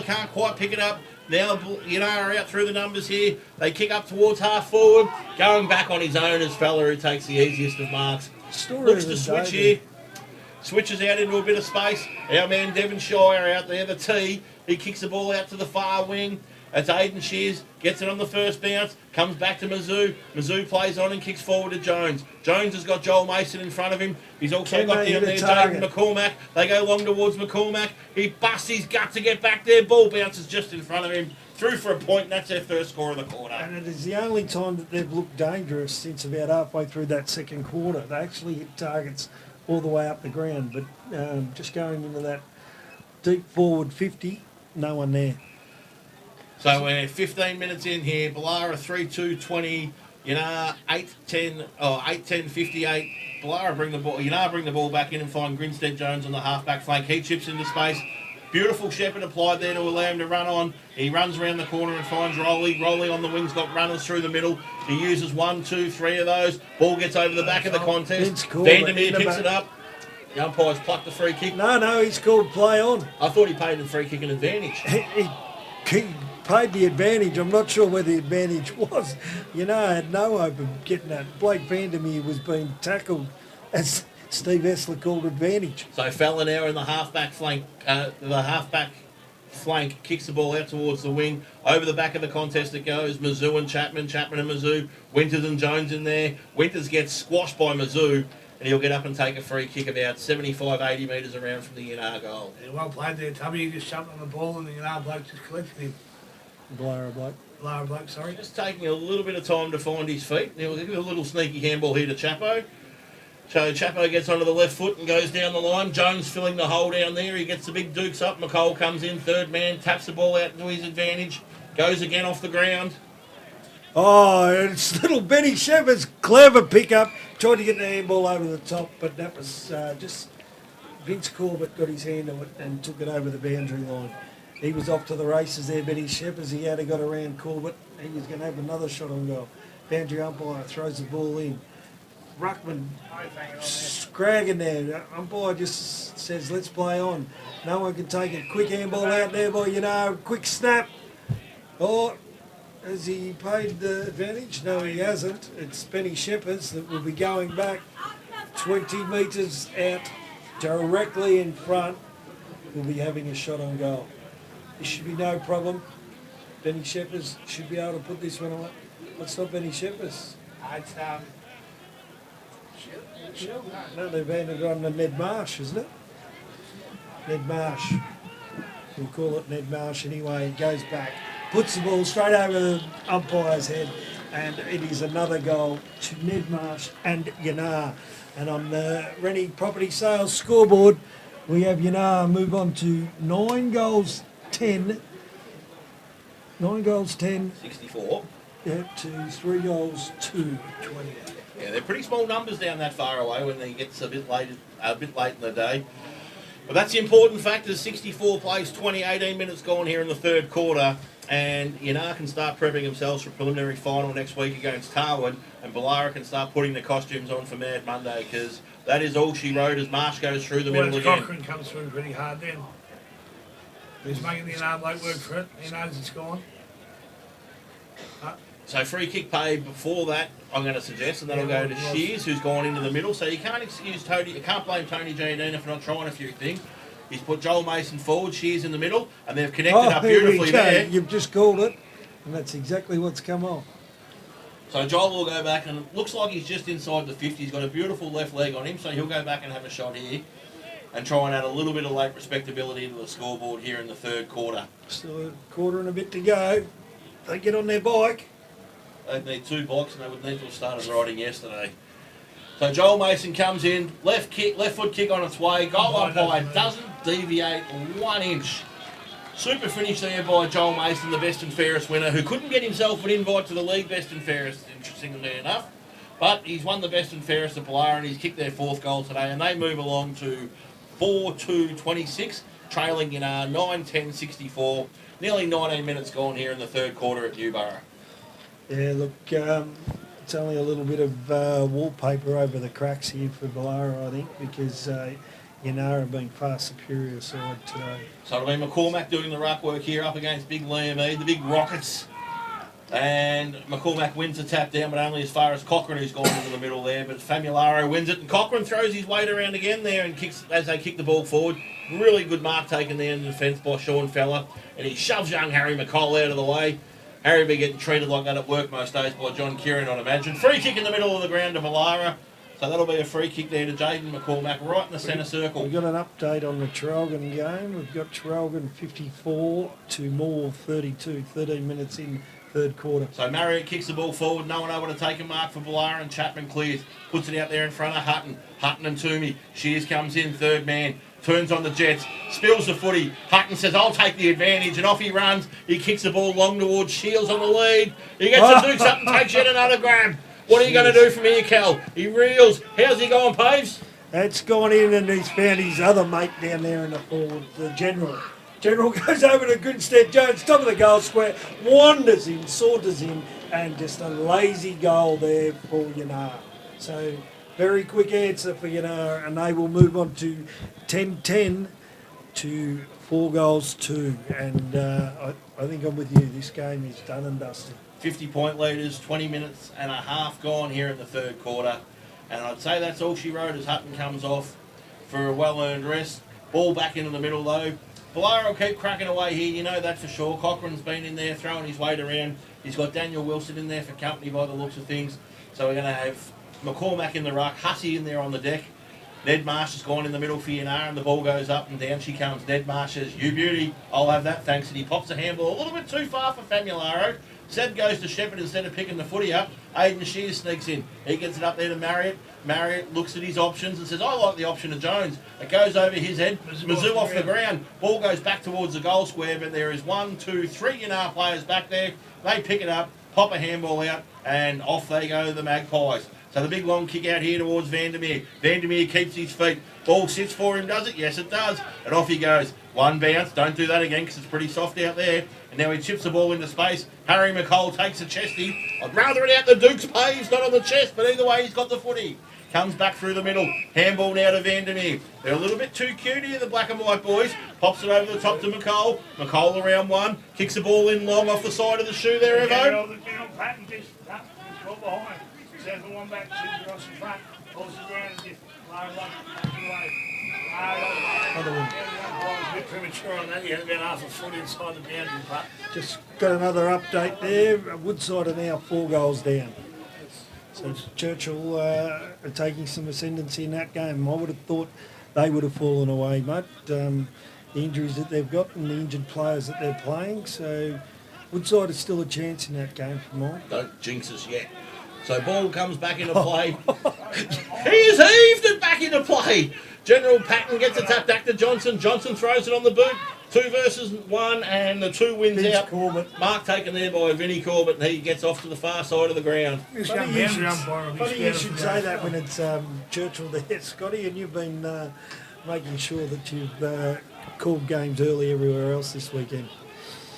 can't quite pick it up. Now, Yinnar out through the numbers here. They kick up towards half forward. Going back on his own as Fowler, who takes the easiest of marks. Looks to switch here. Switches out into a bit of space. Our man Devonshire out there, the tee. He kicks the ball out to the far wing. That's Aiden Shears. Gets it on the first bounce. Comes back to Mizzou. Mizzou plays on and kicks forward to Jones. Jones has got Joel Mason in front of him. He's also got down there Jaden McCormack. They go long towards McCormack. He busts his gut to get back there. Ball bounces just in front of him. Through for a point, and that's their first score of the quarter. And it is the only time that they've looked dangerous since about halfway through that second quarter. They actually hit targets all the way up the ground, but just going into that deep forward 50, no one there. So we're 15 minutes in here. Boolarra 3-2-20. Yinnar 8-10, 58. Boolarra Yinnar bring the ball back in and find Grinstead Jones on the half-back flank. He chips into space. Beautiful Shepherd applied there to allow him to run on. He runs around the corner and finds Rolly. Rolly on the wing's got runners through the middle. He uses 1, 2, 3 of those. Ball gets over the back of the contest. Vandermeer picks it up. The umpires pluck the free kick. No, he's called play on. I thought he paid the free kick an advantage. He paid the advantage. I'm not sure where the advantage was. I had no hope of getting that. Blake Vandermeer was being tackled as Steve Essler called advantage. So Fowler now in the half-back flank. Kicks the ball out towards the wing. Over the back of the contest it goes. Mizzou and Chapman and Mizzou. Winters and Jones in there. Winters gets squashed by Mizzou, and he'll get up and take a free kick about 75, 80 metres around from the Yinnar goal. Yeah, well played there, Tubby. He just jumped on the ball, and the Yinnar bloke just collected him. Boolarra bloke, sorry. Just taking a little bit of time to find his feet. He'll give a little sneaky handball here to Chapo. So Chapo gets onto the left foot and goes down the line. Jones filling the hole down there. He gets the big dukes up. McCall comes in, third man, taps the ball out to his advantage. Goes again off the ground. Oh, it's little Benny Shepherd's clever pickup. Tried to get the handball over the top, but that was just Vince Corbett got his hand on it and took it over the boundary line. He was off to the races there, Benny Shepherd. He had got around Corbett. He was going to have another shot on goal. Boundary umpire throws the ball in. Ruckman scragging there. Umpire just says, let's play on. No one can take it. Quick handball out there, boy, quick snap. Oh, has he paid the advantage? No, he hasn't. It's Benny Shepherd's that will be going back 20 metres out directly in front. Will be having a shot on goal. This should be no problem. Benny Shepherd's should be able to put this one on. What's not Benny Shepherd's? It's No, they've handed it on to Ned Marsh, isn't it? Ned Marsh. We'll call it Ned Marsh anyway. He goes back, puts the ball straight over the umpire's head, and it is another goal to Ned Marsh and Yinnar. And on the Rennie Property Sales scoreboard, we have Yinnar move on to 9 goals 10. 9 goals 10. 64. Yeah, to 3 goals 2. 20. Yeah, they're pretty small numbers down that far away when it gets a bit late in the day. But that's the important factor. 64 plays 20, 18 minutes gone here in the third quarter. And Yinnar can start prepping themselves for a preliminary final next week against Tarwin. And Boolarra can start putting the costumes on for Mad Monday, because that is all she wrote as Marsh goes through the middle again. Cochrane comes through pretty hard then. He's making the Yinnar bloke work for it. He knows it's gone. So free kick paid before that, I'm going to suggest, and that'll go to Shears, who's gone into the middle. So you can't excuse Tony. You can't blame Tony Giannina for not trying a few things. He's put Joel Mason forward, Shears in the middle, and they've connected up beautifully there. You've just called it, and that's exactly what's come off. So Joel will go back, and it looks like he's just inside the 50. He's got a beautiful left leg on him, so he'll go back and have a shot here and try and add a little bit of late respectability to the scoreboard here in the third quarter. Still a quarter and a bit to go. They get on their bike. They'd need 2 bikes, and they would need to have started riding yesterday. So Joel Mason comes in, left foot kick on its way, goal umpire doesn't deviate 1 inch. Super finish there by Joel Mason, the best and fairest winner, who couldn't get himself an invite to the league best and fairest, interestingly enough. But he's won the best and fairest at Boolarra, and he's kicked their 4th goal today, and they move along to 4-2-26, trailing Yinnar 9-10-64. Nearly 19 minutes gone here in the third quarter at Newborough. Yeah, look, it's only a little bit of wallpaper over the cracks here for Boolarra, I think, because Yinnar have been far superior side today. So it'll be McCormack doing the ruck work here up against Big Liam Eade, the big Rockets. And McCormack wins the tap down, but only as far as Cochrane, who's gone into the middle there. But Famularo wins it, and Cochrane throws his weight around again there and kicks as they kick the ball forward. Really good mark taken there in the defence by Sean Feller, and he shoves young Harry McCall out of the way. Harry will be getting treated like that at work most days by John Kieran, I'd imagine. Free kick in the middle of the ground to Boolarra. So that'll be a free kick there to Jaden McCormack, right in the centre circle. We've got an update on the Traralgon game. We've got Traralgon 54 to Moore 32, 13 minutes in third quarter. So Marriott kicks the ball forward, no one able to take a mark for Boolarra, and Chapman clears, puts it out there in front of Hutton. Hutton and Toomey. Shears comes in, third man, turns on the Jets, spills the footy. Hutton says, I'll take the advantage, and off he runs. He kicks the ball long towards Shields on the lead. He gets the Dukes up and takes yet another grab. What are you going to do from here, Cal? He reels. How's he going, Paves? It's gone in, and he's found his other mate down there in the forward, the General. General goes over to Goodstead Jones, top of the goal square, wanders in, saunters in, and just a lazy goal there for Yinnar. So, very quick answer for Yinnar, and they will move on to 10-10 to 4 goals 2. And I think I'm with you. This game is done and dusted. 50-point leaders, 20 minutes and a half gone here in the third quarter. And I'd say that's all she wrote as Hutton comes off for a well-earned rest. Ball back into the middle, though. Boolarra will keep cracking away here, you know that for sure. Cochrane's been in there throwing his weight around. He's got Daniel Wilson in there for company by the looks of things. So we're going to have McCormack in the ruck, Hussey in there on the deck. Ned Marsh has gone in the middle for Yinnar, and the ball goes up and down she comes. Ned Marsh says, you beauty, I'll have that, thanks. And he pops a handball a little bit too far for Famularo. Seb goes to Shepherd instead of picking the footy up. Aidan Shears sneaks in. He gets it up there to Marriott. Marriott looks at his options and says, I like the option of Jones. It goes over his head. Mizzou off the ground. Ball goes back towards the goal square, but there is 1, 2, 3 Yinnar players back there. They pick it up, pop a handball out, and off they go, the Magpies. So the big long kick out here towards Vandermeer. Vandermeer keeps his feet. Ball sits for him, does it? Yes, it does. And off he goes. One bounce. Don't do that again because it's pretty soft out there. And now he chips the ball into space. Harry McCall takes a chesty. I'd rather it out the Duke's Paves, not on the chest, but either way he's got the footy. Comes back through the middle. Handball now to Vandermeer. They're a little bit too cute here, the black and white boys. Pops it over the top to McCall. McCall around one. Kicks the ball in long off the side of the shoe there, Evo. Patton just got behind. Sends the one back to Ross in front. Pulls it down and just low away. Another one. A bit premature on that. He had about half a foot inside the boundary putt. Just got another update there. Woodside are now 4 goals down. So Churchill are taking some ascendancy in that game. I would have thought they would have fallen away, but the injuries that they've got and the injured players that they're playing. So Woodside is still a chance in that game for mine. Don't jinx us yet. So ball comes back into play. He has heaved it back into play. General Patton gets a tap back to Johnson. Johnson throws it on the boot. 2 versus 1, and the 2 wins Vince out. Corbett. Mark taken there by Vinnie Corbett, and he gets off to the far side of the ground. Funny you should say that when it's Churchill there, Scotty, and you've been making sure that you've called games early everywhere else this weekend.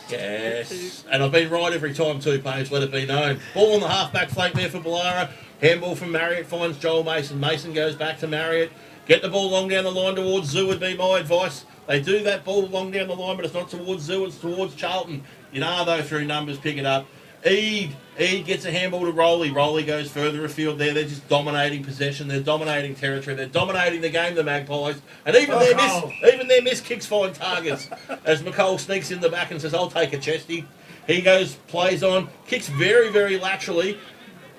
Yes, and I've been right every time too, Paige, let it be known. Ball on the half-back flank there for Boolarra. Handball from Marriott finds Joel Mason. Mason goes back to Marriott. Get the ball long down the line towards Zoo would be my advice. They do that ball long down the line, but it's not towards Zoo, it's towards Charlton. Yinnar, though, through numbers, pick it up. Eade gets a handball to Rowley. Rowley goes further afield there. They're just dominating possession. They're dominating territory. They're dominating the game, the Magpies. And even their miss kicks find targets. As McCall sneaks in the back and says, I'll take a chesty. He goes, plays on, kicks very, very laterally.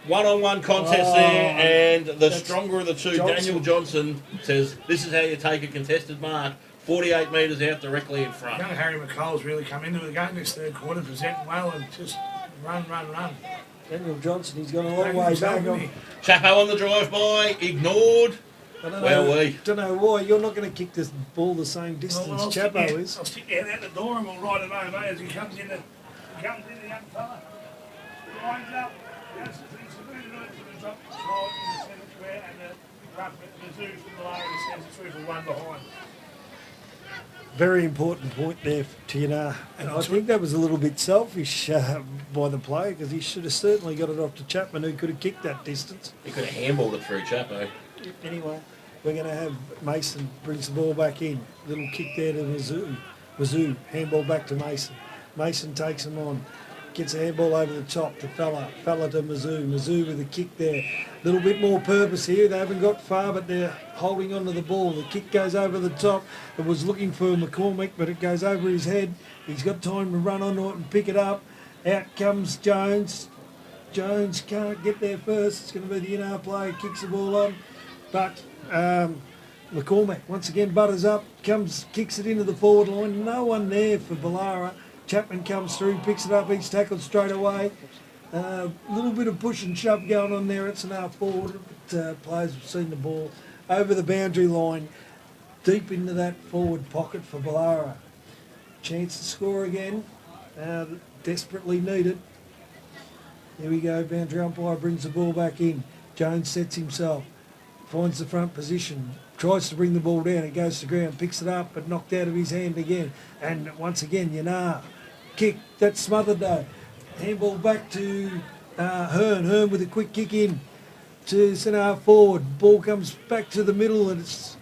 One-on-one contest there, and the that's stronger of the two, Johnson. Daniel Johnson, says this is how you take a contested mark. 48 metres out directly in front. Young Harry McCall's really come into the game this third quarter, presenting well and just run. Daniel Johnson, he's gone a long way back. Chapo on the drive-by, ignored. Don't know why. You're not going to kick this ball the same distance Chapo is. I'll stick down out the door and we'll ride it over as he comes in the young fella. Winds up, goes to the top, right in the centre square, and the rough Mizzou from Boolarra sends it through for one behind. Very important point there to Yinnar. And I think that was a little bit selfish by the player, because he should have certainly got it off to Chapman, who could have kicked that distance. He could have handballed it through Chapo. Anyway, we're going to have Mason brings the ball back in. Little kick there to Mizzou. Handball back to Mason. Mason takes him on. Gets a handball over the top to Fella to Mizzou. Mizzou with a kick there. A little bit more purpose here. They haven't got far, but they're holding on to the ball. The kick goes over the top. It was looking for McCormick, but it goes over his head. He's got time to run onto it and pick it up. Out comes Jones. Jones can't get there first. It's going to be the Yinnar player. Kicks the ball on. But McCormick, once again, butters up. Kicks it into the forward line. No one there for Boolarra. Chapman comes through, picks it up, he's tackled straight away. A little bit of push and shove going on there. It's an half forward, but players have seen the ball over the boundary line, deep into that forward pocket for Boolarra. Chance to score again, desperately needed. There we go, boundary umpire brings the ball back in. Jones sets himself, finds the front position, tries to bring the ball down, it goes to ground, picks it up, but knocked out of his hand again. And once again, Yinnar. Kick, that's smothered though. Handball back to Hearn with a quick kick in to centre half forward. Ball comes back to the middle and it's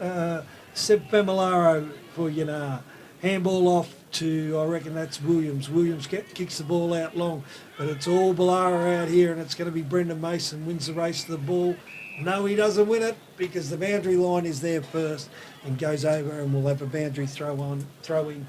Seb Familaro for Yinnar. Handball off to, I reckon that's Williams. Williams kicks the ball out long, but it's all Boolarra out here, and it's going to be Brendan Mason wins the race to the ball. No, he doesn't win it because the boundary line is there first and goes over, and we'll have a boundary throw in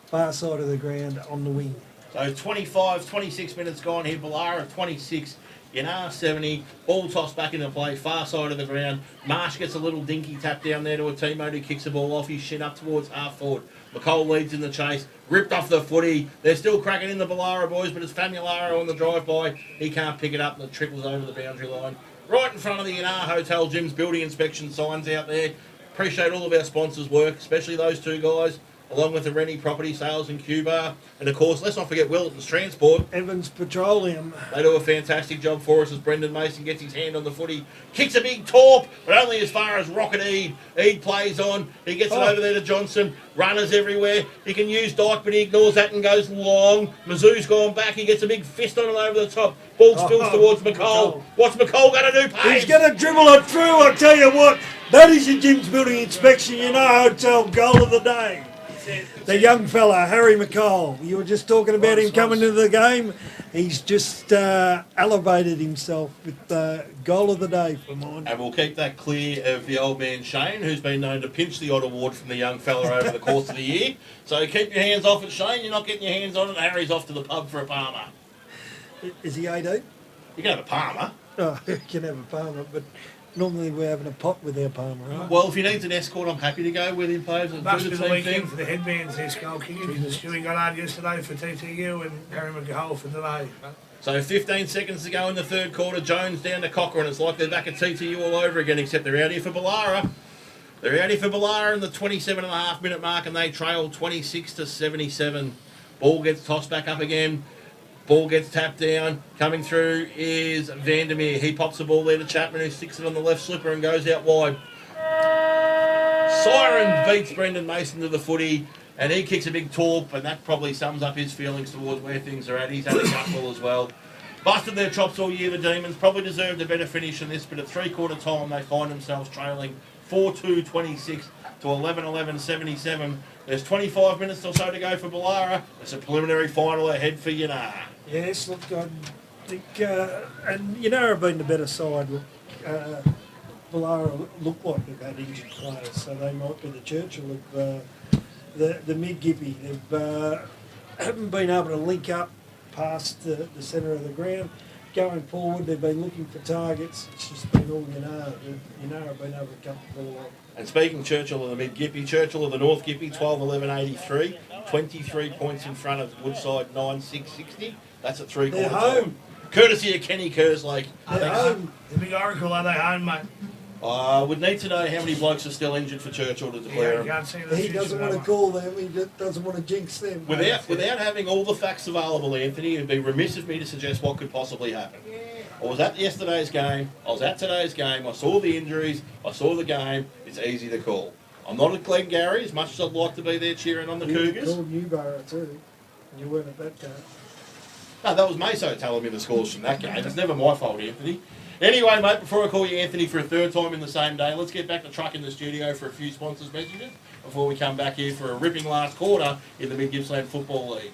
far side of the ground on the wing. So 26 minutes gone here. Boolarra 26, Yinnar 70. Ball tossed back into play, far side of the ground. Marsh gets a little dinky tap down there to a teammate who kicks the ball off his shin up towards half forward. McCall leads in the chase, ripped off the footy. They're still cracking in the Boolarra boys, but it's Famularo on the drive-by. He can't pick it up and it trickles over the boundary line. Right in front of the Yinnar Hotel Gym's building inspection signs out there. Appreciate all of our sponsors' work, especially those two guys, along with the Rennie Property Sales in Cuba. And of course, let's not forget Wilton's Transport. Evans Petroleum. They do a fantastic job for us as Brendan Mason gets his hand on the footy. Kicks a big torp, but only as far as Rocket Eade. Eade plays on. He gets it over there to Johnson. Runners everywhere. He can use Dyke, but he ignores that and goes long. Mizzou's gone back. He gets a big fist on it over the top. Ball spills towards McCall. What's McCall going to do, Paige? He's going to dribble it through, I tell you what. That is your Jim's building inspection, Yinnar Hotel goal of the day. The young fella, Harry McCall. You were just talking about him coming into the game. He's just elevated himself with the goal of the day for mine. And we'll keep that clear of the old man Shane, who's been known to pinch the odd award from the young fella over the course of the year. So keep your hands off it, Shane. You're not getting your hands on it. Harry's off to the pub for a Palmer. Is he 18? You can have a Palmer. Oh, you can have a Palmer, but normally we're having a pot with our Palmer, right? Well, if he needs an escort, I'm happy to go with him, Paves. Must be the weekend for the headbands, this goal kicking. Stewie got hard yesterday for TTU and Harry McCall for today. So 15 seconds to go in the third quarter. Jones down to Cochrane. It's like they're back at TTU all over again, except they're out here for Boolarra. They're out here for Boolarra in the 27.5 minute mark, and they trail 26-77. Ball gets tossed back up again. Ball gets tapped down. Coming through is Vandermeer. He pops the ball there to Chapman, who sticks it on the left slipper and goes out wide. Siren beats Brendan Mason to the footy, and he kicks a big torp, and that probably sums up his feelings towards where things are at. He's had a couple as well. Busted their chops all year, the Demons. Probably deserved a better finish than this, but at three-quarter time, they find themselves trailing 4-2-26 to 11-11-77. There's 25 minutes or so to go for Boolarra. It's a preliminary final ahead for Yinnar. Yes, look, I think, and Yinnar have been the better side. Look, Boolarra look like they've had injured players, so they might be the Churchill of the mid-Gippy. They haven't been able to link up past the centre of the ground. going forward, they've been looking for targets. It's just been all Yinnar. Yinnar have been able to cut the ball off. And speaking Churchill of the Mid-Gippy, Churchill of the North Gippy, 12-11-83, 23 points in front of Woodside, 9-6-60. That's at three-quarter They're time. home. Courtesy of Kenny Kerslake. They're home. The big oracle, are they home, mate? I would need to know how many blokes are still injured for Churchill to declare You them. can't see the He future, doesn't want to mate. call them. He doesn't want to jinx them. Without having all the facts available, Anthony, it'd be remiss of me to suggest what could possibly happen. I was at yesterday's game, I was at today's game, I saw the injuries, I saw the game, it's easy to call. I'm not at Glengarry, as much as I'd like to be there cheering on the You Cougars. called Newborough too. You weren't at that game. No, that was Meso telling me the scores from that game. It's never my fault, Anthony. Anyway, mate, before I call you Anthony for a third time in the same day, let's get back to truck in the studio for a few sponsors' messages before we come back here for a ripping last quarter in the Mid-Gippsland Football League.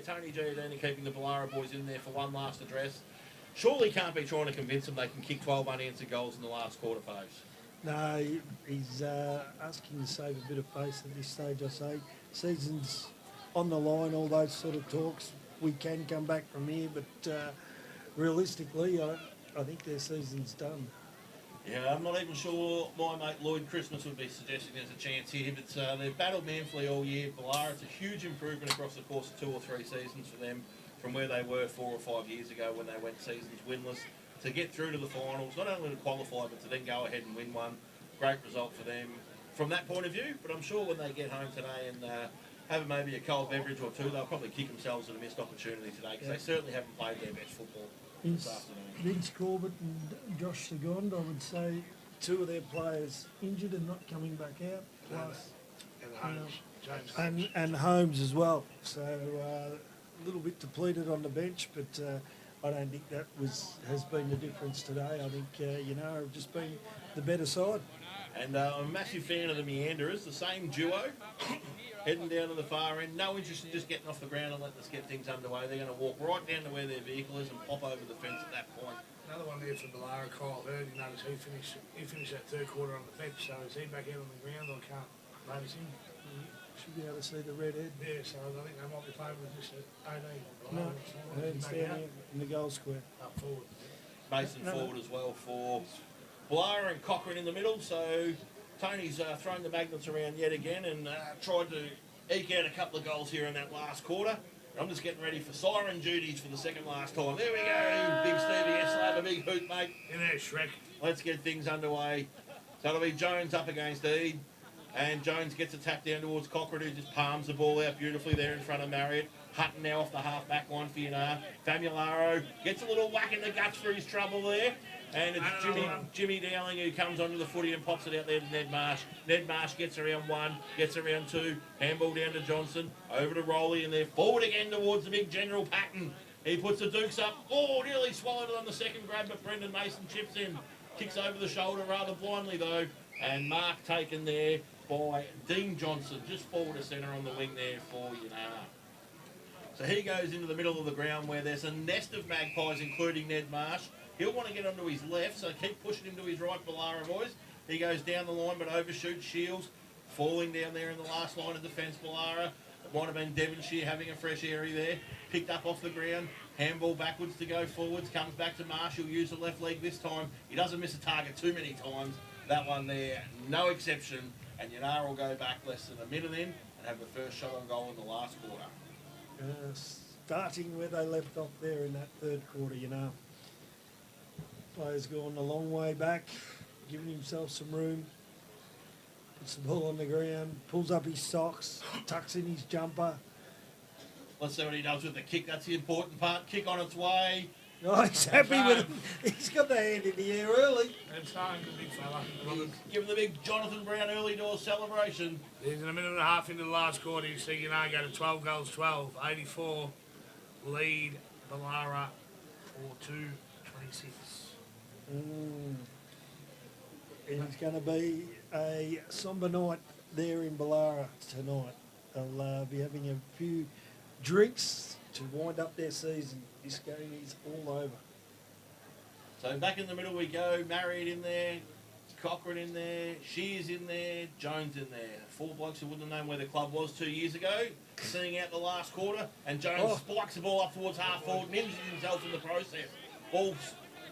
Tony G and keeping the Boolarra boys in there for one last address. Surely can't be trying to convince them they can kick 12 unanswered goals in the last quarter, Faves. No, he's asking to save a bit of face at this stage, I say. Season's on the line, all those sort of talks. We can come back from here, but realistically, I think their season's done. Yeah, I'm not even sure my mate Lloyd Christmas would be suggesting there's a chance here, but they've battled manfully all year. Boolarra, it's a huge improvement across the course of 2 or 3 seasons for them from where they were 4 or 5 years ago when they went seasons winless. To get through to the finals, not only to qualify, but to then go ahead and win one. Great result for them from that point of view, but I'm sure when they get home today and have maybe a cold beverage or two, they'll probably kick themselves at a missed opportunity today because they certainly haven't played their best football this afternoon. Vince Corbett and Josh Segond, I would say 2 of their players injured and not coming back out, plus and Holmes as well. So a little bit depleted on the bench, but I don't think that has been the difference today. I think Yinnar have just been the better side. And I'm a massive fan of the Meanderers, the same duo, heading down to the far end. No interest in just getting off the ground and letting us get things underway. They're going to walk right down to where their vehicle is and pop over the fence at that point. Another one there for Boolarra, Kyle Hurd. You notice he finished that third quarter on the fence, so is he back out on the ground or can't notice him? Should be able to see the red head. Yeah, so I think they might be playing with just an 18. No, Hurd's down here in the goal square. Up forward. Mason forward as well for Boolarra and Cochrane in the middle. So Tony's thrown the magnets around yet again and tried to eke out a couple of goals here in that last quarter. I'm just getting ready for siren duties for the second last time. There we go, big Stevie S-Lab, a big hoot, mate. In there, Shrek. Let's get things underway. So it'll be Jones up against Eade. And Jones gets a tap down towards Cochrane, who just palms the ball out beautifully there in front of Marriott. Hutton now off the half-back line for Yinnar. Famularo gets a little whack in the guts for his trouble there. And it's Jimmy Dowling who comes onto the footy and pops it out there to Ned Marsh. Ned Marsh gets around one, gets around two. Handball down to Johnson. Over to Rowley and they're forward again towards the big General Patton. He puts the Dukes up. Oh, nearly swallowed it on the second grab, but Brendan Mason chips in. Kicks over the shoulder rather blindly though. And mark taken there by Dean Johnson, just forward to centre on the wing there for Yinnar. So he goes into the middle of the ground where there's a nest of magpies, including Ned Marsh. He'll want to get onto his left, so keep pushing him to his right, Boolarra boys. He goes down the line, but overshoots Shields, falling down there in the last line of defence, Boolarra. It might have been Devonshire having a fresh area there. Picked up off the ground, handball backwards to go forwards, comes back to Marsh. He'll use the left leg this time. He doesn't miss a target too many times. That one there, no exception. And Yinnar will go back less than a minute in and have the first shot on goal in the last quarter. Starting where they left off there in that third quarter, Player's gone a long way back, giving himself some room. Puts the ball on the ground, pulls up his socks, tucks in his jumper. Let's see what he does with the kick. That's the important part. Kick on its way. Oh, he's happy with it. He's got the hand in the air early. That's fine, good big fella. Give him the big Jonathan Brown early door celebration. There's in a minute and a half into the last quarter. You see Yinnar go to 12 goals, 12, 84. Lead Boolarra 4-2-26. It's going to be a sombre night there in Boolarra tonight. They'll be having a few drinks to wind up their season. This game is all over. So back in the middle we go. Marriott in there, Cochrane in there, Shears in there, Jones in there. Four blokes who wouldn't have known where the club was 2 years ago, seeing out the last quarter, and Jones spikes the ball up towards half forward and injures himself in the process. Ball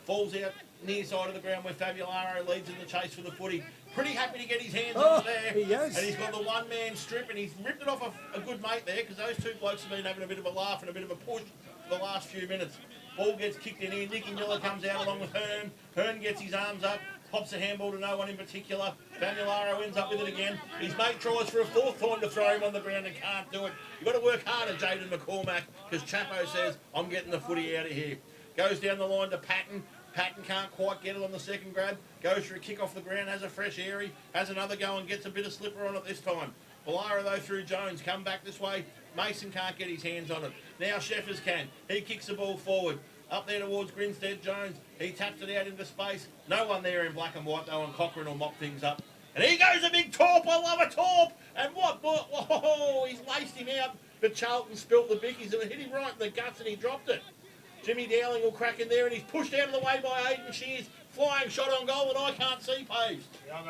falls out near side of the ground where Famularo leads in the chase for the footy. Pretty happy to get his hands on it there. He is. And he's got the one-man strip and he's ripped it off a good mate there because those two blokes have been having a bit of a laugh and a bit of a push for the last few minutes. Ball gets kicked in here. Nicky Miller comes out along with Hearn. Hearn gets his arms up, pops a handball to no one in particular. Famularo ends up with it again. His mate tries for a fourth time to throw him on the ground and can't do it. You've got to work harder, Jaden McCormack, because Chapo says, I'm getting the footy out of here. Goes down the line to Patton. Patton can't quite get it on the second grab. Goes for a kick off the ground, has a fresh airy, has another go and gets a bit of slipper on it this time. Boolarra though through Jones, come back this way. Mason can't get his hands on it. Now Sheffers can. He kicks the ball forward. Up there towards Grinstead Jones. He taps it out into space. No one there in black and white though, and Cochrane will mop things up. And here goes a big torp. I love a torp. And what? Oh, he's laced him out. But Charlton spilt the bickies and it hit him right in the guts and he dropped it. Jimmy Dowling will crack in there and he's pushed out of the way by Aidan Shears. Flying shot on goal and I can't see Paves. Yeah,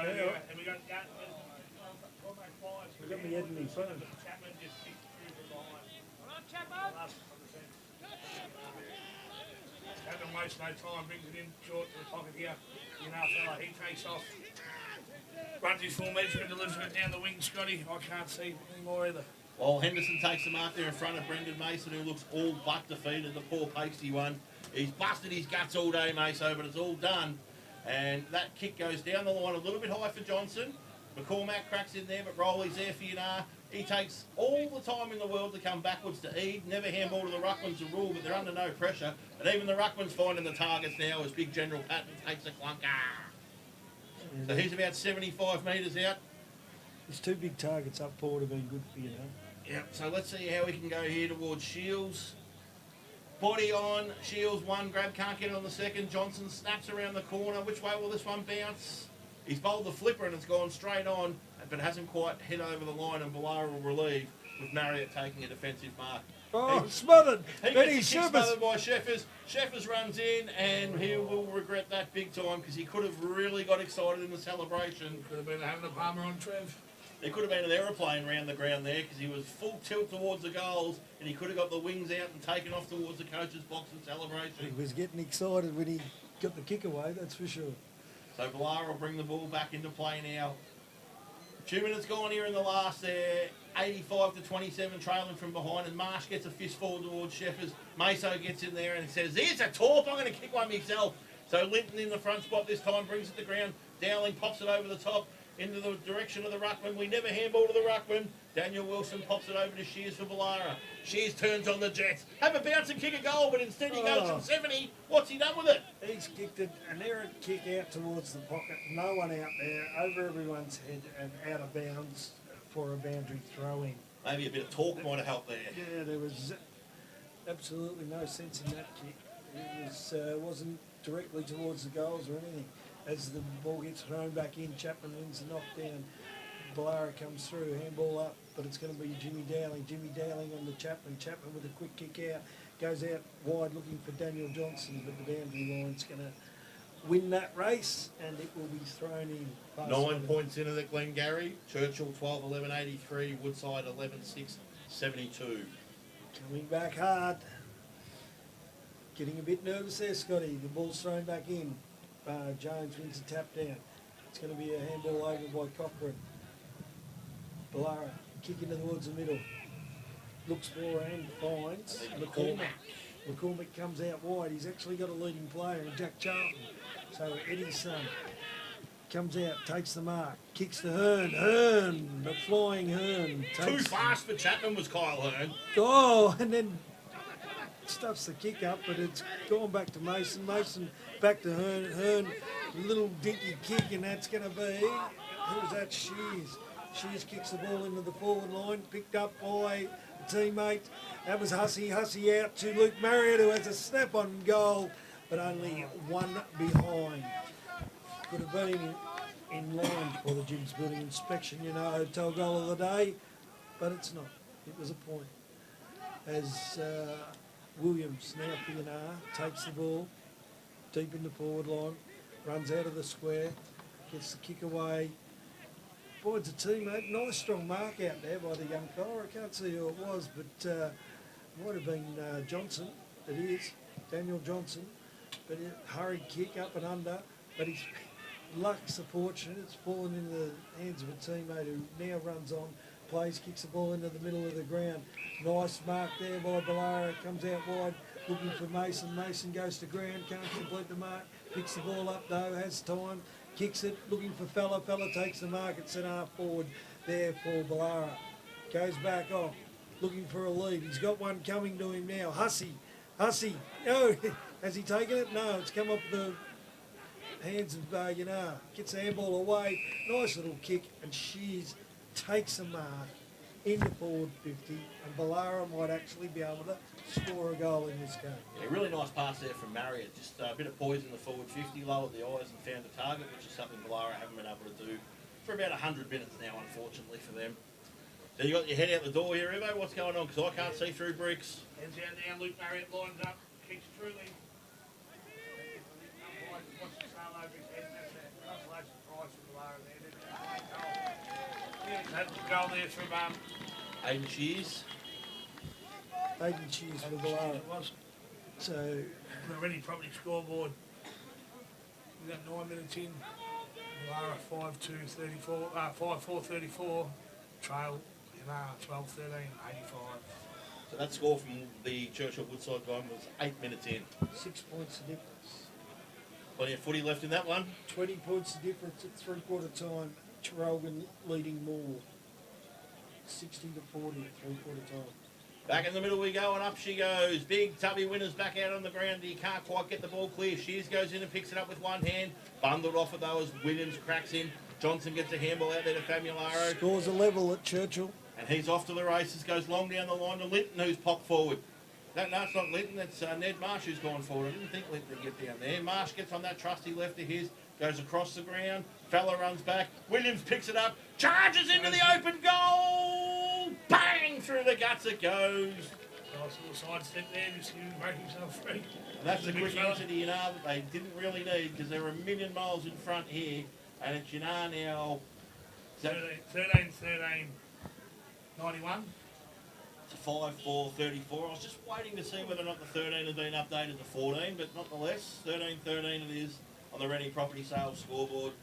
we got me head in his phone. Chapman just kicked through the line. Come on, Chapman! Chapman wastes no time, brings it in short to the pocket here. Fella, he takes off. Runs his full measure and delivers it down the wing, Scotty. I can't see anymore either. Well, Henderson takes the mark there in front of Brendan Mason, who looks all but defeated, the poor pasty one. He's busted his guts all day, Maso, but it's all done. And that kick goes down the line a little bit high for Johnson. McCormack cracks in there, but Rowley's there for Yinnar. He takes all the time in the world to come backwards to Eade. Never handball to the Ruckmans the rule, but they're under no pressure. And even the Ruckmans finding the targets now as big General Patton takes a clunker. So he's about 75 metres out. There's two big targets up forward have been good for Yep, so let's see how we can go here towards Shields. Body on, Shields one grab, can't get it on the second. Johnson snaps around the corner. Which way will this one bounce? He's bowled the flipper and it's gone straight on, but hasn't quite hit over the line, and Boolarra will relieve with Marriott taking a defensive mark. Oh, smothered. He Benny gets kick Shepard. smothered by Sheffers. Sheffers runs in, and he will regret that big time because he could have really got excited in the celebration. Could have been having a palmer on Trev. There could have been an aeroplane round the ground there because he was full tilt towards the goals, and he could have got the wings out and taken off towards the coach's box in He celebration. was getting excited when he got the kick away, that's for sure. So Boolarra will bring the ball back into play now. 2 minutes gone here in the last there. 85 to 27 trailing from behind, and Marsh gets a fistful towards Sheffers. Meso gets in there and says, "There's a torp, I'm going to kick one myself." So Linton in the front spot this time brings it to ground. Dowling pops it over the top into the direction of the ruckman. We never handball to the ruckman. Daniel Wilson pops it over to Shears for Boolarra. Shears turns on the Jets. Have a bounce and kick a goal, but instead he goes from 70. What's he done with it? He's kicked an errant kick out towards the pocket. No one out there, over everyone's head and out of bounds for a boundary throw-in. Maybe a bit of talk might have helped there. Yeah, there was absolutely no sense in that kick. It wasn't directly towards the goals or anything. As the ball gets thrown back in, Chapman wins the knockdown. Boolarra comes through, handball up, but it's going to be Jimmy Dowling. Jimmy Dowling on the Chapman. Chapman with a quick kick out. Goes out wide looking for Daniel Johnson, but the boundary line's going to win that race, and it will be thrown in. 9 points into the Glengarry. Churchill 12-11-83. Woodside 11-6-72. Coming back hard. Getting a bit nervous there, Scotty. The ball's thrown back in. Jones wins a tap down. It's going to be a handball over by Cochrane. Boolarra kicking towards the middle. Looks for and finds McCormick. McCormick comes out wide. He's actually got a leading player in Jack Charlton. So Eddie's son comes out, takes the mark, kicks to Hearn. Hearn, the flying Hearn. Too fast for Chapman was Kyle Hearn. Oh, and then stuffs the kick up, but it's gone back to Mason. Mason back to Hearn. Hearn, little dinky kick, and that's going to be, who's that? Shears. Shears kicks the ball into the forward line, picked up by a teammate. That was Hussey. Hussey out to Luke Marriott, who has a snap on goal, but only one behind. Could have been in line for the Jims Building inspection, you know, hotel goal of the day, but it's not. It was a point. As Williams, now Yinnar, takes the ball deep in the forward line, runs out of the square, gets the kick away. Boyd's a teammate. Nice strong mark out there by the young fella. I can't see who it was, but might have been Johnson. It is Daniel Johnson. But a hurried kick up and under. But his luck's fortunate. It's fallen into the hands of a teammate who now runs on, plays, kicks the ball into the middle of the ground. Nice mark there by Boolarra. Comes out wide, looking for Mason. Mason goes to ground, can't complete the mark. Picks the ball up though, has time. Kicks it, looking for Fella. Fella takes the mark at centre forward there for Boolarra. Goes back off, looking for a lead. He's got one coming to him now. Hussey. Hussey. Oh, has he taken it? No, it's come up the hands of Yinnar. Gets the handball away. Nice little kick, and Shears takes a mark into forward 50, and Boolarra might actually be able to score a goal in this game. Yeah, really nice pass there from Marriott. Just a bit of poise in the forward 50, lowered the eyes and found a target, which is something Boolarra haven't been able to do for about 100 minutes now, unfortunately for them. So you got your head out the door here, Evo. What's going on? Because I can't see through bricks. Heads out now, Luke Marriott lines up, kicks truly. What's the sail over his head? That's a consolation prize for Boolarra there. That's a goal there from Aiden Shears. Aiden Shears for Boolarra. It was. So, The Ready Property scoreboard. We've got 9 minutes in. Boolarra 5-2-34, 5-4-34. Trail, Yinnar 12-13, 85. So that score from the Churchill Woodside game was 8 minutes in. 6 points of difference. Plenty of footy left in that one. 20 points of difference at three-quarter time. Traralgon leading more. 60 to 40 at three-quarter time. Back in the middle we go, and up she goes. Big Tubby Winner's back out on the ground. He can't quite get the ball clear. Shears goes in and picks it up with one hand. Bundled off it though as Williams cracks in. Johnson gets a handball out there to Famularo. Scores a level at Churchill. And he's off to the races. Goes long down the line to Linton, who's popped forward. No, it's not Linton. It's Ned Marsh who's gone forward. I didn't think Linton would get down there. Marsh gets on that trusty left of his. Goes across the ground. Fella runs back. Williams picks it up. Charges into the open goal. Bang! Through the guts it goes. Nice little sidestep there, just to break himself free. And that's the quick answer to Yinnar that they didn't really need because they're a million miles in front here. And it's Yinnar now. 13, 91. It's a 5-4-34. I was just waiting to see whether or not the 13 had been updated to 14, but nonetheless, 13-13 it is on the Rennie Property Sales scoreboard.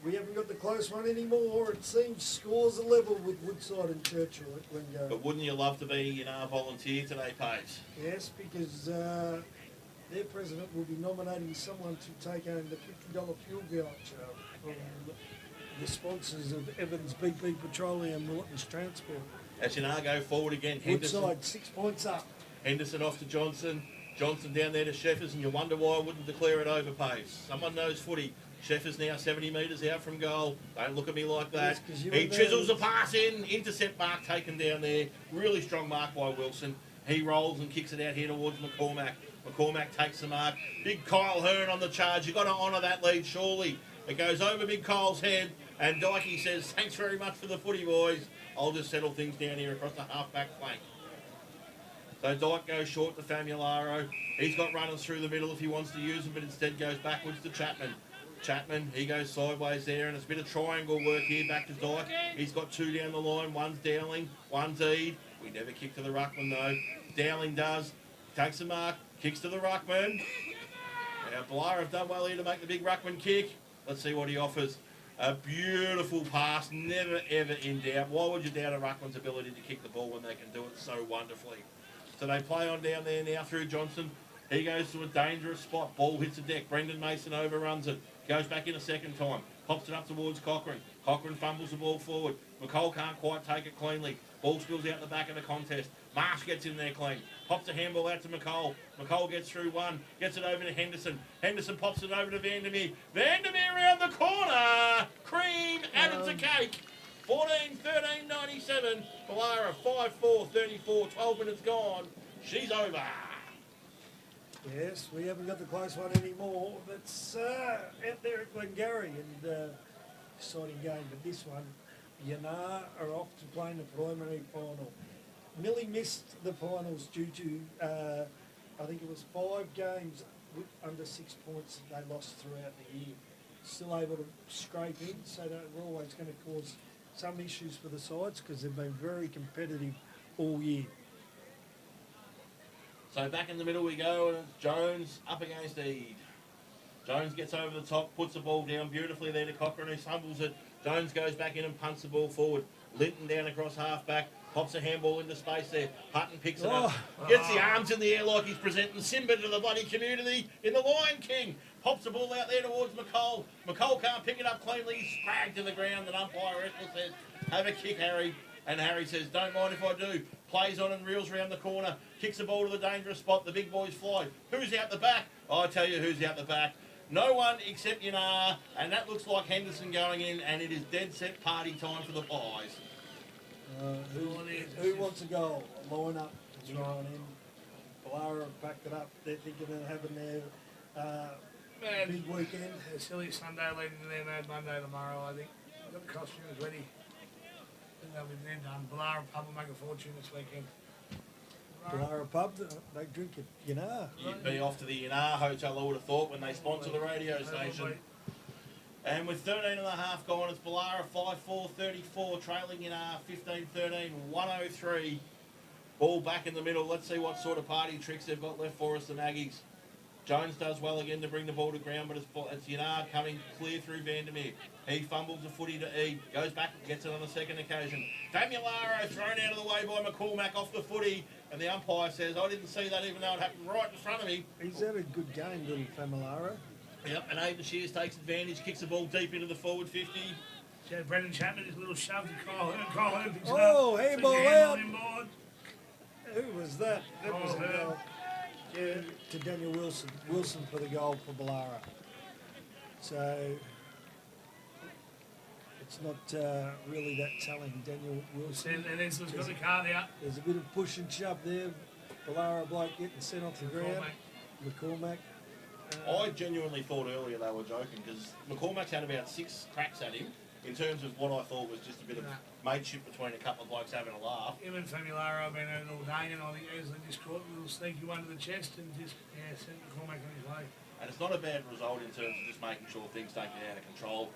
We haven't got the close one anymore. It seems scores are level with Woodside and Churchill at Glengarry. But wouldn't you love to be a volunteer today, Pace? Yes, because their president will be nominating someone to take home the $50 fuel voucher from the sponsors of Evans BP Petroleum Morton's Transport. As Yinnar go forward again, Henderson. Woodside 6 points up. Henderson off to Johnson. Johnson down there to Sheffers, and you wonder why I wouldn't declare it over, Pace. Someone knows footy. Sheffers now 70 metres out from goal. Don't look at me like that. Yes, he chisels a pass in. Intercept mark taken down there. Really strong mark by Wilson. He rolls and kicks it out here towards McCormack. McCormack takes the mark. Big Kyle Hearn on the charge. You've got to honour that lead, surely. It goes over Big Kyle's head, and Dykey says, thanks very much for the footy, boys. I'll just settle things down here across the half-back flank. So Dyke goes short to Famularo. He's got runners through the middle if he wants to use them, but instead goes backwards to Chapman. Chapman, he goes sideways there, and it's a bit of triangle work here back to Dyke. He's got two down the line. One's Dowling, one's Eade. We never kick to the ruckman, though. Dowling does. Takes the mark, kicks to the ruckman. Now, Boolarra have done well here to make the big ruckman kick. Let's see what he offers. A beautiful pass, never ever in doubt. Why would you doubt a ruckman's ability to kick the ball when they can do it so wonderfully? So they play on down there now through Johnson. He goes to a dangerous spot. Ball hits the deck. Brendan Mason overruns it. Goes back in a second time. Pops it up towards Cochrane. Cochrane fumbles the ball forward. McCall can't quite take it cleanly. Ball spills out the back of the contest. Marsh gets in there clean. Pops a handball out to McCall. McCall gets through one. Gets it over to Henderson. Henderson pops it over to Vandermeer. Vandermeer around the corner. Cream added to cake. 14-13-97. Boolarra 5-4-34. 12 minutes gone. She's over. Yes, we haven't got the close one anymore. That's out there at Glengarry, and exciting game. But this one, Yinnar are off to play in the preliminary final. Millie missed the finals due to, I think it was 5 games with under 6 points that they lost throughout the year. Still able to scrape in, so they're always going to cause some issues for the sides because they've been very competitive all year. So back in the middle we go, and it's Jones up against Eade. Jones gets over the top, puts the ball down beautifully there to Cochrane, who fumbles it. Jones goes back in and punts the ball forward. Linton down across half-back, pops a handball into space there. Hutton picks it up, gets the arms in the air like he's presenting Simba to the bloody community in The Lion King. Pops the ball out there towards McCall. McCall can't pick it up cleanly. He's spragged to the ground, and umpire Ethel says, have a kick, Harry. And Harry says, don't mind if I do. Plays on and reels around the corner. Kicks the ball to the dangerous spot. The big boys fly. Who's out the back? I tell you who's out the back. No one except Yinnar. And that looks like Henderson going in. And it is dead set party time for the Pies. Who wants a goal? Line up. That's right. Boolarra have backed it up. They're thinking of having their big weekend. A silly Sunday leading to their Mad Monday tomorrow, I think. I've got the costumes ready. I think they'll be then done. Boolarra Pub will make a fortune this weekend. Boolarra Pub, they drink at Yinnar. You'd be off to the Yinnar Hotel, I would have thought, when they sponsor the radio station. And with 13 and a half gone, it's Boolarra 5-4-34, trailing Yinnar 15-13, 103. Ball back in the middle. Let's see what sort of party tricks they've got left for us, the Maggies. Jones does well again to bring the ball to ground, but it's Yinnar coming clear through Vandermeer. He fumbles the footy to Eade, goes back and gets it on a second occasion. Famularo thrown out of the way by McCormack off the footy, and the umpire says, I didn't see that even though it happened right in front of me. He's had a good game, little Famularo. Yep, and Aidan Shears takes advantage, kicks the ball deep into the forward 50. So Brendan Chapman, his little shove to Kyle Hearn picks it Oh, up. handball out. Who was that? That Kyle was a Hearn. goal. Yeah, to Daniel Wilson. Wilson for the goal for Boolarra. So it's not really that telling. Daniel Wilson. And then someone's got the car there. There's a bit of push and shove there. Boolarra bloke getting sent off the ground. McCormack. I genuinely thought earlier they were joking because McCormack's had about 6 cracks at him in terms of what I thought was just a bit of mateship between a couple of blokes having a laugh. Him and Boolarra have been out all day, and I think easily just caught a little sneaky one to the chest and just sent McCormack on his way. And it's not a bad result in terms of just making sure things don't get out of control.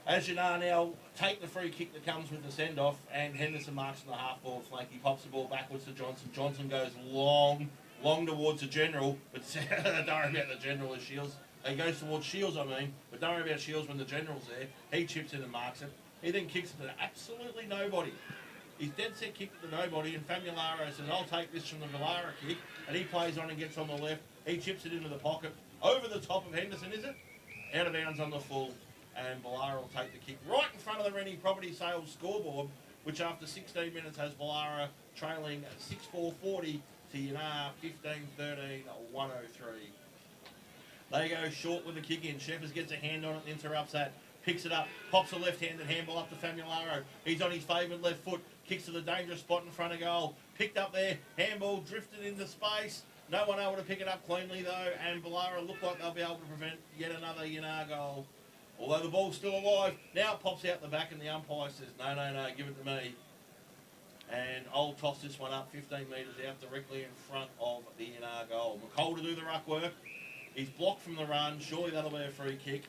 As Yinnar now take the free kick that comes with the send-off, and Henderson marks on the half-forward flank. He pops the ball backwards to Johnson. Johnson goes long towards the general, but don't worry about the general as Shields. He goes towards Shields, but don't worry about Shields when the general's there. He chips in and marks it. He then kicks it to absolutely nobody. He's dead set kicked it to nobody, and Boolarra says, I'll take this from the Boolarra kick, and he plays on and gets on the left. He chips it into the pocket. Over the top of Henderson, is it? Out of bounds on the full, and Boolarra will take the kick right in front of the Rennie Property Sales scoreboard, which after 16 minutes has Boolarra trailing 6-4-40 to Yinnar 15-13, 103. They go short with the kick in. Sheffers gets a hand on it, interrupts that, picks it up, pops a left-handed handball up to Boolarra. He's on his favoured left foot, kicks to the dangerous spot in front of goal. Picked up there, handball drifted into space. No one able to pick it up cleanly though, and Boolarra look like they'll be able to prevent yet another Yinnar goal. Although the ball's still alive, now it pops out the back and the umpire says, no, give it to me. And I'll toss this one up 15 metres out directly in front of the Yinnar goal. McCall to do the ruck work. He's blocked from the run. Surely that'll be a free kick.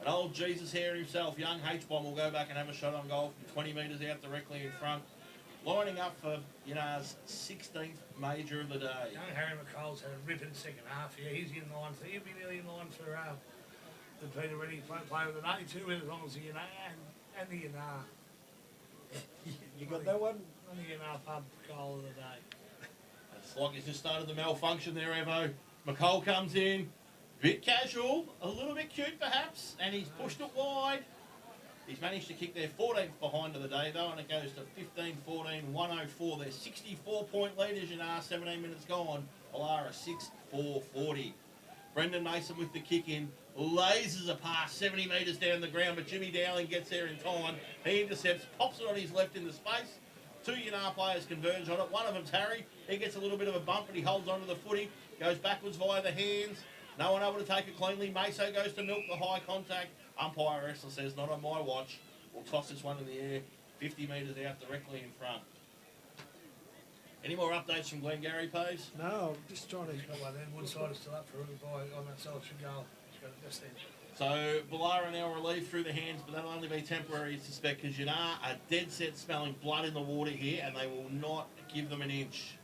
And old Jesus here himself, young H-Bomb, will go back and have a shot on goal from 20 metres out directly in front. Lining up for Yinnar's 16th major of the day. Young Harry McCall's had a ripping second half here. He's in line for, he'll be nearly in line for the Peter Rennie player of the day too, as long as the Yinnar and the Yinnar. You got that one? On the Yinnar pub goal of the day. It's like he's just started the malfunction there, Evo. McCall comes in, bit casual, a little bit cute perhaps, and he's pushed it wide. He's managed to kick their 14th behind of the day though, and it goes to 15-14, 104. Their 64-point leaders, Yinnar, 17 minutes gone. Boolarra 6-4-40. Brendan Mason with the kick in, lasers a pass 70 metres down the ground, but Jimmy Dowling gets there in time. He intercepts, pops it on his left into space. 2 Yinnar players converge on it. One of them's Harry. He gets a little bit of a bump, but he holds onto the footy, goes backwards via the hands. No one able to take it cleanly. Maso goes to milk the high contact. Umpire Wrestler says, not on my watch. We'll toss this one in the air, 50 metres out directly in front. Any more updates from Glengarry, Paves? No, I'm just trying to... Got one then. Woodside is still up for a buy on that Solitary goal. He's got it just then. So Boolarra now relieved through the hands, but that'll only be temporary, I suspect, because Yinnar are dead set smelling blood in the water here, and they will not give them an inch.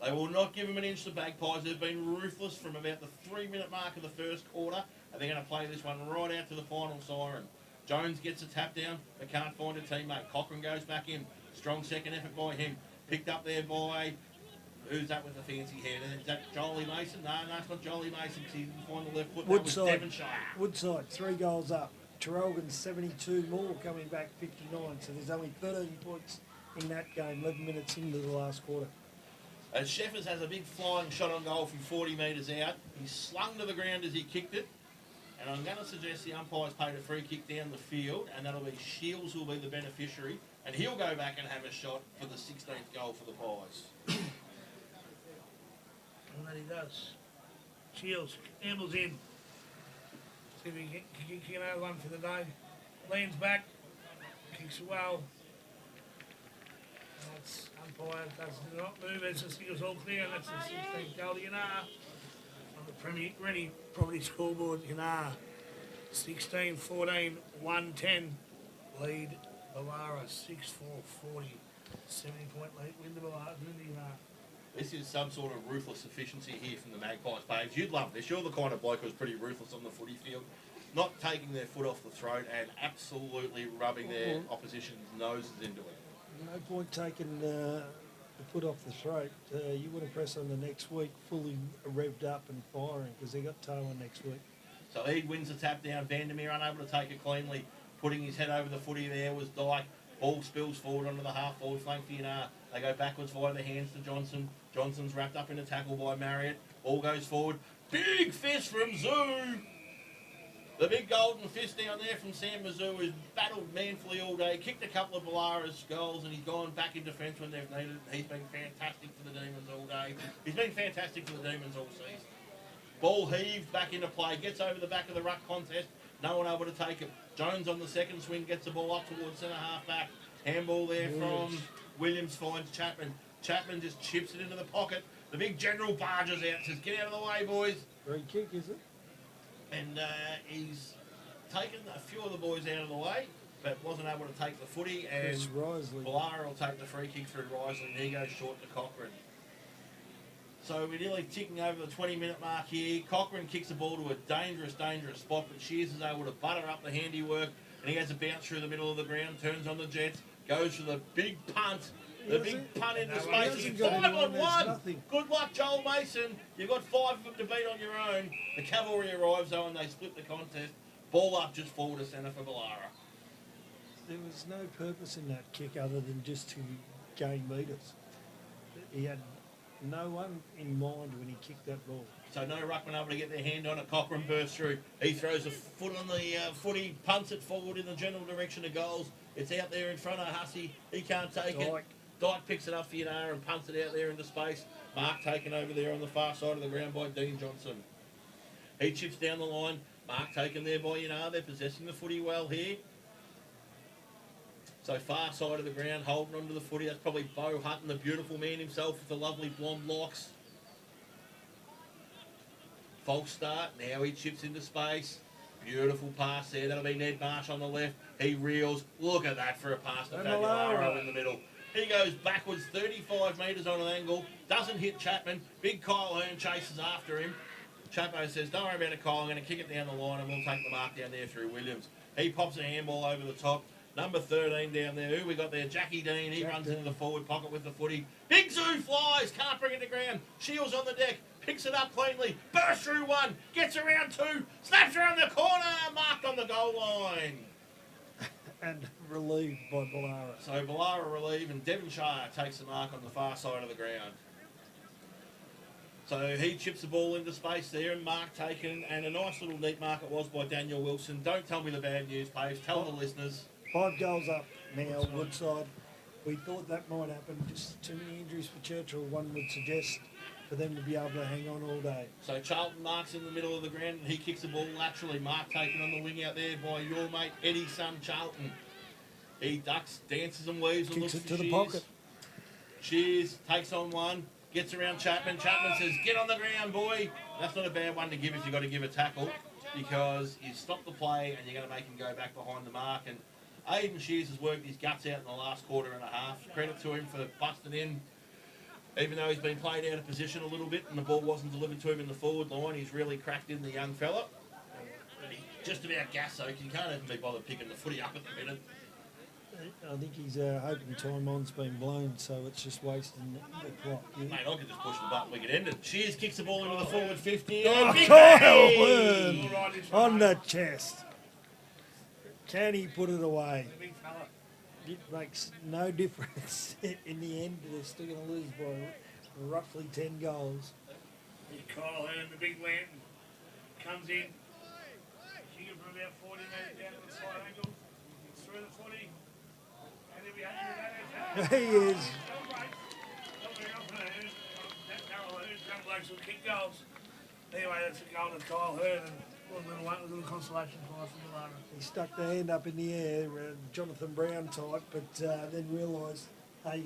They will not give them an inch to Bagpies. They've been ruthless from about the 3-minute mark of the first quarter, and they're going to play this one right out to the final siren. Jones gets a tap down, but can't find a teammate. Cochrane goes back in. Strong second effort by him. Picked up there by... Who's that with the fancy hair? Is that Jolie Mason? No, it's not Jolie Mason because he didn't find the left foot. Woodside. That was Devonshire. Woodside, 3 goals up. Traralgon 72 more, coming back 59. So there's only 13 points in that game, 11 minutes into the last quarter. As Sheffers has a big flying shot on goal from 40 metres out. He's slung to the ground as he kicked it. And I'm going to suggest the umpire's paid a free kick down the field, and that'll be Shields who will be the beneficiary. And he'll go back and have a shot for the 16th goal for the Pies. And that he does. Shields, ambles in. See if he can kick another one for the day. Leans back, kicks it well. That's umpire does not move as the signal's all clear, and that's the 16th goal to Yinnar. On the Premier Rennie Property scoreboard, Yinnar 16-14, 110 lead. Boolarra 6-4-40, 70-point lead. Win the Boolarra, win the Yinnar. This is some sort of ruthless efficiency here from the Magpies, Paves. You'd love this. You're the kind of bloke who's pretty ruthless on the footy field. Not taking their foot off the throat and absolutely rubbing their opposition's noses into it. No point taking the foot off the throat. You want to press on the next week fully revved up and firing because they got Taylor next week. So Eade wins the tap down. Vandermeer unable to take it cleanly. Putting his head over the footy there was Dyke. Ball spills forward onto the half-forward flank for Yinnar. They go backwards via the hands to Johnson. Johnson's wrapped up in a tackle by Marriott. Ball goes forward. Big fist from Zoo. The big golden fist down there from Sam Mizzou has battled manfully all day, kicked a couple of Boolarra's goals, and he's gone back in defence when they've needed it. He's been fantastic for the Demons all day. He's been fantastic for the Demons all season. Ball heaved back into play, gets over the back of the ruck contest. No one able to take it. Jones on the second swing gets the ball up towards centre half back. Handball there from Williams finds Chapman. Chapman just chips it into the pocket. The big general barges out, says, get out of the way, boys. Free kick, is it? And he's taken a few of the boys out of the way, but wasn't able to take the footy. And Boolarra will take the free kick through Risley, and he goes short to Cochrane. So we're nearly ticking over the 20-minute mark here. Cochrane kicks the ball to a dangerous, dangerous spot, but Shears is able to butter up the handiwork, and he has a bounce through the middle of the ground, turns on the Jets, goes for the big punt. The big punt into space. 5-on-1. Good luck, Joel Mason. You've got 5 of them to beat on your own. The cavalry arrives, though, and they split the contest. Ball up just forward to centre for Boolarra. There was no purpose in that kick other than just to gain metres. He had no one in mind when he kicked that ball. So no ruckman able to get their hand on it. Cochrane bursts through. He throws a foot on the footy, punts it forward in the general direction of goals. It's out there in front of Hussey. He can't take it. Dyke picks it up for Yinnar and punts it out there into space. Mark taken over there on the far side of the ground by Dean Johnson. He chips down the line. Mark taken there by Yinnar. They're possessing the footy well here. So far side of the ground, holding onto the footy. That's probably Beau Hutton, the beautiful man himself with the lovely blonde locks. False start. Now he chips into space. Beautiful pass there. That'll be Ned Marsh on the left. He reels. Look at that for a pass to Boolarra in the middle. He goes backwards 35 metres on an angle. Doesn't hit Chapman. Big Kyle Hearn chases after him. Chapo says, don't worry about it, Kyle. I'm going to kick it down the line and we'll take the mark down there through Williams. He pops a handball over the top. Number 13 down there. Who we got there? Jackie Dean. He runs into the forward pocket with the footy. Big Zoo flies. Can't bring it to ground. Shields on the deck. Picks it up cleanly. Bursts through one. Gets around two. Snaps around the corner. Marked on the goal line. And relieved by Boolarra. So Boolarra relieved, and Devonshire takes the mark on the far side of the ground. So he chips the ball into space there, and mark taken, and a nice little neat mark it was by Daniel Wilson. Don't tell me the bad news, Paves. Tell the listeners. 5 goals up now, Woodside. We thought that might happen. Just too many injuries for Churchill, one would suggest, for them to be able to hang on all day. So Charlton marks in the middle of the ground, and he kicks the ball laterally. Mark taken on the wing out there by your mate Eddie's son Charlton. He ducks, dances and weaves and looks Kicks it for to the Shears. pocket. Shears takes on one, gets around Chapman. Chapman says, get on the ground, boy. That's not a bad one to give if you've got to give a tackle, because you stop the play and you're going to make him go back behind the mark. And Aidan Shears has worked his guts out in the last quarter and a half. Credit to him for busting in. Even though he's been played out of position a little bit and the ball wasn't delivered to him in the forward line, he's really cracked in, the young fella. But he's just about gas-soaked. He can't even be bothered picking the footy up at the minute. I think he's hoping time on's been blown, so it's just wasting the clock. Yeah. Mate, I could just push the button, we could end it. Shears kicks the ball into the forward 50. Oh, Big Kyle Hey! Hearn on the chest. Can he put it away? It makes no difference in the end. They're still going to lose by roughly 10 goals. Kyle Hearn, the big lantern, comes in. Shooting from about 40 metres down to the side angle. Through the footy. And he'll be happy with that. He is. That Kyle Hearn, young blokes will kick goals. Anyway, that's a goal to Kyle Hearn. And a little consolation prize for Boolarra. He stuck the hand up in the air, Jonathan Brown type, but then realised, hey,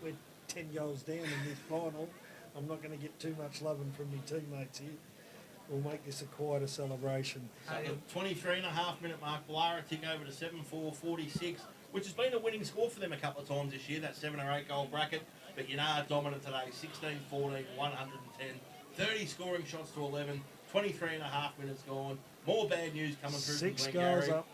we're 10 goals down in this final. I'm not going to get too much loving from my teammates here. We'll make this a quieter celebration. So the 23.5-minute mark, Boolarra tick over to 7-4-46, which has been a winning score for them a couple of times this year, that 7 or 8 goal bracket. But Yinnar dominant today, 16-14, 110, 30 scoring shots to 11. 23.5 minutes gone. More bad news coming through 6 from goals Gregory. up.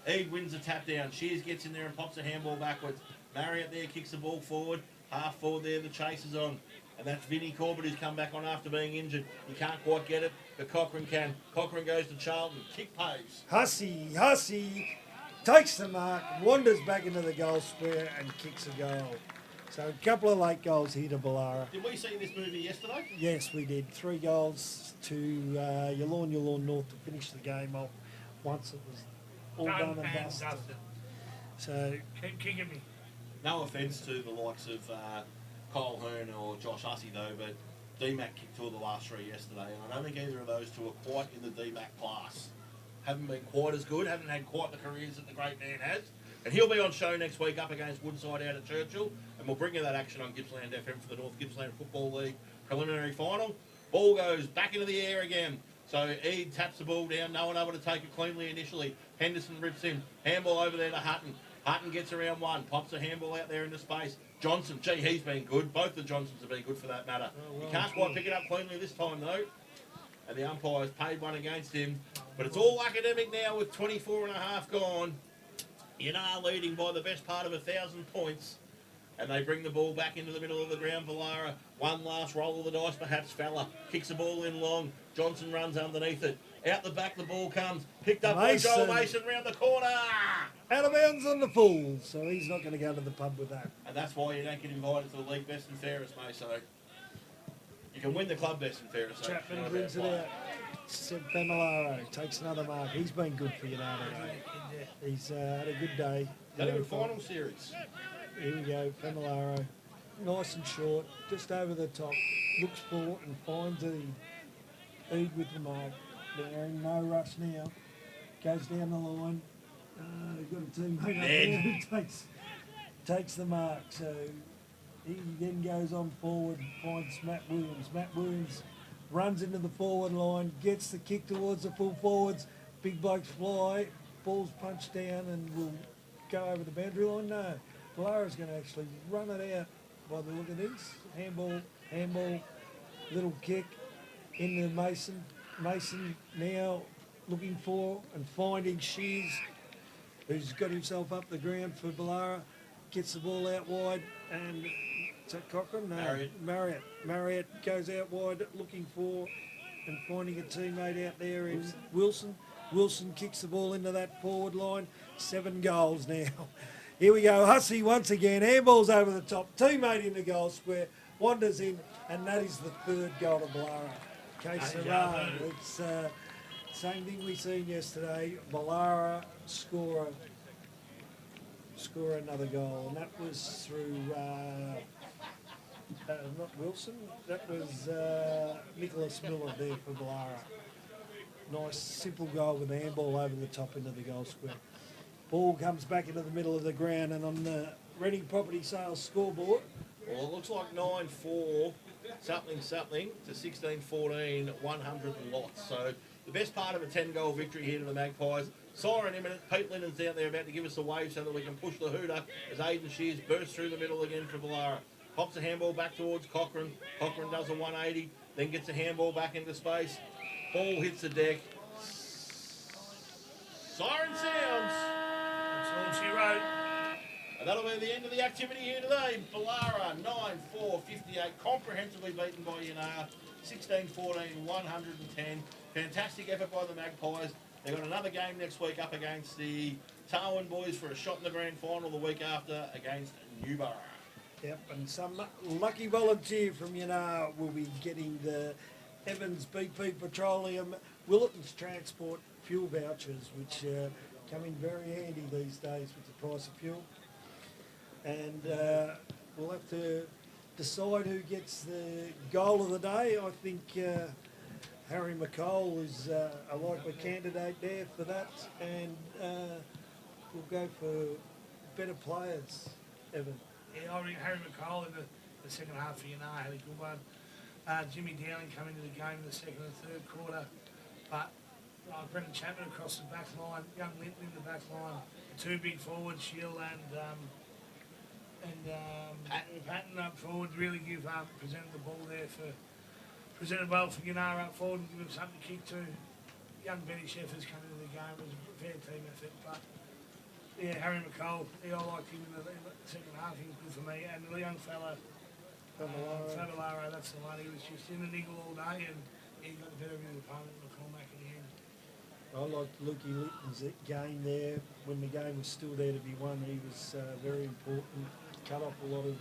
Eade wins the tap down. Shears gets in there and pops a handball backwards. Marriott there kicks the ball forward. Half forward there, the chase is on. And that's Vinnie Corbett who's come back on after being injured. He can't quite get it, but Cochrane can. Cochrane goes to Charlton. Kick Paves. Hussey takes the mark, wanders back into the goal square and kicks a goal. So a couple of late goals here to Boolarra. Did we see this movie yesterday? Yes, we did. 3 goals to Yallourn North to finish the game off once it was all done and dusted. So Keep kicking me. No offence to the likes of Kyle Hearn or Josh Hussey though, but DMAC kicked 2 of the last 3 yesterday, and I don't think either of those two are quite in the DMAC class. Haven't been quite as good, haven't had quite the careers that the great man has. And he'll be on show next week up against Woodside out at Churchill, and we'll bring you that action on Gippsland FM for the North Gippsland Football League preliminary final. Ball goes back into the air again. So Eade taps the ball down, no one able to take it cleanly initially. Henderson rips in, handball over there to Hutton. Hutton gets around one, pops a handball out there into space. Johnson, gee, he's been good. Both the Johnsons have been good for that matter. He can't quite pick it up cleanly this time though. And the umpire's paid one against him. But it's all academic now with 24 and a half gone. Yinnar leading by the best part of 1,000 points. And they bring the ball back into the middle of the ground. Boolarra, one last roll of the dice perhaps. Fella kicks the ball in long. Johnson runs underneath it. Out the back the ball comes. Picked up by Joel Mason round the corner. Out of bounds on the full, so he's not going to go to the pub with that. And that's why you don't get invited to the league best and fairest, mate. So you can win the club best and fairest. Chapman brings it out. Boolarra takes another mark. He's been good for Yinnar today. He's had a good day. Had a good final series. Here we go, Boolarra. Nice and short, just over the top. Looks for and finds Eade. Eade with the mark. They're in no rush now. Goes down the line. They've got a teammate up there who takes the mark. So he then goes on forward, finds Matt Williams. Matt Williams runs into the forward line, gets the kick towards the full forwards. Big blokes fly, ball's punched down and will go over the boundary line. No, Boolarra's going to actually run it out by the look of this. Handball, little kick into Mason. Mason now looking for and finding Shears, who's got himself up the ground for Boolarra. Gets the ball out wide and is that Cochran? No, Marriott goes out wide looking for and finding a teammate out there in Wilson. Wilson kicks the ball into that forward line. 7 goals now. Here we go, Hussey once again. Handball's over the top. Teammate in the goal square. Wanders in, and that is the 3rd goal to Boolarra. It's same thing we seen yesterday. Boolarra score another goal, and that was through not Wilson. That was Nicholas Miller there for Boolarra. Nice simple goal with the handball over the top into the goal square. Ball comes back into the middle of the ground, and on the Reading Property Sales scoreboard. Well, it looks like 9-4 something to 16-14 100 lots. So the best part of a 10-goal victory here to the Magpies. Siren imminent. Pete Linnon's out there about to give us a wave so that we can push the hooter as Aidan Shears bursts through the middle again for Boolarra. Pops a handball back towards Cochran. Cochran does a 180, then gets a handball back into space. Ball hits the deck. Siren sounds. That's all she wrote. And that'll be the end of the activity here today. Boolarra 9-4-58, comprehensively beaten by Yinnar. 16-14, 110. Fantastic effort by the Magpies. They've got another game next week up against the Tarwin boys for a shot in the grand final the week after against Newborough. Yep, and some lucky volunteer from Yinnar will be getting the Evans BP Petroleum Willetons Transport fuel vouchers, which come in very handy these days with the price of fuel. And we'll have to decide who gets the goal of the day. I think Harry McCall is a likely candidate there for that, and we'll go for better players, Evan. Yeah, I think Harry McCall in the second half for Yinnar had a good one. Jimmy Dowling come into the game in the second and third quarter, but Brendan Chapman across the back line, young Linton in the back line, 2 big forwards, Shield and Patton up forward, really presented the ball there presented well for Yinnar up forward and give him something to kick to. Young Benny Sheffers come into the game, it was a fair team effort, but yeah, Harry McCall, I liked him in the second half, he was good for me, and the young fella, Boolarra, that's the one, he was just in the niggle all day and he got the better of his opponent in the Cormac in the end. I liked Lukey Litton's game there. When the game was still there to be won, he was very important. Cut off a lot of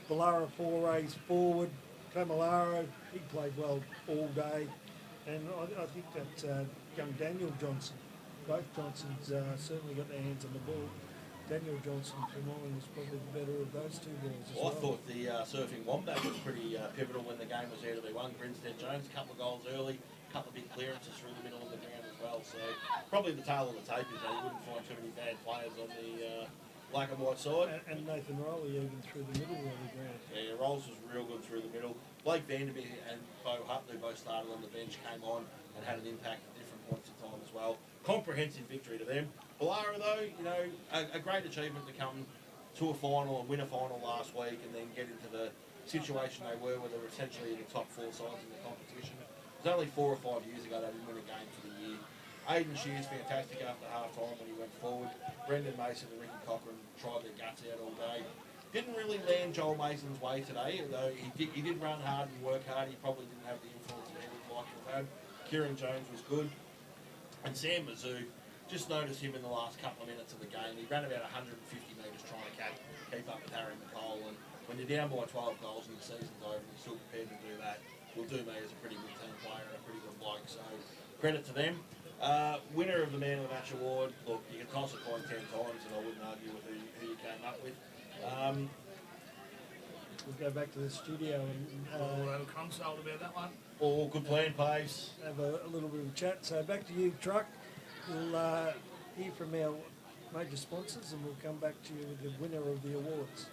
Boolarra forays forward. Boolarra, he played well all day. And I think that young Daniel Johnson, both Johnsons certainly got their hands on the ball. Daniel Johnson from mine was probably the better of those two balls as Well, well. I thought the Surfing Wombat was pretty pivotal when the game was there to be won. Grinstead Jones, a couple of goals early, a couple of big clearances through the middle of the ground as well. So probably the tail of the tape is that you wouldn't find too many bad players on the black and white side. And Nathan Rowley even through the middle of the ground. Yeah, Rolls was real good through the middle. Blake Vanderbeek and Bo Hutley both started on the bench, came on and had an impact at different points in time as well. Comprehensive victory to them. Boolarra though, you know, a great achievement to come to a final and win a final last week and then get into the situation they were where they were essentially the top 4 sides in the competition. It was only 4 or 5 years ago they didn't win a game for the year. Aidan Shear's fantastic after half time when he went forward. Brendan Mason and Ricky Cochran tried their guts out all day. Didn't really land Joel Mason's way today, although he did run hard and work hard. He probably didn't have the influence that he would like to have had. Kieran Jones was good. And Sam Mizzou, just noticed him in the last couple of minutes of the game. He ran about 150 metres trying to keep up with Harry McCole. And when you're down by 12 goals and the season's over and you're still prepared to do that, will do me as a pretty good team player and a pretty good bloke. So credit to them. Winner of the Man of the Match award, look, you can toss a coin 10 times and I wouldn't argue with who you came up with. We'll go back to the studio and We'll have a consult about that one. All good plan, Paves. have a little bit of a chat. So back to you, Truck. We'll hear from our major sponsors and we'll come back to you with the winner of the awards.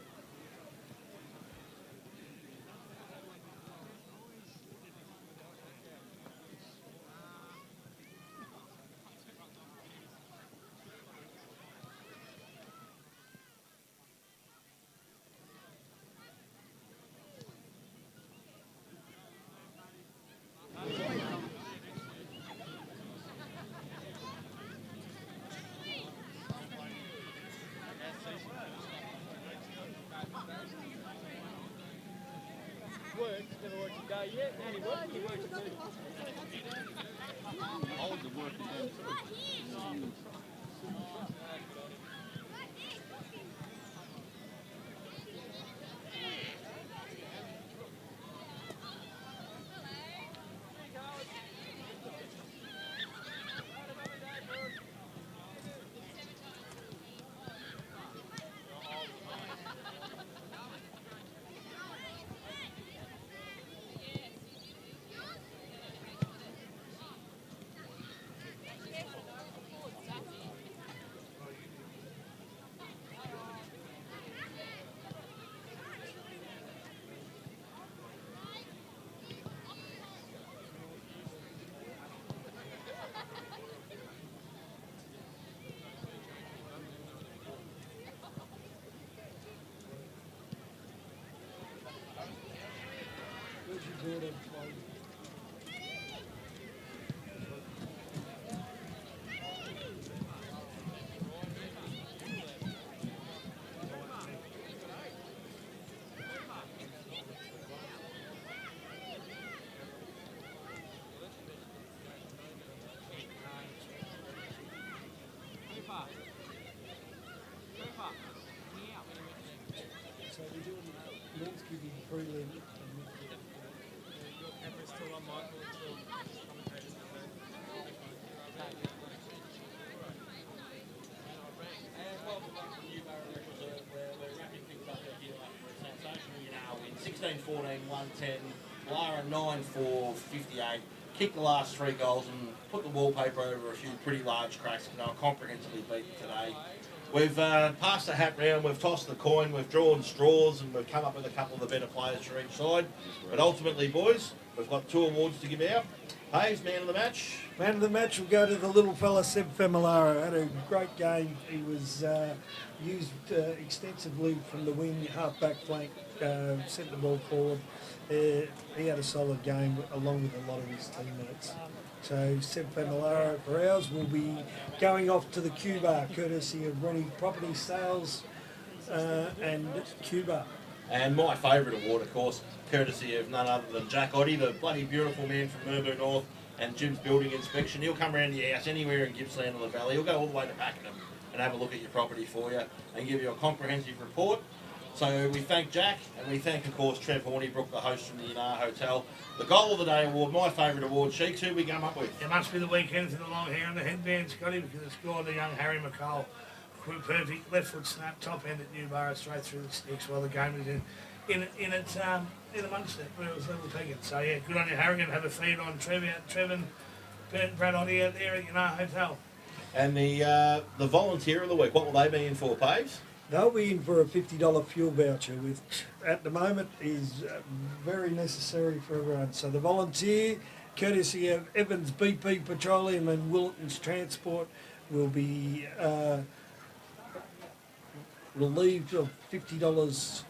Never worked a day yet. He worked a day. I was at work again too. Where's your daughter from? So we're doing North giving prelim. Your camera's still on, Michael, until commentators come back. And welcome back to Newborough Reserve, where we're wrapping things up out here after a sensational Yinnar win. 16-14, 110, Boolarra 9-4, 58. Kicked the last 3 goals and put the wallpaper over a few pretty large cracks because they were comprehensively beaten today. We've passed the hat round, we've tossed the coin, we've drawn straws and we've come up with a couple of the better players for each side. But ultimately, boys, we've got 2 awards to give out. Hayes, man of the match. Man of the match will go to the little fella, Seb Familara. Had a great game. He was used extensively from the wing, half-back flank, sent the ball forward. He had a solid game along with a lot of his teammates. So Seb Familara for ours will be going off to the Q-Bar, courtesy of Ronnie Property Sales and Q-Bar. And my favourite award, of course, courtesy of none other than Jack Oddie, the bloody beautiful man from Newborough North and Jim's Building Inspection. He'll come around your house anywhere in Gippsland or the Valley. He'll go all the way to Pakenham and have a look at your property for you and give you a comprehensive report. So we thank Jack and we thank, of course, Trev Hornibrook, the host from the Yinnar Hotel. The Goal of the Day award, my favourite award. Sheeks, who we come up with? It must be the weekend for the long hair and the headband, Scotty, because it scored the young Harry McCall. quick, perfect left foot snap, top end at Newborough, straight through the sticks while the game was in amongst it, where it was level pegging. So yeah, good on you, Harry, and have a feed on Trev and Brad Oddy out there at Yinnar Hotel. And the volunteer of the week, what will they be in for, Paves? They'll be in for a $50 fuel voucher, which at the moment is very necessary for everyone. So the volunteer, courtesy of Evans BP Petroleum and Willetton's Transport, will be relieved of $50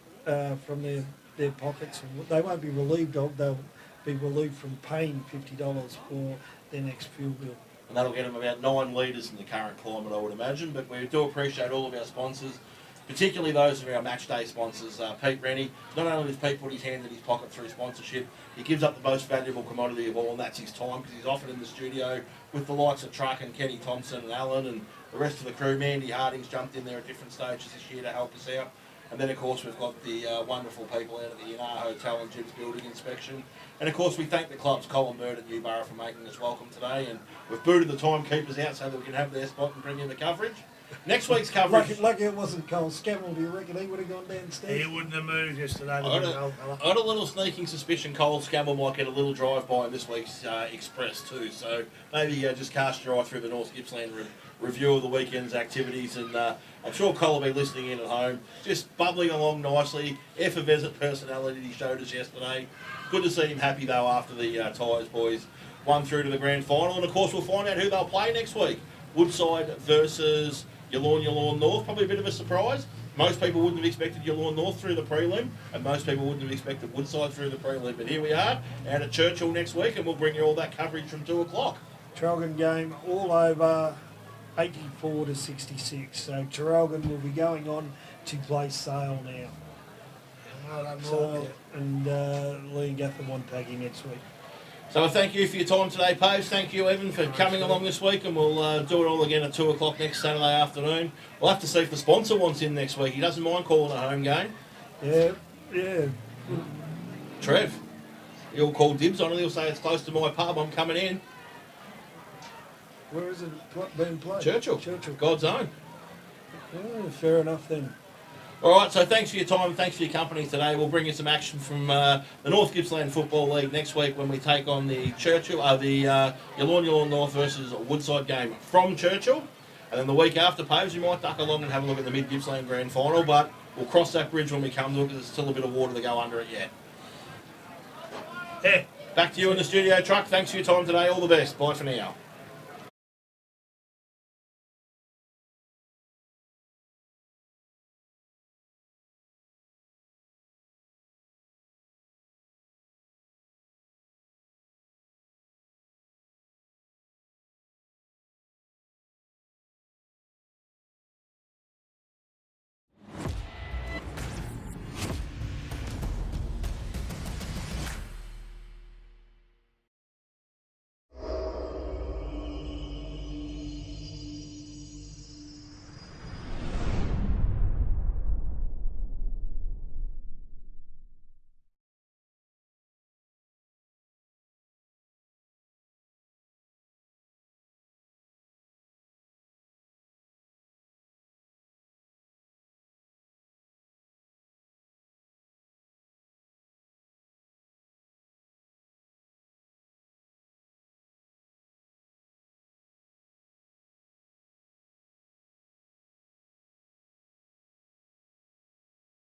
from their pockets. They won't be relieved of, they'll be relieved from paying $50 for their next fuel bill. And that'll get them about 9 litres in the current climate, I would imagine. But we do appreciate all of our sponsors, particularly those of our match day sponsors. Pete Rennie, not only does Pete put his hand in his pocket through sponsorship, he gives up the most valuable commodity of all, and that's his time, because he's often in the studio with the likes of Truck and Kenny Thompson and Alan and the rest of the crew. Mandy Harding's jumped in there at different stages this year to help us out. And then, of course, we've got the wonderful people out at the Yinnar Hotel and Jib's Building Inspection. And, of course, we thank the club's Colin Bird at Newborough for making us welcome today. And we've booted the timekeepers out so that we can have their spot and bring in the coverage. Next week's coverage... Lucky it wasn't Cole Scammell. Do you reckon he would have gone downstairs? He wouldn't have moved yesterday. I had a little sneaking suspicion Cole Scammell might get a little drive-by in this week's Express too. So maybe just cast your eye through the North Gippsland review of the weekend's activities, and I'm sure Cole will be listening in at home, just bubbling along nicely. Effervescent personality he showed us yesterday. Good to see him happy though after the Tyres boys won through to the grand final. And of course we'll find out who they'll play next week. Woodside versus Yallourn North. Probably a bit of a surprise. Most people wouldn't have expected Yallourn North through the prelim, and most people wouldn't have expected Woodside through the prelim. But here we are, out at Churchill next week, and we'll bring you all that coverage from 2 o'clock. Traralgon game all over, 84 to 66. So Traralgon will be going on to play Sale now. And Lee and Gatham won Paggy next week. So thank you for your time today, Paves. Thank you, Evan, for coming along this week, and we'll do it all again at 2 o'clock next Saturday afternoon. We'll have to see if the sponsor wants in next week. He doesn't mind calling a home game. Yeah. Trev, he'll call dibs on it. He'll say it's close to my pub. I'm coming in. Where is it being played? Churchill. God's own. Yeah, fair enough then. All right, so thanks for your time, thanks for your company today. We'll bring you some action from the North Gippsland Football League next week when we take on the Yallourn North versus Woodside game from Churchill. And then the week after, Paves, we might duck along and have a look at the Mid Gippsland Grand Final, but we'll cross that bridge when we come to it because there's still a bit of water to go under it yet. Yeah. Back to you in the studio, Truck. Thanks for your time today. All the best. Bye for now.